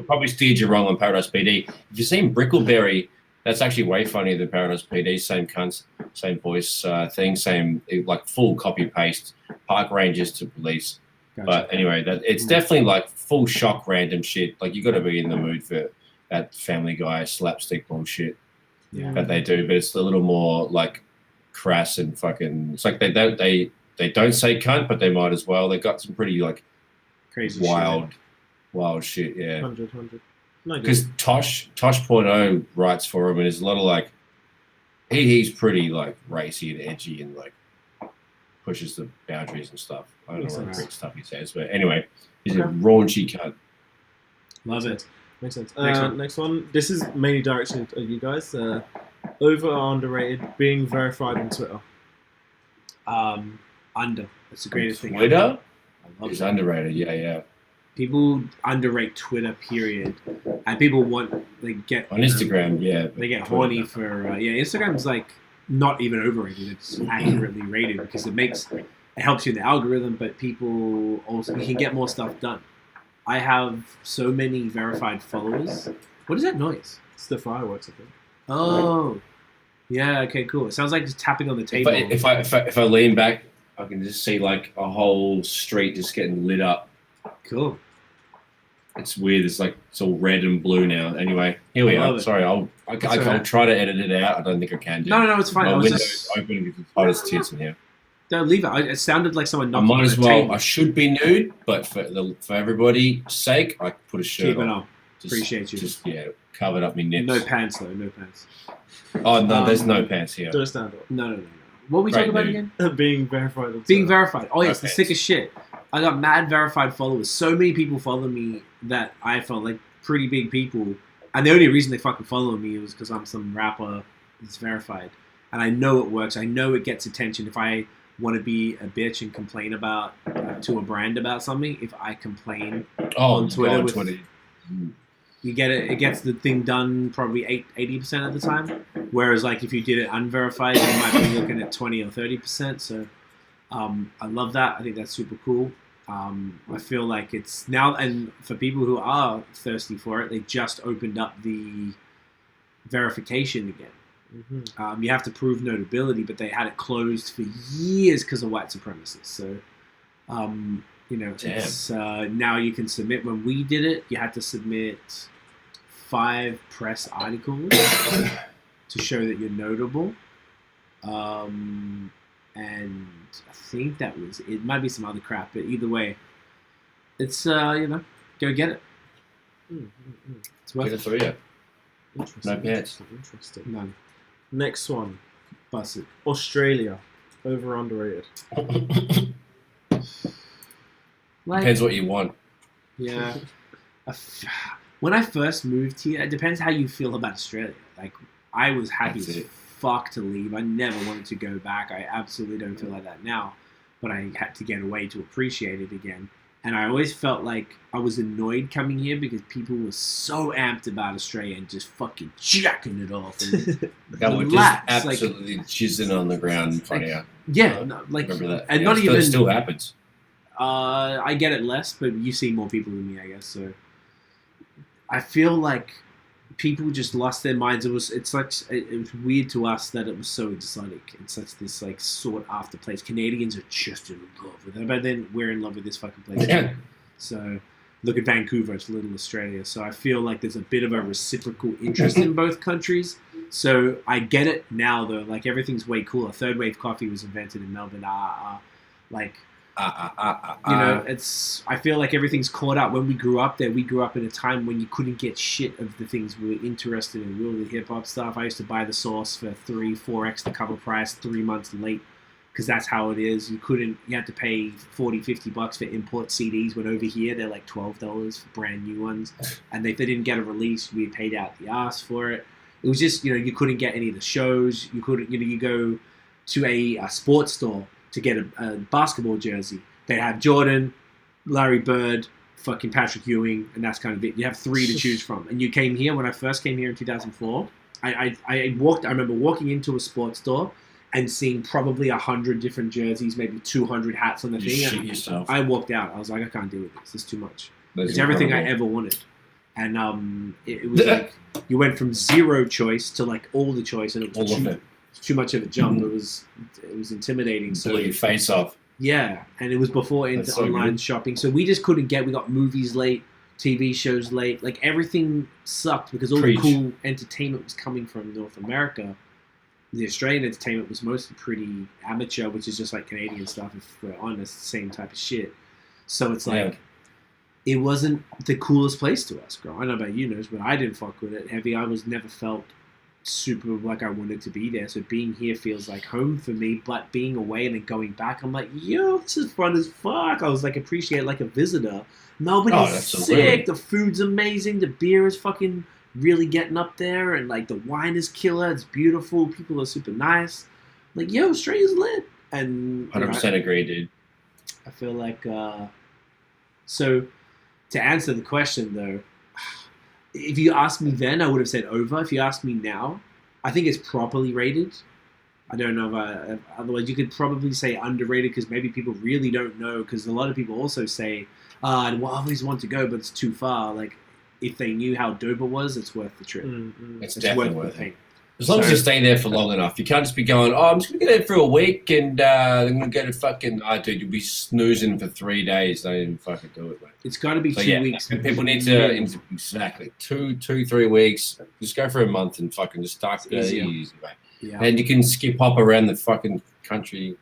Speaker 3: probably steered you wrong on Paradise PD. If you've seen Brickleberry, that's actually way funnier than Paradise PD. Same cunts, same voice thing, same like full copy paste. Park Rangers to Police.
Speaker 1: Gotcha.
Speaker 3: But anyway, it's definitely like full shock random shit. Like you got to be in the mood for that Family Guy slapstick bullshit that they do. But it's a little more like crass and fucking. It's like they don't say cunt, but they might as well. They got some pretty like
Speaker 1: crazy
Speaker 3: wild shit. Yeah.
Speaker 2: 100.
Speaker 3: Because Tosh Porno writes for him, and there's a lot of like he's pretty like racy and edgy and like pushes the boundaries and stuff. I don't know what great stuff he says, but anyway, he's a raunchy cunt.
Speaker 1: Love it.
Speaker 2: Makes sense.
Speaker 1: Next
Speaker 2: Next one. This is mainly directed at you guys. Over or underrated being verified on Twitter?
Speaker 1: Under. That's the greatest thing.
Speaker 3: Twitter
Speaker 1: is
Speaker 3: underrated. Yeah.
Speaker 1: People underrate Twitter, period, and people they get
Speaker 3: on Instagram.
Speaker 1: They get horny for Instagram's like not even overrated. It's accurately rated because it helps you in the algorithm, but people also you can get more stuff done. I have so many verified followers. What is that noise?
Speaker 2: It's the fireworks, I think.
Speaker 1: Oh, yeah. Okay, cool. It sounds like just tapping on the table.
Speaker 3: If I lean back, I can just see like a whole street just getting lit up.
Speaker 1: Cool.
Speaker 3: It's weird. It's like it's all red and blue now. Anyway, here we are. Sorry, I'll try to edit it out. I don't think I can do.
Speaker 1: No, it's fine.
Speaker 3: My window's open because it's hot as tits in here.
Speaker 1: Don't leave it. It sounded like someone knocking
Speaker 3: I might as well.
Speaker 1: Table.
Speaker 3: I should be nude, but for everybody's sake, I put a shirt
Speaker 1: Keep it
Speaker 3: on.
Speaker 1: on. Appreciate you.
Speaker 3: Just covered up my nips.
Speaker 1: No pants though. No pants.
Speaker 3: Oh no, there's no pants here.
Speaker 2: Don't stand up.
Speaker 1: No. What were we talking about again?
Speaker 2: Being verified on Twitter.
Speaker 1: Being verified. Oh yeah, it's the
Speaker 3: pants.
Speaker 1: sickest shit. I got mad verified followers. So many people follow me that I felt like pretty big people. And the only reason they fucking follow me was because I'm some rapper that's verified. And I know it works. I know it gets attention. If I want to be a bitch and complain about to a brand about something, if I complain on Twitter, you get it. It gets the thing done probably 80% of the time. Whereas like if you did it unverified, you might be looking at 20 or 30%. So I love that. I think that's super cool. I feel like it's now, and for people who are thirsty for it, they just opened up the verification again. You have to prove notability, but they had it closed for years because of white supremacists. So, it's now you can submit. When we did it, you had to submit 5 press articles to show that you're notable. And I think that was it. Might be some other crap, but either way, it's go get it. It's worth
Speaker 3: Get it through you. No pants.
Speaker 2: Interesting.
Speaker 1: None.
Speaker 2: Next one.
Speaker 1: Bust it.
Speaker 2: Australia. Over or underrated?
Speaker 3: Depends what you want.
Speaker 1: Yeah. When I first moved here, it depends how you feel about Australia. Like, I was happy as fuck to leave. I never wanted to go back. I absolutely don't feel like that now. But I had to get away to appreciate it again. And I always felt like I was annoyed coming here because people were so amped about Australia and just fucking jacking it off. And
Speaker 3: That would just
Speaker 1: relax, like-
Speaker 3: absolutely jizzing on the ground in front of you.
Speaker 1: yeah, no, like,
Speaker 3: Remember that?
Speaker 1: and
Speaker 3: Yeah,
Speaker 1: not
Speaker 3: it
Speaker 1: even.
Speaker 3: still happens.
Speaker 1: I get it less, but you see more people than me, I guess. So I feel like people just lost their minds. It was weird to us that it was so exotic and such this like sought after place. Canadians are just in love with it, but then we're in love with this fucking place.
Speaker 3: Yeah.
Speaker 1: So look at Vancouver, it's little Australia. So I feel like there's a bit of a reciprocal interest in both countries. So I get it now though. Like everything's way cooler. Third wave coffee was invented in Melbourne. You know, it's. I feel like everything's caught up. When we grew up there, we grew up in a time when you couldn't get shit of the things we were interested in. We were the hip hop stuff. I used to buy the Source for 3-4x the cover price, 3 months late, because that's how it is. You had to pay $40-$50 for import CDs. When over here they're like $12 for brand new ones, and if they didn't get a release, we paid out the ass for it. It was just, you couldn't get any of the shows. You couldn't, you go to a sports store to get a basketball jersey. They have Jordan, Larry Bird, fucking Patrick Ewing, and that's kind of it. You have 3 to choose from. And you came here, when I first came here in 2004, I remember walking into a sports store and seeing probably 100 different jerseys, maybe 200 hats on the
Speaker 3: You
Speaker 1: thing.
Speaker 3: shit yourself.
Speaker 1: I walked out. I was like, I can't deal with this. It's too much.
Speaker 3: That's
Speaker 1: It's everything I
Speaker 3: incredible.
Speaker 1: ever wanted. And it was like, you went from zero choice to like all the choice, and it was
Speaker 3: All of it.
Speaker 1: too much of a jump. It was intimidating. So
Speaker 3: Blew your face off.
Speaker 1: yeah, and it was before into
Speaker 3: That's so
Speaker 1: online
Speaker 3: good.
Speaker 1: shopping, so we just couldn't get. We got movies late, TV shows late, like everything sucked because all
Speaker 3: Preach.
Speaker 1: the cool entertainment was coming from North America. The Australian entertainment was mostly pretty amateur, which is just like Canadian stuff. If we're honest, same type of shit. So it's like.
Speaker 3: Yeah.
Speaker 1: It wasn't the coolest place to us, girl. I don't know about you, knows, but I didn't fuck with it heavy. I never felt super like I wanted to be there. So being here feels like home for me. But being away and then going back, I'm like, yo, this is fun as fuck. I was like, appreciate it like a visitor. Melbourne is
Speaker 3: absolutely.
Speaker 1: sick. The food's amazing. The beer is fucking really getting up there, and like the wine is killer. It's beautiful. People are super nice. Like, yo, Australia's lit. And
Speaker 3: 100% agree, dude.
Speaker 1: I feel like so. To answer the question, though, if you asked me then, I would have said over. If you ask me now, I think it's properly rated. I don't know if otherwise you could probably say underrated because maybe people really don't know, because a lot of people also say, well, I always want to go, but it's too far. Like, if they knew how dope it was, it's worth the trip.
Speaker 3: It's
Speaker 1: It's
Speaker 3: definitely
Speaker 1: worth
Speaker 3: worth
Speaker 1: the
Speaker 3: it.
Speaker 1: pain.
Speaker 3: As long as you stay there for long enough. You can't just be going, I'm just going to get there for a week and I'm going to go to fucking... dude, you'll be snoozing for 3 days. Don't even fucking do it, mate.
Speaker 1: It's got to be
Speaker 3: So
Speaker 1: 2
Speaker 3: yeah,
Speaker 1: weeks.
Speaker 3: and people need to... Exactly. 2-3 weeks. Just go for a month and fucking just start
Speaker 1: It's easier.
Speaker 3: easy, mate.
Speaker 1: Yeah.
Speaker 3: And you can hop around the fucking country.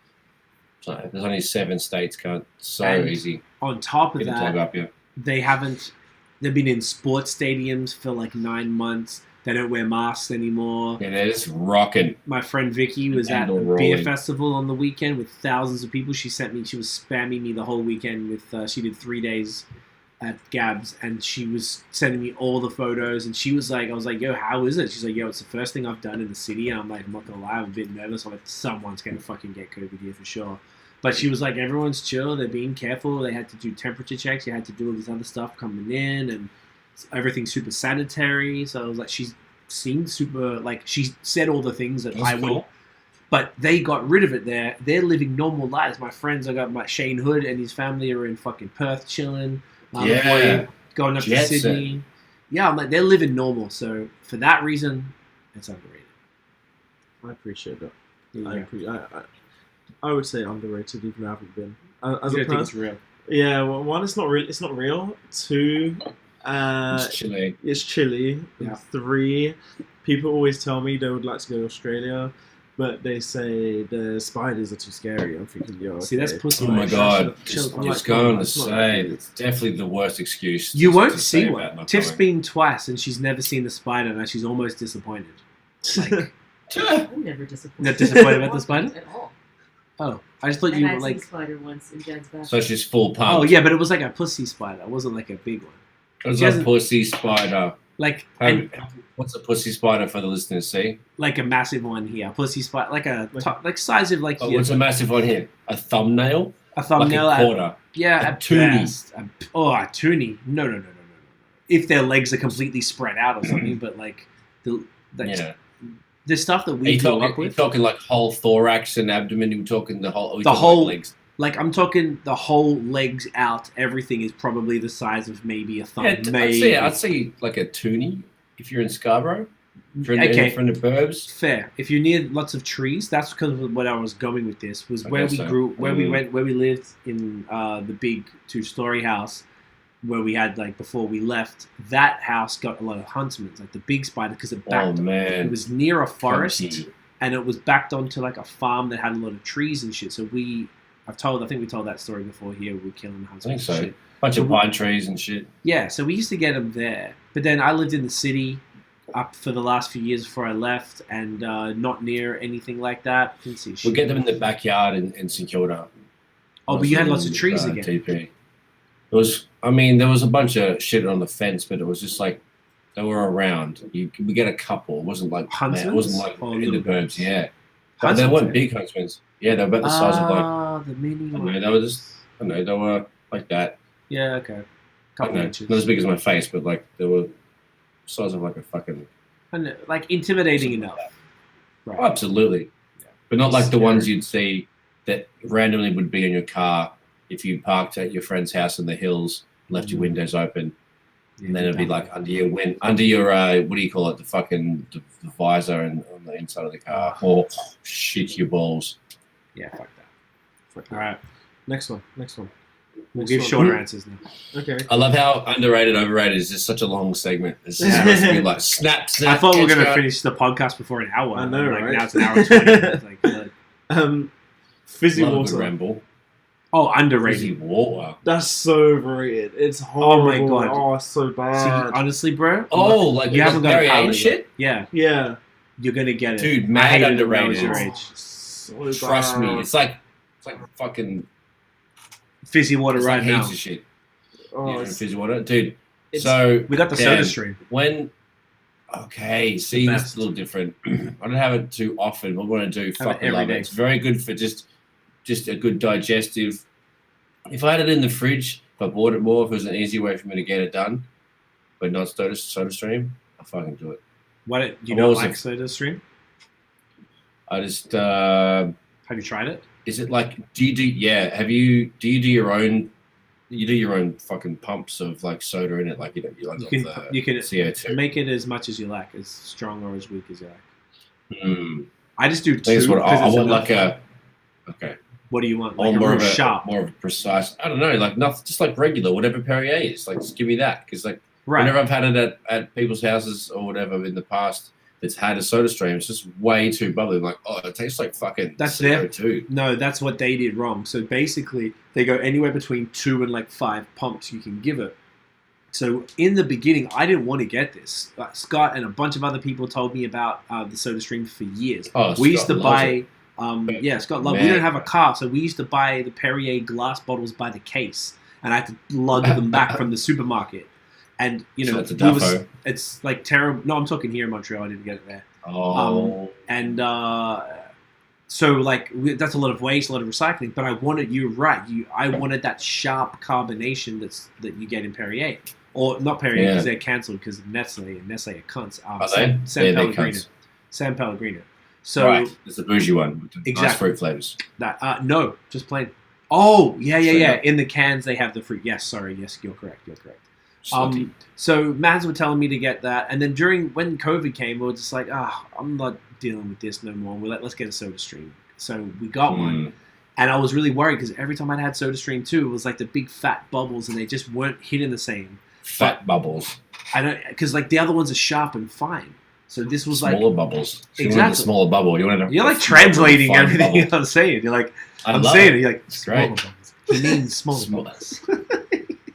Speaker 3: So there's only 7 states, can't... So
Speaker 1: And
Speaker 3: easy.
Speaker 1: On top of
Speaker 3: Get a tag
Speaker 1: that,
Speaker 3: up, yeah.
Speaker 1: they've been in sports stadiums for like 9 months. They don't wear masks anymore.
Speaker 3: Yeah, they're just rocking.
Speaker 1: My friend Vicky was at a
Speaker 3: Handle
Speaker 1: beer
Speaker 3: rolling.
Speaker 1: festival on the weekend with thousands of people. She was spamming me the whole weekend with, she did 3 days at Gabs, and she was sending me all the photos, and she was like, I was like, yo, how is it? She's like, yo, it's the first thing I've done in the city, and I'm like, I'm not gonna lie, I'm a bit nervous. I'm like, someone's gonna fucking get COVID here for sure. But she was like, everyone's chill, they're being careful, they had to do temperature checks, you had to do all this other stuff coming in, and everything's super sanitary. So I was like, she seemed super, like, she said all the things that I would, but they got rid of it there. They're living normal lives. My friends, I got my Shane Hood and his family are in fucking Perth chilling.
Speaker 3: Yeah.
Speaker 1: Going up
Speaker 3: Jet
Speaker 1: to Sydney. Yeah, I'm like, they're living normal. So for that reason, it's underrated.
Speaker 2: I appreciate that.
Speaker 1: Yeah.
Speaker 2: I would say underrated, even though I haven't been. As
Speaker 1: I
Speaker 2: a
Speaker 1: don't think it's
Speaker 2: person,
Speaker 1: real.
Speaker 2: yeah. Well, one, it's not real. It's not real. 2,
Speaker 3: It's chilly.
Speaker 2: it's chilly.
Speaker 1: Yeah.
Speaker 2: 3, people always tell me they would like to go to Australia, but they say the spiders are too scary. I'm thinking, yo,
Speaker 1: See, that's
Speaker 2: okay.
Speaker 1: pussy.
Speaker 3: Oh my
Speaker 1: Like,
Speaker 3: god.
Speaker 1: chill.
Speaker 3: Just
Speaker 1: I'm
Speaker 2: like,
Speaker 3: going to
Speaker 2: it's not
Speaker 3: say,
Speaker 2: like-
Speaker 3: it's definitely the worst excuse.
Speaker 1: You
Speaker 3: to
Speaker 1: won't
Speaker 3: say
Speaker 1: see
Speaker 3: about
Speaker 1: one.
Speaker 3: not
Speaker 1: Tiff's
Speaker 3: going.
Speaker 1: been twice and she's never seen the spider. Now she's almost disappointed. Like,
Speaker 4: I'm never disappointed.
Speaker 1: Not disappointed about the spider?
Speaker 4: At all.
Speaker 1: oh, I just thought
Speaker 4: I
Speaker 1: you
Speaker 4: had
Speaker 1: were like,
Speaker 4: some spider once in Jen's bathroom.
Speaker 3: So she's full pumped.
Speaker 1: oh yeah, but it was like a pussy spider. It wasn't like a big one.
Speaker 3: It was
Speaker 1: She
Speaker 3: a
Speaker 1: hasn't-
Speaker 3: pussy spider.
Speaker 1: Like,
Speaker 3: What's a pussy spider for the listeners, see?
Speaker 1: like a massive one here. A pussy spider, like a
Speaker 2: Like-
Speaker 1: top, like size of like
Speaker 3: Oh,
Speaker 1: here.
Speaker 3: what's a massive one here? A thumbnail?
Speaker 1: A thumbnail.
Speaker 3: Like a quarter.
Speaker 1: Yeah,
Speaker 3: A
Speaker 1: at
Speaker 3: toonie.
Speaker 1: best. A toonie. No. If their legs are completely spread out or something, but like the stuff that we grew up with.
Speaker 3: You're talking like whole thorax and abdomen. You're talking the whole legs.
Speaker 1: Like I'm talking the whole legs out. Everything is probably the size of maybe a thumb.
Speaker 3: Yeah, I'd say like a toonie if you're in Scarborough. If you're in the burbs.
Speaker 1: Fair. If you're near lots of trees, that's because of what I was going with this. Was where we grew, where we went, where we lived in the big 2-story house. Where we had before we left, that house got a lot of huntsmen, like the big spider, because it backed.
Speaker 3: Oh man!
Speaker 1: It was near a forest, and it was backed onto like a farm that had a lot of trees and shit. So I think we told that story before here. We were killing huntsmen.
Speaker 3: I think so.
Speaker 1: And shit.
Speaker 3: Bunch of pine trees and shit.
Speaker 1: Yeah, so we used to get them there, but then I lived in the city up for the last few years before I left, and not near anything like that. Didn't see shit.
Speaker 3: We'll get them in the backyard in St Kilda.
Speaker 1: Oh, but you had lots of trees again.
Speaker 3: TP. There was a bunch of shit on the fence, but it was just like they were around. We get a couple. It wasn't like
Speaker 1: huntsmen.
Speaker 3: It wasn't like in the burbs. Yeah,
Speaker 1: but
Speaker 3: they weren't big huntsmen. Yeah, they were about the size of like
Speaker 1: the mini
Speaker 3: I
Speaker 1: ones.
Speaker 3: know, they were just they were like that.
Speaker 1: Yeah, okay. Couple inches.
Speaker 3: Not as big as my face, but like they were size of like a fucking.
Speaker 1: I know, like intimidating enough. Right.
Speaker 3: Oh, absolutely, but not like the ones you'd see that randomly would be in your car if you parked at your friend's house in the hills, left your windows open, and then it'd be like under your what do you call it, the visor and on the inside of the car. Oh, shit your balls.
Speaker 1: Yeah, fuck that. All right,
Speaker 2: Next one.
Speaker 1: we'll give shorter answers now.
Speaker 2: Okay.
Speaker 3: I love how underrated, overrated is just such a long segment. It's just supposed to be like snap.
Speaker 1: I thought we were going to
Speaker 3: catch
Speaker 1: finish the podcast before an hour.
Speaker 2: I know, right?
Speaker 1: Now it's an hour and 20.
Speaker 2: Fizzy
Speaker 3: Love a
Speaker 2: water.
Speaker 3: good ramble.
Speaker 1: Oh, underrated.
Speaker 3: Fizzy water.
Speaker 2: That's so overrated. It's horrible.
Speaker 1: Oh my God.
Speaker 2: Oh, it's so
Speaker 1: See,
Speaker 2: bad.
Speaker 1: honestly, bro.
Speaker 3: Oh, like
Speaker 1: you haven't got
Speaker 3: Perrier
Speaker 1: a palate
Speaker 3: and shit?
Speaker 1: Yeah,
Speaker 2: Yeah.
Speaker 1: you're going to get it.
Speaker 3: Dude,
Speaker 1: I
Speaker 3: mad
Speaker 1: hated it when I
Speaker 3: underrated.
Speaker 1: was your
Speaker 2: Oh,
Speaker 1: age.
Speaker 2: so
Speaker 3: Trust me,
Speaker 2: bad.
Speaker 3: it's like fucking
Speaker 1: Fizzy water
Speaker 3: it's
Speaker 1: right
Speaker 3: like
Speaker 1: now.
Speaker 3: heaps of shit.
Speaker 2: Oh,
Speaker 3: Yeah,
Speaker 2: it's-
Speaker 3: fizzy water, dude.
Speaker 2: It's-
Speaker 3: So
Speaker 1: We got the
Speaker 3: Dan,
Speaker 1: soda stream.
Speaker 3: Okay, see,
Speaker 1: The
Speaker 3: this
Speaker 1: best.
Speaker 3: is a little different. I don't have it too often, but when I do,
Speaker 1: Have it
Speaker 3: fucking
Speaker 1: every
Speaker 3: love
Speaker 1: day.
Speaker 3: it. It's very good for just a good digestive. If I had it in the fridge, if I bought it more, if it was an easy way for me to get it done, but not soda stream, I'll fucking do it.
Speaker 1: What? Do you
Speaker 3: I'm
Speaker 1: not
Speaker 3: always
Speaker 1: like
Speaker 3: a-
Speaker 1: soda stream?
Speaker 3: I just
Speaker 1: Have you tried it?
Speaker 3: is it like do you do your own? You do your own fucking pumps of like soda in it, like you like
Speaker 1: You can
Speaker 3: CO2.
Speaker 1: make it as much as you like, as strong or as weak as you like.
Speaker 3: Mm.
Speaker 1: I just do
Speaker 3: I think it's
Speaker 1: two.
Speaker 3: what
Speaker 1: 'cause
Speaker 3: I
Speaker 1: it's
Speaker 3: want,
Speaker 1: enough.
Speaker 3: like a okay.
Speaker 1: What do you want?
Speaker 3: Or
Speaker 1: Like a
Speaker 3: more
Speaker 1: real
Speaker 3: of a
Speaker 1: sharp.
Speaker 3: more of a precise. I don't know, like nothing, just like regular, whatever Perrier is. Like, just give me that, because like
Speaker 1: Right.
Speaker 3: whenever I've had it at people's houses or whatever in the past, that's had a soda stream, it's just way too bubbly. I'm like, oh, it tastes like fucking
Speaker 1: That's their-
Speaker 3: CO2.
Speaker 1: No, that's what they did wrong. So basically, they go anywhere between 2 and 5 pumps you can give it. So in the beginning, I didn't want to get this. Scott and a bunch of other people told me about the soda stream for years.
Speaker 3: Oh,
Speaker 1: We used
Speaker 3: Scott
Speaker 1: to
Speaker 3: loves
Speaker 1: buy, Scott loved. We
Speaker 3: Man.
Speaker 1: didn't have a car, so we used to buy the Perrier glass bottles by the case, and I had to lug them back from the supermarket. And
Speaker 3: So it's a
Speaker 1: it was-
Speaker 3: duffo.
Speaker 1: it's like terrible. No, I'm talking here in Montreal. I didn't get it there.
Speaker 3: Oh,
Speaker 1: And so that's a lot of waste, a lot of recycling. But I wanted, you're right. I wanted that sharp carbonation that you get in Perrier, or not Perrier because they're cancelled because of Nestle, and Nestle are cunts.
Speaker 3: are they?
Speaker 1: San
Speaker 3: Yeah, they're
Speaker 1: Pellegrino.
Speaker 3: cunts.
Speaker 1: San Pellegrino. So
Speaker 3: right, it's the bougie one with the nice
Speaker 1: Exactly.
Speaker 3: fruit flavors.
Speaker 1: that no, just plain. Oh yeah.
Speaker 3: Straight up.
Speaker 1: In the cans they have the fruit. Yes, sorry. Yes, you're correct.
Speaker 3: Slutty.
Speaker 1: So Mads were telling me to get that, and then when COVID came, we were just like, I'm not dealing with this no more. Let's get a soda stream. So we got one, and I was really worried because every time I'd had soda stream too, it was like the big fat bubbles, and they just weren't hitting the same.
Speaker 3: Fat bubbles.
Speaker 1: I don't, because the other ones are sharp and fine. So this was
Speaker 3: Smaller bubbles. So you
Speaker 1: Exactly.
Speaker 3: want a smaller bubble. You want
Speaker 1: you're
Speaker 3: a
Speaker 1: like translating
Speaker 3: fine
Speaker 1: everything
Speaker 3: bubble.
Speaker 1: I'm saying. You're like,
Speaker 3: I
Speaker 1: I'm
Speaker 3: love
Speaker 1: saying
Speaker 3: it.
Speaker 1: it. You're like,
Speaker 3: It's
Speaker 1: smaller
Speaker 3: great.
Speaker 1: bubbles. He means smaller
Speaker 3: Small-
Speaker 1: bubbles.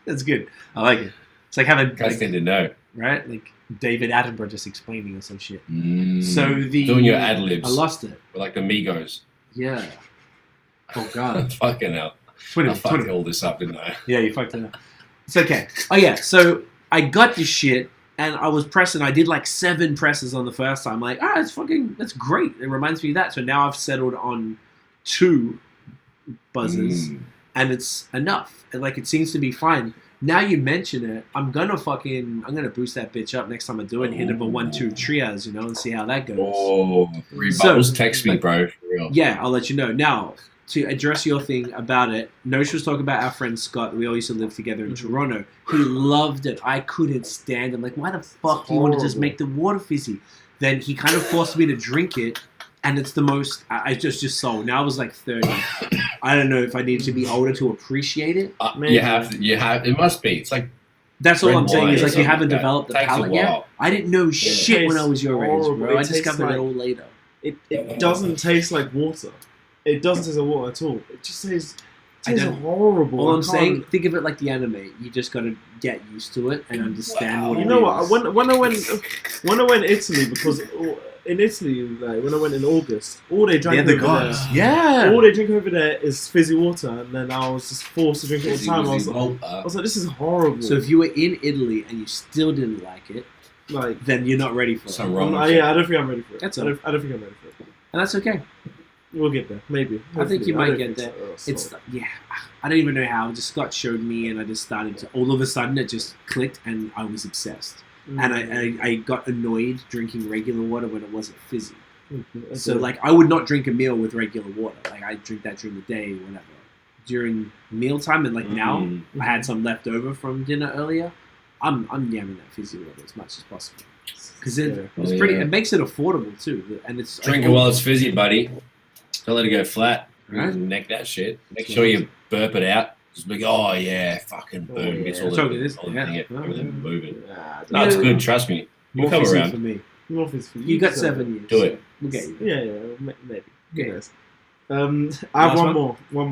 Speaker 1: That's good. I like it. It's like having,
Speaker 3: Guys need to know.
Speaker 1: right? Like David Attenborough just explaining or some shit.
Speaker 3: Mm.
Speaker 1: So
Speaker 3: doing your ad libs.
Speaker 1: I lost it.
Speaker 3: Like Amigos.
Speaker 1: Yeah. Oh god.
Speaker 3: Fucking hell.
Speaker 1: Twitter.
Speaker 3: I fucked all this up, didn't I?
Speaker 1: Yeah, you fucked it up. It's okay. Oh yeah. So I got this shit and I was pressing. I did 7 presses on the first time. Like, that's great. It reminds me of that. So now I've settled on 2 buzzers. and it's enough. And like it seems to be fine. Now you mention it, I'm gonna boost that bitch up next time I do it and hit it for 1-2 trios, and see how that goes.
Speaker 3: Oh, Rebubbles, text me, bro. For real.
Speaker 1: Yeah, I'll let you know. Now, to address your thing about it, Nosh was talking about our friend Scott. We all used to live together in Toronto. He loved it. I couldn't stand it. I'm like, why the fuck do you want to just make the water fizzy? Then he kind of forced me to drink it, and it's the most... I just sold. Now I was like 30. I don't know if I need to be older to appreciate it.
Speaker 3: You have. It must be. It's like...
Speaker 1: That's all I'm saying is like you haven't
Speaker 3: like
Speaker 1: developed the
Speaker 3: Takes a
Speaker 1: palate yet.
Speaker 3: while.
Speaker 1: I didn't know shit when I was your age,
Speaker 2: horrible.
Speaker 1: bro. I
Speaker 2: It tastes
Speaker 1: discovered
Speaker 2: like-
Speaker 1: it all later.
Speaker 2: It doesn't taste like water. It doesn't taste like water at all. It just tastes horrible.
Speaker 1: All
Speaker 2: I
Speaker 1: I'm
Speaker 2: can't-
Speaker 1: saying, think of it like the anime. You just gotta get used to it and understand what
Speaker 2: You
Speaker 1: it
Speaker 2: know what?
Speaker 1: is.
Speaker 2: When I went Italy, because in Italy, like when I went in August, all they drank
Speaker 1: They're the
Speaker 2: over
Speaker 1: gods.
Speaker 2: there,
Speaker 1: Yeah.
Speaker 2: all they drink over there is fizzy water, and then I was just forced to drink it all the time. I was like, this is horrible.
Speaker 1: So if you were in Italy and you still didn't like it,
Speaker 2: like,
Speaker 1: then you're not ready for it.
Speaker 3: Something wrong.
Speaker 2: I don't think I'm ready for it.
Speaker 1: That's
Speaker 2: I don't think I'm ready for it.
Speaker 1: And that's okay.
Speaker 2: We'll get there, maybe.
Speaker 1: I think you
Speaker 2: Hopefully.
Speaker 1: might
Speaker 2: don't
Speaker 1: get
Speaker 2: think
Speaker 1: there.
Speaker 2: so.
Speaker 1: It's I don't even know how. Just Scott showed me, and I just started to. All of a sudden, it just clicked, and I was obsessed. And I got annoyed drinking regular water when it wasn't fizzy. So like, I would not drink a meal with regular water. Like I drink that during the day, whatever. During mealtime, and like now, I had some left over from dinner earlier. I'm yamming that fizzy water as much as possible because it's pretty. It makes it affordable too, and it's
Speaker 3: Drink it while it's fizzy, buddy. Don't let it go flat.
Speaker 1: Right.
Speaker 3: Neck that shit. Make sure you burp it out. Just be like, oh yeah, fucking boom. Gets all everything moving. No, it's good. Trust me. You'll come
Speaker 1: fizzy
Speaker 3: around.
Speaker 1: for me.
Speaker 2: More fizzy for
Speaker 1: You got 7 years.
Speaker 3: Do it.
Speaker 1: We'll get you.
Speaker 2: Yeah, maybe.
Speaker 1: Okay.
Speaker 2: Who knows? I have
Speaker 1: Last
Speaker 2: one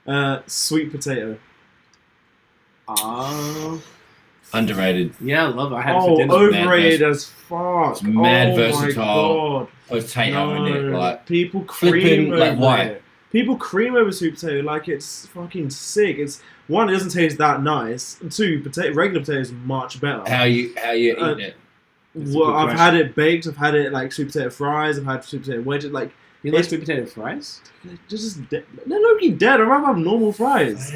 Speaker 2: more. Sweet potato.
Speaker 3: Underrated.
Speaker 1: Yeah, I love it. I had it for dinner.
Speaker 2: Overrated as fuck.
Speaker 3: It's mad
Speaker 2: oh
Speaker 3: versatile.
Speaker 2: My God.
Speaker 3: Potato in it. Like,
Speaker 2: people
Speaker 3: flipping,
Speaker 2: cream
Speaker 3: like,
Speaker 2: over
Speaker 3: why?
Speaker 2: it. People cream over sweet potato like it's fucking sick. It's one, it doesn't taste that nice. And two, regular potato is much better.
Speaker 3: how you eat it.
Speaker 2: Well, I've had it baked. I've had it like sweet potato fries. I've had sweet potato wedges. Like
Speaker 1: You like sweet potato fries?
Speaker 2: they're just dead. They're low-key dead. I'd rather have normal fries.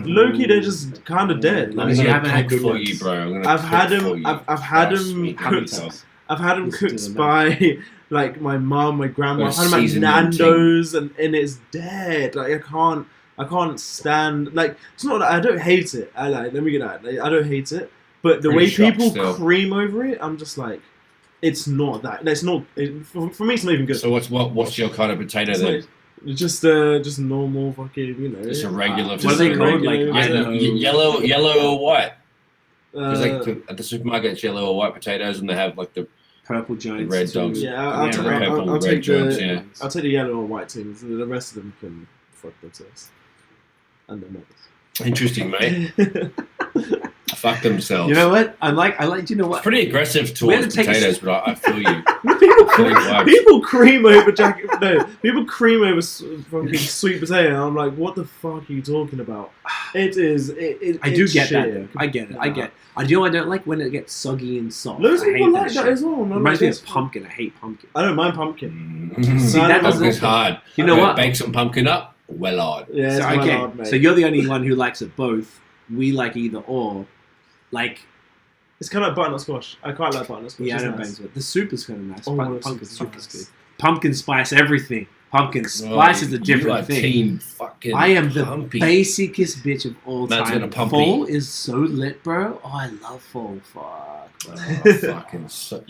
Speaker 2: Low-key, they're just kind of dead.
Speaker 3: I'm
Speaker 1: Like,
Speaker 3: gonna
Speaker 1: you haven't had
Speaker 3: cook
Speaker 1: good
Speaker 3: for
Speaker 1: ones.
Speaker 3: you, bro.
Speaker 2: I've had them. I've had them
Speaker 3: Sweet
Speaker 2: cooked.
Speaker 3: potato.
Speaker 2: I've had them
Speaker 1: Just
Speaker 2: cooked
Speaker 1: do them
Speaker 2: by like my mum, my grandma. I've had them at
Speaker 3: seasoned and
Speaker 2: Nando's, and it's dead. Like I can't stand. Like it's not that I don't hate it. Let me get that. Like, I don't hate it, but the
Speaker 3: Pretty
Speaker 2: way
Speaker 3: shocked
Speaker 2: people
Speaker 3: still.
Speaker 2: cream over it, I'm just like, it's not that. It's not. For me, it's not even good.
Speaker 3: So what's your kind of potato
Speaker 2: It's
Speaker 3: then?
Speaker 2: like, just normal fucking,
Speaker 3: Just a regular.
Speaker 1: What are they called? Like, I don't know.
Speaker 3: Yellow or white? Because
Speaker 2: Uh,
Speaker 3: at the supermarket, it's yellow or white potatoes, and they have like the
Speaker 1: Purple giants.
Speaker 3: red
Speaker 1: too.
Speaker 3: dogs.
Speaker 2: yeah, I'll,
Speaker 1: Yeah,
Speaker 2: take,
Speaker 1: red,
Speaker 2: I'll,
Speaker 3: purple,
Speaker 2: I'll
Speaker 3: red
Speaker 2: take
Speaker 3: jobs,
Speaker 2: the
Speaker 3: yeah.
Speaker 2: I'll take the yellow or white things. The rest of them can fuck themselves. And their
Speaker 3: Interesting, mate.
Speaker 2: mothers.
Speaker 3: Fuck themselves.
Speaker 1: You know what? I like. You know
Speaker 3: It's
Speaker 1: what?
Speaker 3: pretty aggressive
Speaker 1: We had
Speaker 3: towards
Speaker 1: to take a-
Speaker 3: potatoes, but I feel you.
Speaker 2: people cream over people cream over fucking sweet potato. And I'm like, what the fuck are you talking about? It is.
Speaker 1: I do
Speaker 2: it's
Speaker 1: get that.
Speaker 2: shit.
Speaker 1: Though. I get it. I get. I do. I don't like when it gets soggy and soft.
Speaker 2: Loads of
Speaker 1: I
Speaker 2: people
Speaker 1: hate
Speaker 2: like that
Speaker 1: shit.
Speaker 2: as well. Man.
Speaker 1: Reminds me
Speaker 2: Like,
Speaker 1: of pumpkin. I hate pumpkin.
Speaker 2: I don't mind pumpkin.
Speaker 3: See,
Speaker 1: that doesn't-
Speaker 3: pumpkin's hard.
Speaker 1: You know what?
Speaker 3: Bake some pumpkin up. Well hard.
Speaker 2: Yeah, it's
Speaker 1: So,
Speaker 2: well
Speaker 1: okay,
Speaker 2: hard, mate.
Speaker 1: so you're the only one who likes it both. We like either or. Like,
Speaker 2: It's kind of like butternut squash. I quite like butternut squash.
Speaker 1: yeah, I
Speaker 2: It's
Speaker 1: don't
Speaker 2: nice.
Speaker 1: bangs with it. The soup is kind of nice.
Speaker 2: Oh,
Speaker 1: Pumpkin
Speaker 2: it's
Speaker 1: soup is
Speaker 2: nice.
Speaker 1: good. Pumpkin spice everything. Pumpkin spice is a different thing.
Speaker 3: Team fucking
Speaker 1: I am the
Speaker 3: pumpy.
Speaker 1: basicest bitch of all
Speaker 3: Man's
Speaker 1: time.
Speaker 3: got a pumpy.
Speaker 1: Fall is so lit, bro. Oh, I love fall. Fuck.
Speaker 3: Oh, fucking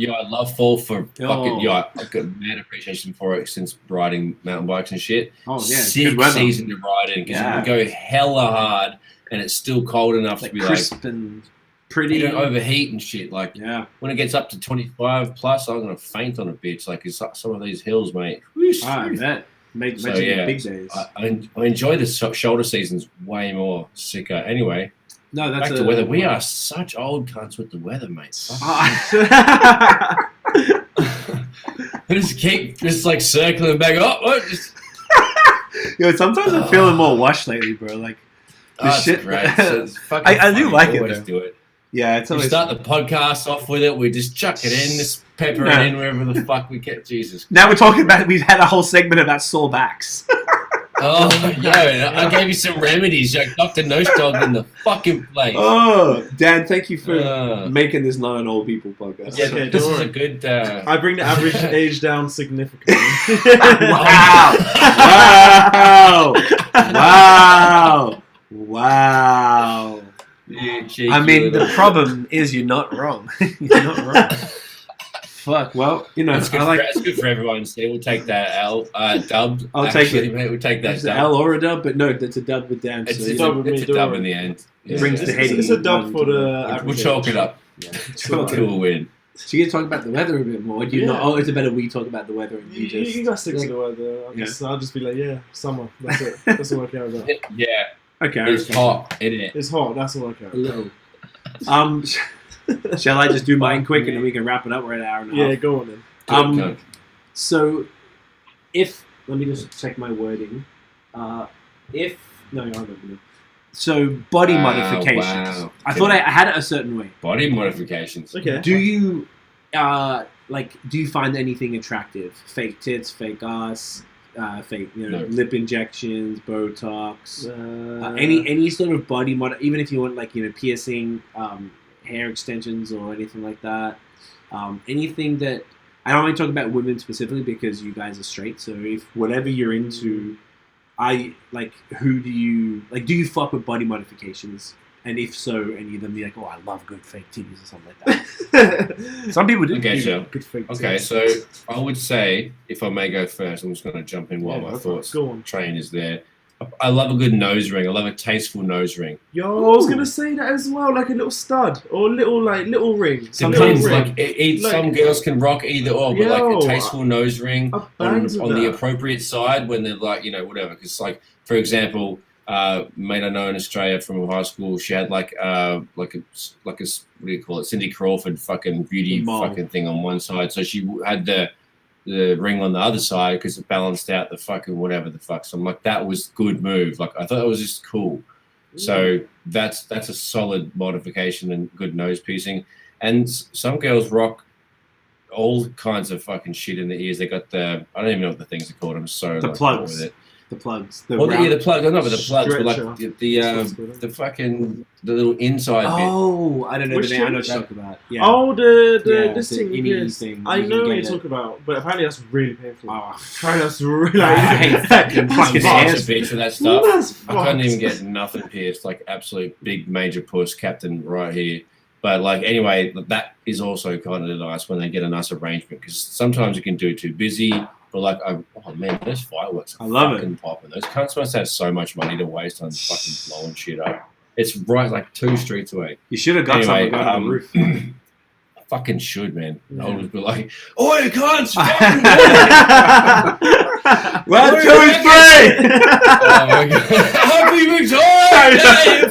Speaker 3: I love fall for fucking
Speaker 1: Oh.
Speaker 3: I've got mad appreciation for it since riding mountain bikes and shit.
Speaker 1: Oh yeah,
Speaker 3: Sick
Speaker 1: good weather.
Speaker 3: season to ride in because
Speaker 1: Yeah.
Speaker 3: you can go hella hard and it's still cold enough
Speaker 1: Like
Speaker 3: to be
Speaker 1: crisp and pretty.
Speaker 3: you don't overheat and shit. Like
Speaker 1: Yeah.
Speaker 3: when it gets up to 25 plus, I'm gonna faint on a bitch. Like it's some of these hills, mate. Whoosh.
Speaker 1: I bet. Make
Speaker 3: So,
Speaker 1: imagine the
Speaker 3: yeah,
Speaker 1: big days.
Speaker 3: I enjoy the shoulder seasons way more sicker. Anyway,
Speaker 1: No, that's
Speaker 3: back to weather. We are such old cunts with the weather, mate. We just keep just like circling back.
Speaker 1: Yo, sometimes I'm feeling more washed lately, bro. Like the
Speaker 3: Oh,
Speaker 1: shit.
Speaker 3: great. So it's fucking
Speaker 1: I do
Speaker 3: funny.
Speaker 1: like
Speaker 3: We
Speaker 1: it,
Speaker 3: always
Speaker 1: though.
Speaker 3: do it.
Speaker 1: Yeah, it's
Speaker 3: We
Speaker 1: always.
Speaker 3: start the podcast off with it. We just chuck it in, just pepper
Speaker 1: No.
Speaker 3: it in wherever the fuck we get. Jesus.
Speaker 1: Now we're talking about. We've had a whole segment about sore backs.
Speaker 3: Oh, yo, I gave you some remedies. Like Dr. Nose Dog in the fucking place.
Speaker 1: Oh, Dan, thank you for making this not an old people podcast.
Speaker 3: Yeah,
Speaker 2: Okay,
Speaker 3: this
Speaker 2: don't
Speaker 3: is a
Speaker 2: worry.
Speaker 3: good.
Speaker 2: I bring the average age down significantly.
Speaker 1: Wow! Wow! Wow!
Speaker 3: Yeah, cheeky
Speaker 1: I mean,
Speaker 3: little-
Speaker 1: the problem is you're not wrong. You're not wrong. Fuck. Well, you know,
Speaker 3: It's good,
Speaker 1: I like.
Speaker 3: it's good for everyone. So we'll take that L dub.
Speaker 1: I'll take it.
Speaker 3: Mate, we'll take that
Speaker 1: It's an
Speaker 3: dub.
Speaker 1: L or a dub, but no, that's a dub with Dan.
Speaker 3: It's,
Speaker 1: So
Speaker 3: it's,
Speaker 1: it's
Speaker 2: dub
Speaker 3: a,
Speaker 2: with
Speaker 3: it's
Speaker 2: me,
Speaker 3: a
Speaker 2: don't
Speaker 3: dub
Speaker 2: worry.
Speaker 3: in the end.
Speaker 1: It brings the hating
Speaker 2: It's a dub for the
Speaker 3: We'll
Speaker 2: average
Speaker 3: chalk
Speaker 2: age.
Speaker 3: it up.
Speaker 1: Yeah.
Speaker 2: Alright.
Speaker 3: We'll win.
Speaker 1: So you get to talk about the weather a bit more. Do you
Speaker 2: Yeah.
Speaker 1: not? Oh, it's better we talk about the weather and
Speaker 2: You,
Speaker 1: you just.
Speaker 2: you gotta stick to the weather. I'll just be like, yeah, summer. That's it. That's all I care about.
Speaker 3: Yeah,
Speaker 1: Okay.
Speaker 3: it's hot, isn't it?
Speaker 2: It's hot. That's all I care
Speaker 1: A
Speaker 2: about.
Speaker 1: little. Shall I just do mine quick and then we can wrap it up? We're at an hour and a half.
Speaker 2: Yeah, go on then.
Speaker 3: Good.
Speaker 1: So, let me just check my wording. No, I don't know. So, body modifications.
Speaker 3: Wow.
Speaker 1: I thought I had it a certain way.
Speaker 3: Body modifications.
Speaker 2: Okay.
Speaker 1: Do you, do you find anything attractive? Fake tits, fake ass, fake,
Speaker 3: No.
Speaker 1: lip injections, Botox,
Speaker 2: Uh,
Speaker 1: any sort of body mod, even if you want piercing, hair extensions or anything like that. Anything that I don't want to talk about women specifically because you guys are straight. So if whatever you're into, who do you like? Do you fuck with body modifications? And if so, any of them be like, oh, I love good fake titties or something like that. Some people do.
Speaker 3: Okay,
Speaker 1: do
Speaker 3: so-
Speaker 2: Good fake
Speaker 3: Okay,
Speaker 2: tits.
Speaker 3: so I would say, if I may go first, I'm just going to jump in while
Speaker 2: Yeah,
Speaker 3: my
Speaker 2: go for it.
Speaker 3: thoughts
Speaker 2: Go on.
Speaker 3: train is there. I love a good nose ring. I love a tasteful nose ring.
Speaker 2: Yo, I was gonna say that as well, like a little stud or little ring.
Speaker 3: Sometimes,
Speaker 2: Little
Speaker 3: like,
Speaker 2: ring.
Speaker 3: some girls can rock either or, but like
Speaker 2: Yo,
Speaker 3: a tasteful nose ring
Speaker 2: I
Speaker 3: on
Speaker 2: bangs with
Speaker 3: the
Speaker 2: that.
Speaker 3: appropriate side when they're like, whatever. Because, like, for example, mate I know in Australia from high school, she had like a what do you call it, Cindy Crawford fucking beauty
Speaker 1: Mole.
Speaker 3: fucking thing on one side, so she had the ring on the other side because it balanced out the fucking whatever the fuck. So I'm like, that was good move. Like, I thought it was just cool. So that's a solid modification and good nose piecing. And some girls rock all kinds of fucking shit in the ears. They got I don't even know what the things are called. I'm so
Speaker 1: The
Speaker 3: like,
Speaker 1: plugs.
Speaker 3: with it.
Speaker 1: The plugs.
Speaker 3: The plugs. Not with the plugs, but like
Speaker 2: Stretcher.
Speaker 3: the fucking the little inside bit.
Speaker 1: Oh, I don't know
Speaker 2: Which
Speaker 1: the name. I know
Speaker 2: thing?
Speaker 1: what you're talking about. Yeah.
Speaker 2: Oh, this
Speaker 1: the
Speaker 2: thing.
Speaker 1: innie
Speaker 2: Yes.
Speaker 1: thing.
Speaker 2: I
Speaker 1: You can
Speaker 2: know what
Speaker 1: get
Speaker 2: you're
Speaker 1: it.
Speaker 2: talking about, but apparently that's really painful.
Speaker 1: Oh,
Speaker 2: Apparently that's really.
Speaker 1: I hate fucking
Speaker 3: Fucking
Speaker 1: fucking
Speaker 3: ass
Speaker 1: ass.
Speaker 3: a bitch for that stuff.
Speaker 2: That's
Speaker 3: I couldn't
Speaker 2: fucked.
Speaker 3: even get nothing pierced. Like, absolute big major puss captain right here. But like, anyway, that is also kind of nice when they get a nice arrangement, because sometimes you can do too busy. But like, oh man, those fireworks are
Speaker 1: I love it.
Speaker 3: fucking popping. Those cunts must have so much money to waste on fucking blowing shit up. It's right like 2 streets away.
Speaker 1: You should have got
Speaker 3: Anyway,
Speaker 1: something on the roof.
Speaker 3: I fucking should, man.
Speaker 2: Yeah.
Speaker 3: I would be like, oh, you cunts!
Speaker 1: 1, 2, 3.
Speaker 3: Oh my god! Happy Victoria Day, you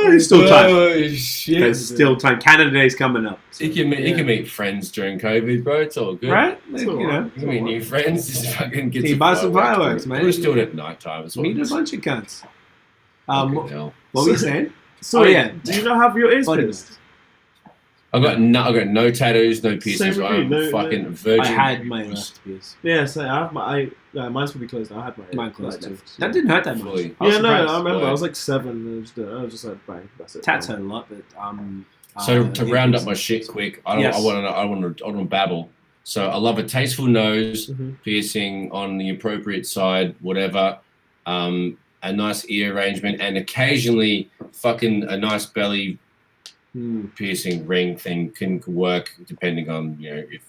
Speaker 1: There's still time.
Speaker 3: Oh shit!
Speaker 1: There's still time. Canada Day's coming up.
Speaker 3: You can meet friends during COVID, bro. It's all good.
Speaker 1: Right?
Speaker 2: It's
Speaker 1: You
Speaker 2: all
Speaker 1: know.
Speaker 2: right.
Speaker 3: You can meet new friends. Just fucking get
Speaker 1: You
Speaker 3: some
Speaker 1: buy some fireworks, man.
Speaker 3: We're still at night time as well.
Speaker 1: Meet a bunch of cunts.
Speaker 3: Fucking
Speaker 1: What
Speaker 3: hell.
Speaker 1: were you saying?
Speaker 2: So,
Speaker 1: Oh, yeah.
Speaker 2: do you not have your ears
Speaker 1: Body
Speaker 2: pierced?
Speaker 3: I got no tattoos, no piercings.
Speaker 2: with you,
Speaker 3: I'm
Speaker 2: no-
Speaker 3: fucking
Speaker 2: no-
Speaker 3: virgin.
Speaker 1: I had my left ears.
Speaker 2: Yeah, so I have mine's probably closed now. I had my
Speaker 1: Mine closed too.
Speaker 2: left.
Speaker 1: That didn't hurt that much.
Speaker 3: Fully.
Speaker 1: I was
Speaker 2: Yeah, no,
Speaker 1: surprised.
Speaker 2: I remember.
Speaker 3: Yeah.
Speaker 2: I was like 7. And I was just like, bang, that's it.
Speaker 1: Tats hurt a lot, but
Speaker 3: So to
Speaker 1: yeah,
Speaker 3: round up
Speaker 1: it's-
Speaker 3: my shit quick, I
Speaker 1: Yes.
Speaker 3: want to babble. So I love a tasteful nose,
Speaker 2: Mhm.
Speaker 3: piercing on the appropriate side, whatever. A nice ear arrangement, and occasionally fucking a nice belly piercing ring thing can work, depending on if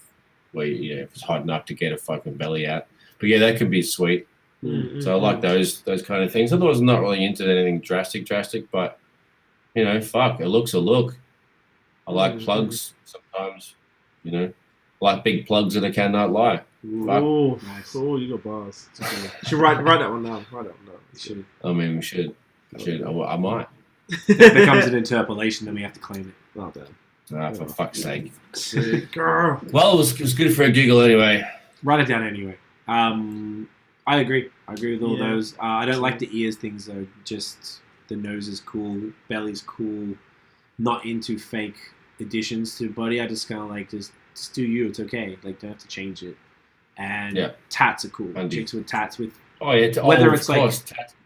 Speaker 3: it's hot enough to get a fucking belly out. But yeah, that could be sweet.
Speaker 2: Mm,
Speaker 3: So I like those kind of things. Otherwise, I'm not really into anything drastic, but fuck, it looks a look. I like plugs sometimes, I like big plugs that I cannot lie.
Speaker 2: Oh,
Speaker 1: Nice.
Speaker 2: oh, you got bars. It's okay. You should write that one down. Write that one down.
Speaker 1: You should.
Speaker 3: I mean, we should. I might.
Speaker 1: If it becomes an interpolation, then we have to claim it.
Speaker 2: Oh, damn.
Speaker 3: For fuck's sake.
Speaker 2: Girl.
Speaker 3: Well, it was good for a giggle anyway.
Speaker 1: Write it down anyway. I agree. I agree with all
Speaker 2: Yeah.
Speaker 1: those. I don't like the ears things though. Just the nose is cool, belly's cool. Not into fake additions to body. I just kind of like just do you. It's okay. Like don't have to change it. And
Speaker 3: Yeah.
Speaker 1: tats are cool.
Speaker 3: Indeed.
Speaker 1: Chicks with tats with
Speaker 3: Whether
Speaker 1: it's like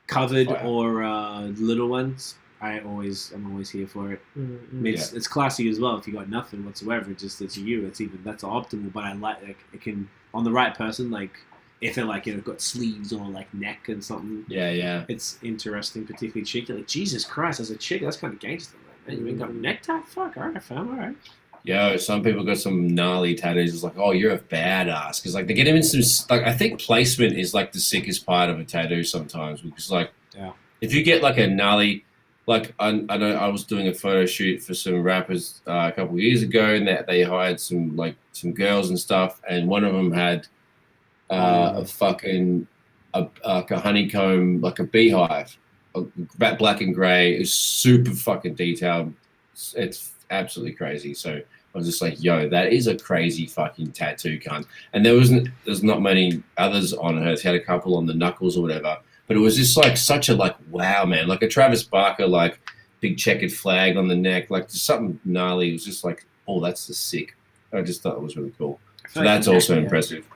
Speaker 1: covered
Speaker 3: Fire.
Speaker 1: or little ones. I'm always here for it. I mean, it's classy as well. If you got nothing whatsoever, it's you. That's optimal. But I like it can on the right person. Like if it like got sleeves or like neck and something.
Speaker 3: Yeah.
Speaker 1: It's interesting, particularly chick. You're like Jesus Christ, as a chick, that's kind of gangster. Man, you ain't got a necktie. Fuck, all right, fam, all right.
Speaker 3: Yo, some people got some gnarly tattoos. It's like, oh, you're a badass. Because, like, they get them in some... Like, I think placement is, like, the sickest part of a tattoo sometimes. Because, like, if you get, like, a gnarly... Like, I know I was doing a photo shoot for some rappers a couple of years ago, and they hired some girls and stuff, and one of them had a honeycomb, like a beehive, black and grey. It's super fucking detailed. It's absolutely crazy. So I was just like, yo, that is a crazy fucking tattoo, cunt. And there's not many others on her. She had a couple on the knuckles or whatever. But it was just like such a like, wow, man. Like a Travis Barker, like big checkered flag on the neck, like just something gnarly. It was just like, oh, that's just sick. I just thought it was really cool. So that's also impressive.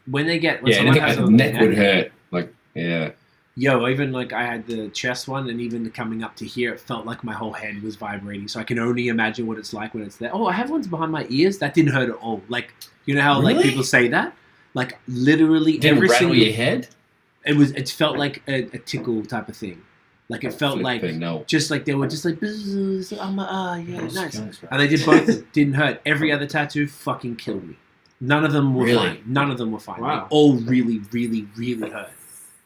Speaker 1: When they get...
Speaker 3: anything like the neck would hurt. Like, yeah.
Speaker 1: Yo, even like I had the chest one, and even coming up to here, it felt like my whole head was vibrating. So I can only imagine what it's like when it's there. Oh, I have ones behind my ears. That didn't hurt at all. Like, you know how like people say that? Like literally
Speaker 3: Didn't
Speaker 1: every
Speaker 3: rattle
Speaker 1: single...
Speaker 3: your head?
Speaker 1: It felt like a tickle type of thing. Like it felt like just like they were just like, nice. And they did both. Didn't hurt. Every other tattoo fucking killed me. None of them were fine. None of them were fine.
Speaker 2: Wow.
Speaker 1: They all really, really, really hurt.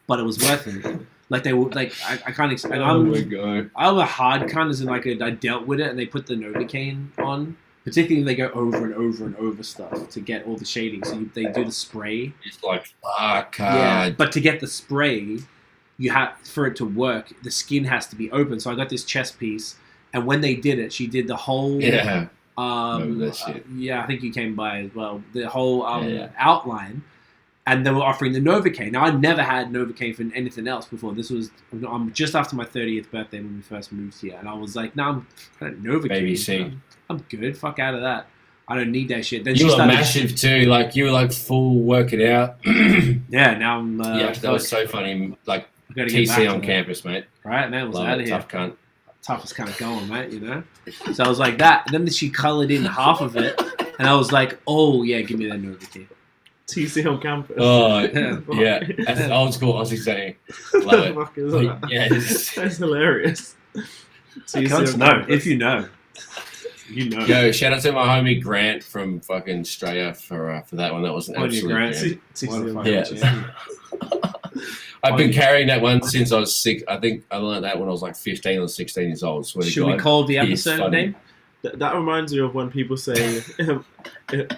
Speaker 1: But it was worth it. Like they were like I can't explain. I'm a hard cunt as in like I dealt with it, and they put the Novocaine on. Particularly, they go over and over and over stuff to get all the shading. So they do the spray.
Speaker 3: It's like, fuck.
Speaker 1: Yeah, but to get the spray, you have for it to work. The skin has to be open. So I got this chest piece, and when they did it, she did the whole.
Speaker 3: Yeah. That shit.
Speaker 1: I think you came by as well. The whole outline, and they were offering the Novocaine. Now I never had Novocaine for anything else before. This was just after my 30th birthday when we first moved here, and I was like, "No, I'm Novocaine.
Speaker 3: Baby C.
Speaker 1: I'm good. Fuck out of that. I don't need that shit." Then
Speaker 3: you were massive too. Like you were like full working out.
Speaker 1: Yeah. Now I'm.
Speaker 3: That was so funny. Like TC on campus, mate.
Speaker 1: Right, man. Was out of here.
Speaker 3: Tough cunt.
Speaker 1: Toughest kind of going, mate. You know. So I was like that. And then she coloured in half of it, and I was like, "Oh yeah, give me that Novocaine."
Speaker 2: TC on campus.
Speaker 3: Oh yeah, that's old school Aussie saying. Love it.
Speaker 2: Fuck is that?
Speaker 3: Yeah,
Speaker 2: that's hilarious.
Speaker 1: No, if you know. You know.
Speaker 3: Yo, shout out to my homie Grant from fucking Australia for that one. That was an absolute
Speaker 1: Yeah.
Speaker 3: I've been carrying that one since I was 6. I think I learned that when I was like 15 or 16 years old.
Speaker 1: Should we call the episode name?
Speaker 2: That reminds me of when people say,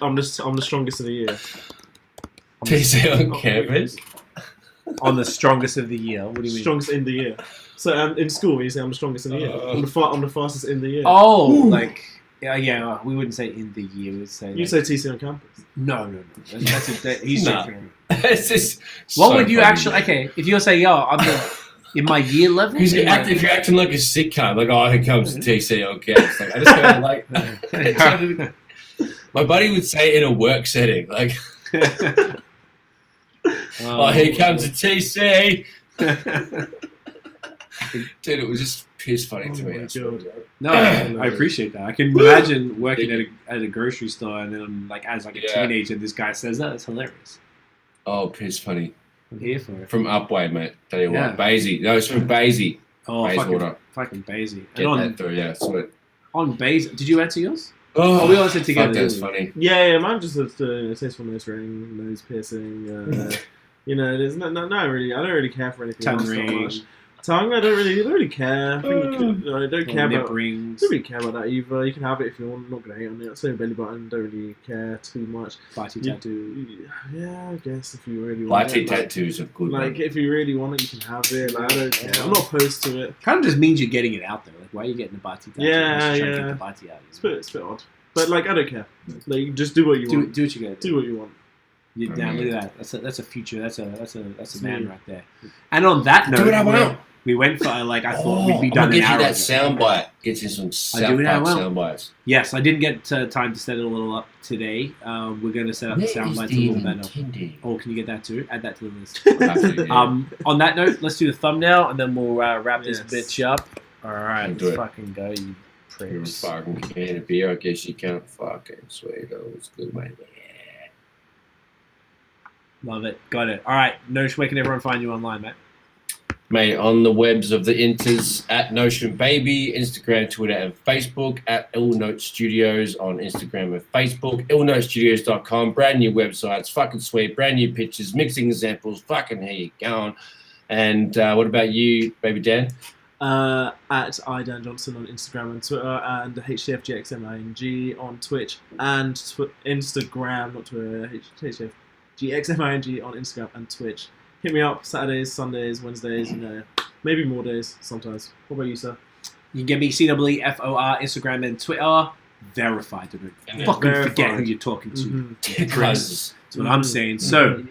Speaker 2: "I'm the strongest of the year."
Speaker 3: TC on campus.
Speaker 1: On the strongest of the year. What do you mean?
Speaker 2: Strongest in the year. So in school, you say I'm the strongest in the year. I'm the fastest in the year.
Speaker 1: Oh, like yeah. We wouldn't say in the year. We'd say
Speaker 2: you say TC on campus.
Speaker 1: No. He's different.
Speaker 3: It's just
Speaker 1: what would you actually? Okay, if you're saying, I'm in my year level.
Speaker 3: If you're acting like a sick cunt, like here comes TC on campus. Like I just go like. My buddy would say it in a work setting, like. Here comes a TC. Dude, it was just piss funny to me.
Speaker 1: No, I appreciate that. I can imagine working at a grocery store and then, like, as like a teenager, this guy says that. It's hilarious.
Speaker 3: Oh, piss funny.
Speaker 1: I'm here for it.
Speaker 3: From Upway, mate. Tell you what, Basie. No, it's from Basie.
Speaker 1: Oh, fucking Basie.
Speaker 3: Get that through, yeah, sweet.
Speaker 1: On Basie, did you answer yours?
Speaker 3: Oh,
Speaker 1: we all said together.
Speaker 3: That's funny.
Speaker 2: Yeah, mine just a tasteful nose ring, nose piercing. There's not really. I don't really care for anything.
Speaker 1: Tongue ring.
Speaker 2: Tongue, I don't really care. I don't care about
Speaker 1: rings.
Speaker 2: Don't really care about that either. You can have it if you want. I'm not gonna hate on it. Same belly button. Don't really care too much.
Speaker 1: Body tattoo.
Speaker 2: Yeah, I guess if you really want
Speaker 3: it. Body tattoos are good.
Speaker 2: Like if you really want it, you can have it. Like, I don't care. I'm not opposed to it.
Speaker 1: Kind of just means you're getting it out there. Like why are you getting the body tattoo?
Speaker 2: Yeah.
Speaker 1: Get the body out.
Speaker 2: It's a bit odd. But like I don't care. Like just do what you want.
Speaker 1: Do what you gotta do.
Speaker 2: Do what you want.
Speaker 1: You're down. Look at that. That's a future. That's a man right there. And on that note,
Speaker 3: do what I want.
Speaker 1: We went for like I thought we'd be done.
Speaker 3: I'll get
Speaker 1: an
Speaker 3: you
Speaker 1: hour
Speaker 3: that
Speaker 1: ago.
Speaker 3: soundbite. Get you some South Park sound bites.
Speaker 1: Yes, I didn't get time to set it all up today. We're going to set up the sound bites a little better. Oh, can you get that too? Add that to the list.
Speaker 3: Absolutely, yeah.
Speaker 1: On that note, let's do the thumbnail and then we'll wrap this bitch up. All right,
Speaker 3: Do
Speaker 1: let's
Speaker 3: it.
Speaker 1: fucking go, you
Speaker 3: You're a
Speaker 1: pricks.
Speaker 3: fucking can of beer. I guess you can't fucking sweet. Oh, it's good, mate.
Speaker 1: Love it. Got it. All right, Nosh, where can everyone find you online, mate?
Speaker 3: Mate, on the webs of the inters at Notion Baby, Instagram, Twitter, and Facebook at Illnote Studios on Instagram and Facebook, illnotestudios.com, brand new websites, fucking sweet, brand new pictures, mixing examples, fucking how you going? And what about you, baby Dan?
Speaker 2: At Dan Johnson on Instagram and Twitter, and HTFGXMING on Twitch and Instagram, not Twitter, HTFGXMING on Instagram and Twitch. Hit me up Saturdays, Sundays, Wednesdays, maybe more days sometimes. What about you, sir?
Speaker 1: You can get me CWFOR, Instagram and Twitter. Verified. Fucking forget who you're talking to.
Speaker 3: Mm-hmm.
Speaker 1: That's what I'm saying. So,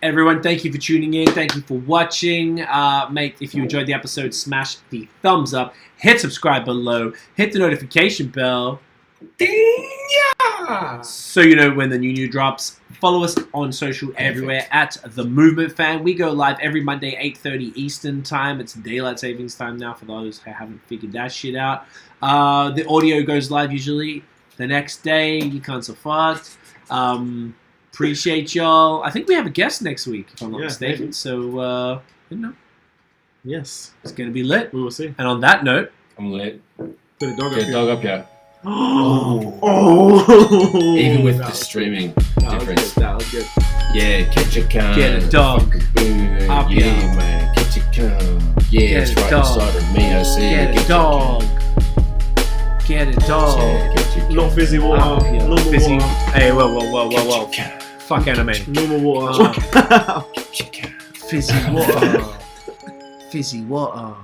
Speaker 1: everyone, thank you for tuning in. Thank you for watching. Mate, if you enjoyed the episode, smash the thumbs up. Hit subscribe below. Hit the notification bell. So you know when the new drops. Follow us on social everywhere at The Movement Fan. We go live every Monday, 8:30 Eastern Time. It's daylight savings time now for those who haven't figured that shit out. The audio goes live usually the next day. You can't so fucked. Appreciate y'all. I think we have a guest next week, if I'm not mistaken. Maybe. So,
Speaker 2: yes,
Speaker 1: it's going to be lit.
Speaker 2: We will see.
Speaker 1: And on that note,
Speaker 3: I'm lit.
Speaker 2: Get a dog
Speaker 3: up here.
Speaker 2: Oh.
Speaker 3: Even with the streaming difference.
Speaker 2: That was good.
Speaker 3: Yeah, catch a can.
Speaker 1: Get a dog. Up
Speaker 3: yeah, man. Catch a can. Yeah,
Speaker 1: get
Speaker 3: it's right
Speaker 1: dog.
Speaker 3: inside of me. I see.
Speaker 1: Get a dog. Get a dog.
Speaker 2: Not fizzy water. Normal
Speaker 1: fizzy.
Speaker 2: water.
Speaker 1: Hey, whoa. Fuck anime.
Speaker 2: Normal water.
Speaker 1: Fizzy water. Fizzy water.